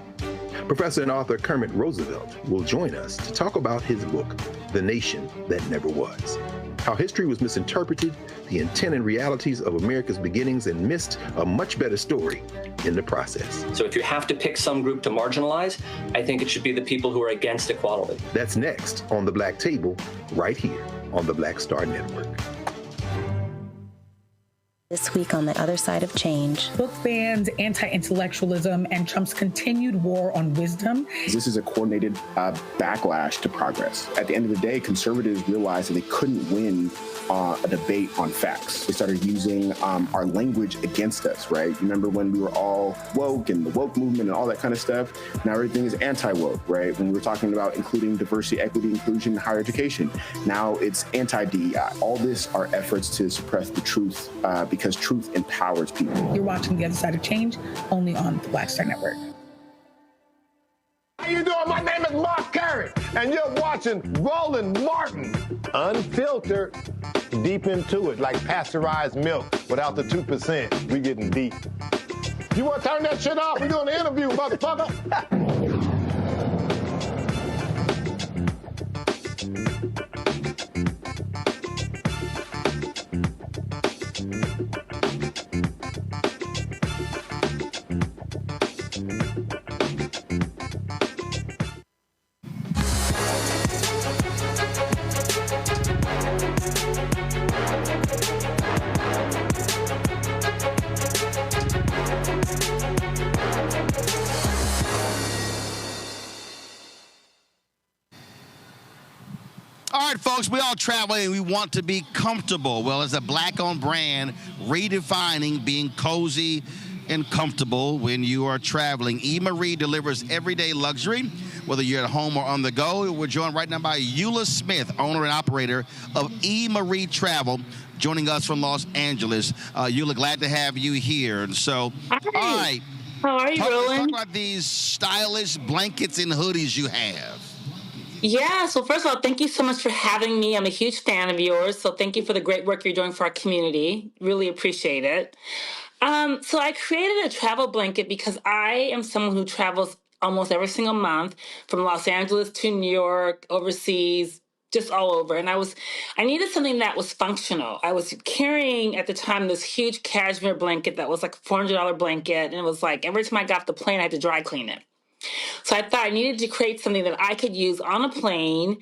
Professor and author Kermit Roosevelt will join us to talk about his book, The Nation That Never Was. How history was misinterpreted, the intent and realities of America's beginnings, and missed a much better story in the process. So if you have to pick some group to marginalize, I think it should be the people who are against equality. That's next on the Black Table, right here on the Black Star Network. This week on the other side of change. Book bans, anti-intellectualism, and Trump's continued war on wisdom. This is a coordinated backlash to progress. At the end of the day, conservatives realized that they couldn't win a debate on facts. They started using our language against us, right? Remember when we were all woke and the woke movement and all that kind of stuff? Now everything is anti-woke, right? When we were talking about including diversity, equity, inclusion, higher education, now it's anti-DEI. All this are efforts to suppress the truth because truth empowers people. You're watching The Other Side of Change only on the Black Star Network. How you doing? My name is Mark Carey, and you're watching Roland Martin, unfiltered, deep into it, like pasteurized milk without the 2%. We getting deep. You want to turn that shit off? We're doing an interview, motherfucker. All right, folks, we all travel and we want to be comfortable. Well, as a black-owned brand, redefining being cozy and comfortable when you are traveling. E-Marie delivers everyday luxury, whether you're at home or on the go. We're joined right now by Ula Smith, owner and operator of E-Marie Travel, joining us from Los Angeles. Ula, glad to have you here. And so, Hi. all right. How are you, Roland? Talk about these stylish blankets and hoodies you have. Yeah, so first of all, thank you so much for having me. I'm a huge fan of yours, so thank you for the great work you're doing for our community. Really appreciate it. So I created a travel blanket because I am someone who travels almost every single month from Los Angeles to New York, overseas, just all over. And I needed something that was functional. I was carrying at the time this huge cashmere blanket that was like a $400 blanket. And it was like every time I got off the plane, I had to dry clean it. So I thought I needed to create something that I could use on a plane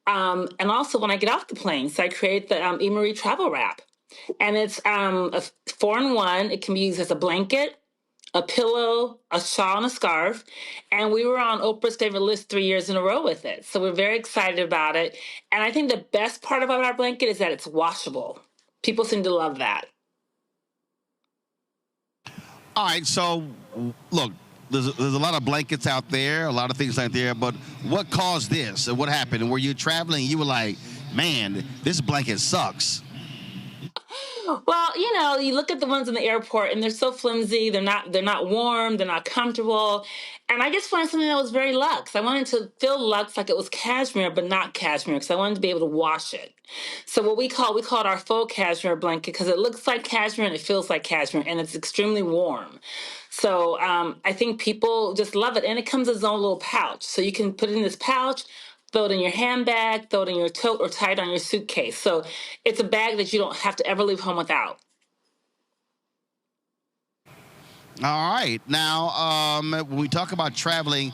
and also when I get off the plane. So I created the E-Marie Travel Wrap. And it's a 4-in-1. It can be used as a blanket, a pillow, a shawl, and a scarf. And we were on Oprah's favorite list 3 years in a row with it. So we're very excited about it. And I think the best part about our blanket is that it's washable. People seem to love that. All right, so look. There's a lot of blankets out there, a lot of things out there, but what caused this? What happened? And were you traveling? You were like, man, this blanket sucks. Well, you look at the ones in the airport and they're so flimsy. They're not warm. They're not comfortable. And I just wanted something that was very luxe. I wanted to feel luxe like it was cashmere, but not cashmere because I wanted to be able to wash it. So what we call it our faux cashmere blanket because it looks like cashmere and it feels like cashmere and it's extremely warm. So I think people just love it. And it comes in its own little pouch. So you can put it in this pouch, throw it in your handbag, throw it in your tote, or tie it on your suitcase. So it's a bag that you don't have to ever leave home without. All right. Now, when we talk about traveling,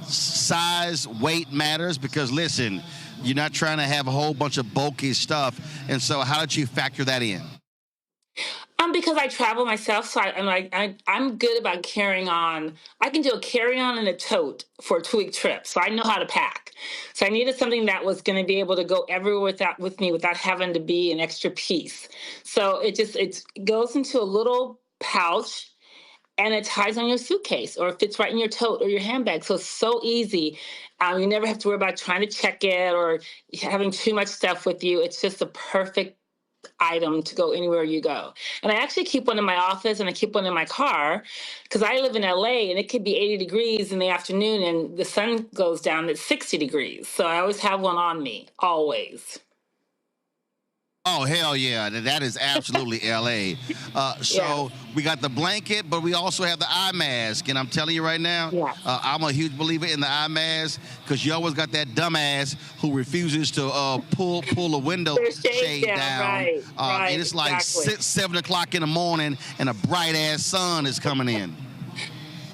size, weight matters because, listen, you're not trying to have a whole bunch of bulky stuff. And so how did you factor that in? Because I travel myself, so I'm good about carrying on. I can do a carry-on and a tote for a 2-week trip, so I know how to pack. So I needed something that was going to be able to go everywhere with me without having to be an extra piece. So it goes into a little pouch, and it ties on your suitcase, or it fits right in your tote or your handbag. So it's so easy. You never have to worry about trying to check it or having too much stuff with you. It's just a perfect item to go anywhere you go. And I actually keep one in my office and I keep one in my car because I live in LA and it could be 80 degrees in the afternoon and the sun goes down at 60 degrees. So I always have one on me, always. Oh, hell yeah. That is absolutely L.A. So we got the blanket, but we also have the eye mask. And I'm telling you right now, I'm a huge believer in the eye mask because you always got that dumbass who refuses to pull a window shade down. Right, and it's like exactly. 7 o'clock in the morning and a bright-ass sun is coming in.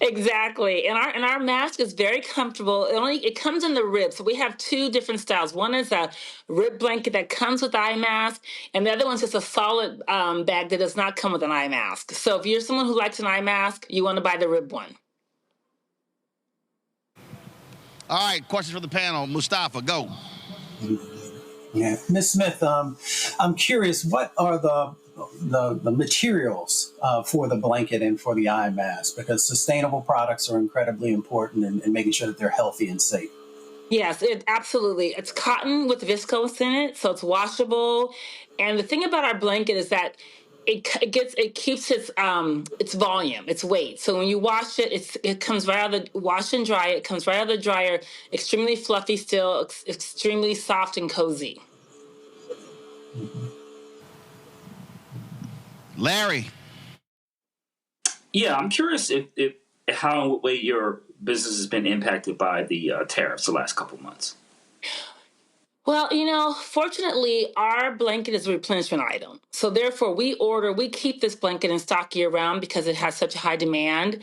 Exactly. And our mask is very comfortable. It comes in the rib. So we have two different styles. One is a rib blanket that comes with eye mask, and the other one's just a solid bag that does not come with an eye mask. So if you're someone who likes an eye mask, you want to buy the rib one. All right, questions for the panel. Mustafa, go. Yeah, Ms. Smith, I'm curious, what are the materials for the blanket and for the eye mask? Because sustainable products are incredibly important in making sure that they're healthy and safe. Yes, absolutely. It's cotton with viscose in it, so it's washable. And the thing about our blanket is that it keeps its volume, its weight. So when you wash it, it comes right out of the wash and dry. It comes right out of the dryer, extremely fluffy still, extremely soft and cozy. Larry. Yeah, I'm curious if how and what way your business has been impacted by the tariffs the last couple of months. Well, fortunately, our blanket is a replenishment item. So therefore, we keep this blanket in stock year round because it has such a high demand.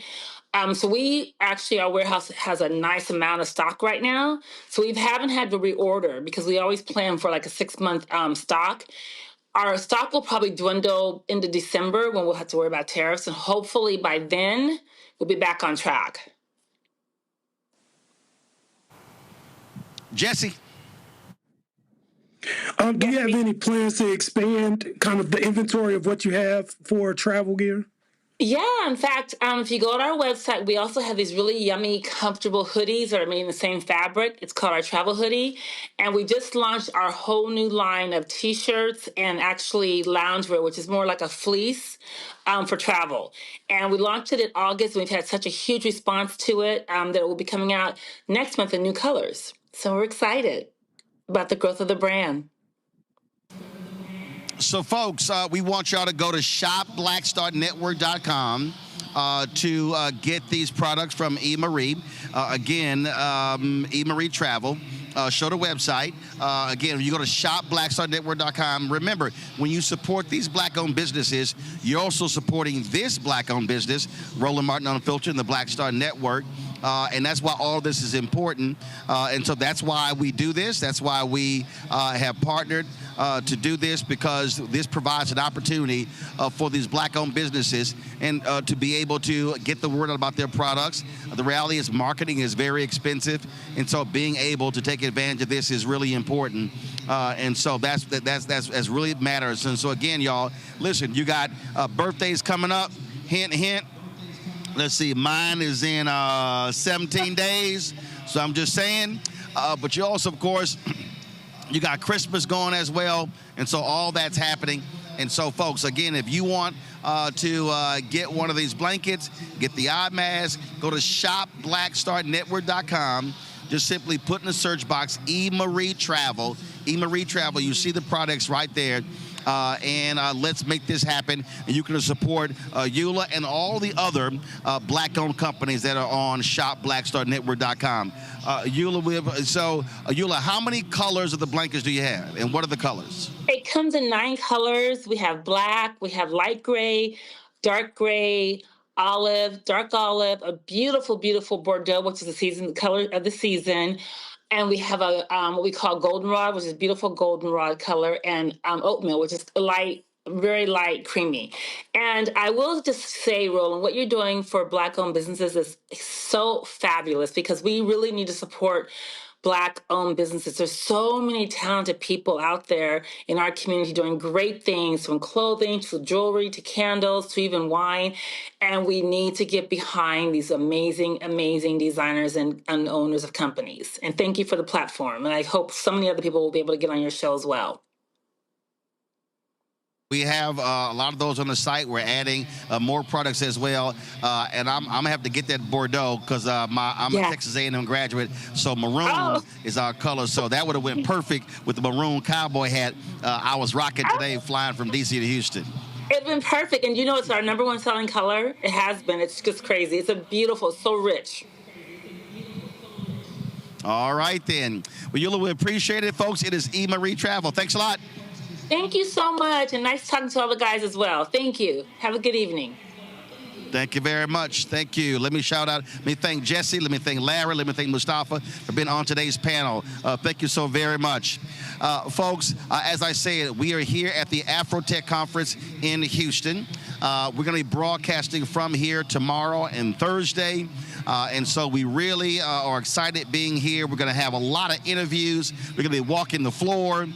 So our warehouse has a nice amount of stock right now. So we haven't had to reorder because we always plan for like a 6-month stock. Our stock will probably dwindle into December when we'll have to worry about tariffs. And hopefully by then, we'll be back on track. Jesse. Do you have any plans to expand kind of the inventory of what you have for travel gear? Yeah, in fact, if you go to our website, we also have these really yummy, comfortable hoodies that are made in the same fabric. It's called our travel hoodie. And we just launched our whole new line of T-shirts and actually loungewear, which is more like a fleece for travel. And we launched it in August. We've had such a huge response to it that it will be coming out next month in new colors. So we're excited about the growth of the brand. So, folks, we want y'all to go to shopblackstarnetwork.com to get these products from E. Marie. Again, E. Marie Travel. Show the website. Again, you go to shopblackstarnetwork.com. Remember, when you support these black-owned businesses, you're also supporting this black-owned business, Roland Martin Unfiltered, and the Black Star Network. And that's why all this is important. And so that's why we do this. That's why we have partnered to do this, because this provides an opportunity for these black-owned businesses and to be able to get the word out about their products. The reality is marketing is very expensive, and so being able to take advantage of this is really important. And so that's really matters. And so again, y'all, listen, you got birthdays coming up. Hint, hint. Let's see, mine is in 17 days, so I'm just saying. But you also, of course, you got Christmas going as well, and so all that's happening. And so, folks, again, if you want to get one of these blankets, get the eye mask, go to shopblackstarnetwork.com. Just simply put in the search box, E. Marie Travel. E. Marie Travel, you see the products right there. And let's make this happen. And you can support Ula and all the other black-owned companies that are on shopblackstarnetwork.com. Ula, how many colors of the blankets do you have, and what are the colors? It comes in 9 colors. We have black, we have light gray, dark gray, olive, dark olive, a beautiful, beautiful Bordeaux, which is the color of the season. And we have a what we call goldenrod, which is beautiful goldenrod color, and oatmeal, which is light, very light, creamy. And I will just say, Roland, what you're doing for Black-owned businesses is so fabulous, because we really need to support Black-owned businesses. There's so many talented people out there in our community doing great things, from clothing to jewelry to candles to even wine. And we need to get behind these amazing, amazing designers and owners of companies. And thank you for the platform. And I hope so many other people will be able to get on your show as well. We have a lot of those on the site. We're adding more products as well. And I'm going to have to get that Bordeaux, because I'm a Texas A&M graduate. So maroon is our color. So that would have went perfect with the maroon cowboy hat I was rocking today flying from D.C. to Houston. It's been perfect. And it's our #1 selling color. It has been. It's just crazy. It's beautiful, so rich. All right, then. Well, Ula, we appreciate it, folks. It is E. Marie Travel. Thanks a lot. Thank you so much, and nice talking to all the guys as well. Thank you. Have a good evening. Thank you very much. Thank you. Let me thank Jesse. Let me thank Larry. Let me thank Mustafa for being on today's panel. Thank you so very much. Folks, as I said, we are here at the AfroTech conference in Houston. We're going to be broadcasting from here tomorrow and Thursday. And so we really are excited being here. We're going to have a lot of interviews. We're going to be walking the floor.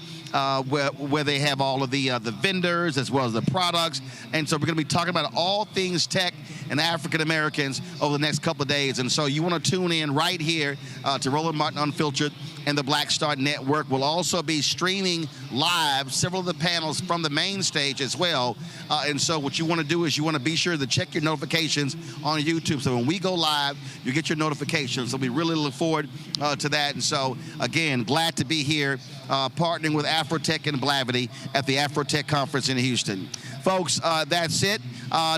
Where they have all of the vendors as well as the products. And so we're going to be talking about all things tech and African Americans over the next couple of days. And so you want to tune in right here to Roland Martin Unfiltered and the Black Star Network. We'll also be streaming live several of the panels from the main stage as well. And so what you want to do is you want to be sure to check your notifications on YouTube. So when we go live, you get your notifications. So we really look forward to that. And so, again, glad to be here partnering with AfroTech and Blavity at the AfroTech conference in Houston. Folks, that's it.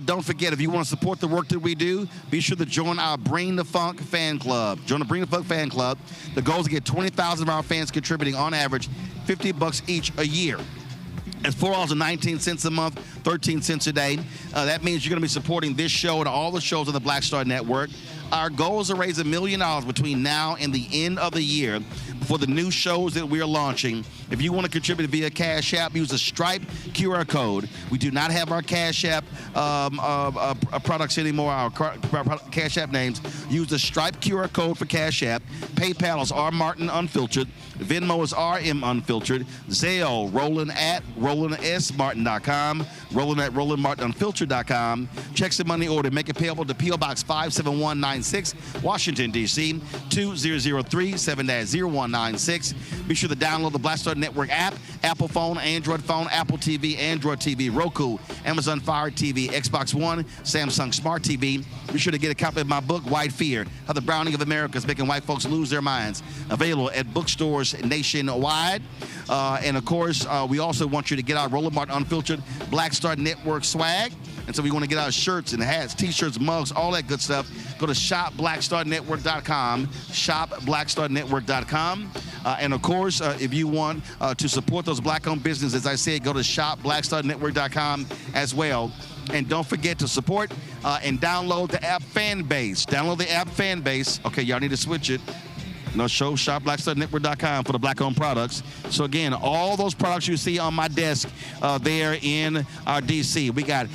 Don't forget, if you want to support the work that we do, be sure to join our Bring the Funk fan club. Join the Bring the Funk fan club. The goal is to get 20,000 of our fans contributing on average $50 each a year. It's $4.19 a month, 13 cents a day. That means you're going to be supporting this show and all the shows on the Black Star Network. Our goal is to raise $1 million between now and the end of the year for the new shows that we are launching. If you want to contribute via Cash App, use the Stripe QR code. We do not have our Cash App products anymore, our Cash App names. Use the Stripe QR code for Cash App. PayPal is R Martin Unfiltered. Venmo is RM Unfiltered. Zelle, Roland at RolandSMartin.com. Roland at RolandMartinUnfiltered.com. Checks and money order. Make it payable to P.O. Box 57196, Washington, D.C. 2003 7-0196. Be sure to download the Black Star Network app, Apple phone, Android phone, Apple TV, Android TV, Roku, Amazon Fire TV, Xbox One, Samsung Smart TV. Be sure to get a copy of my book, White Fear, How the Browning of America is Making White Folks Lose Their Minds. Available at bookstores nationwide. And, of course, we also want you to get our Roland Martin Unfiltered Black Star Network swag. And so we want to get our shirts and hats, T-shirts, mugs, all that good stuff. Go to shopblackstarnetwork.com, shopblackstarnetwork.com. And, of course, if you want to support those black-owned businesses, as I said, go to shopblackstarnetwork.com as well. And don't forget to support and download the app Fanbase. Download the app Fanbase. Okay, y'all need to switch it. No, show shopblackstarnetwork.com for the black-owned products. So, again, all those products you see on my desk there in our D.C. We got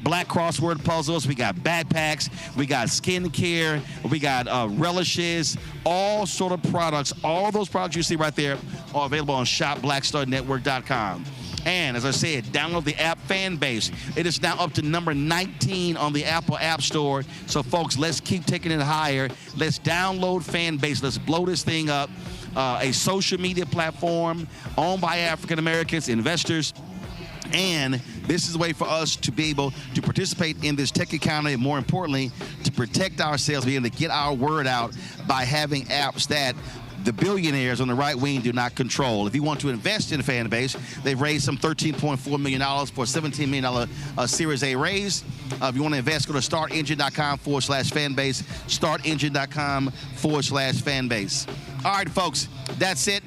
black crossword puzzles. We got backpacks. We got skincare. We got relishes. All sort of products. All those products you see right there are available on shopblackstarnetwork.com. And as I said, download the app Fanbase. It is now up to number 19 on the Apple App Store. So, folks, let's keep taking it higher. Let's download Fanbase. Let's blow this thing up. A social media platform owned by African Americans, investors. And this is a way for us to be able to participate in this tech economy, and more importantly, to protect ourselves, be able to get our word out by having apps that the billionaires on the right wing do not control. If you want to invest in Fanbase, they've raised some $13.4 million for a $17 million Series A raise. If you want to invest, go to startengine.com/Fanbase, startengine.com/Fanbase. All right, folks, that's it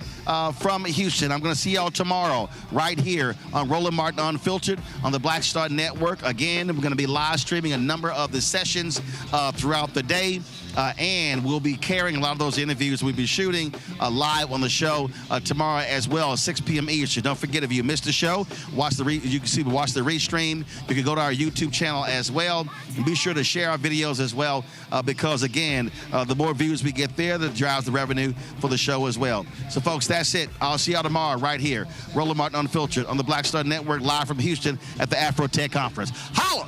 from Houston. I'm going to see y'all tomorrow right here on Roland Martin Unfiltered on the Black Star Network. Again, we're going to be live streaming a number of the sessions throughout the day. And we'll be carrying a lot of those interviews we'll be shooting live on the show tomorrow as well at 6 p.m. Eastern. Don't forget, if you missed the show, watch the restream. You can go to our YouTube channel as well. And be sure to share our videos as well because, again, the more views we get there, that drives the revenue for the show as well. So, folks, that's it. I'll see y'all tomorrow right here. Roland Martin Unfiltered on the Black Star Network live from Houston at the AfroTech Conference. Holla!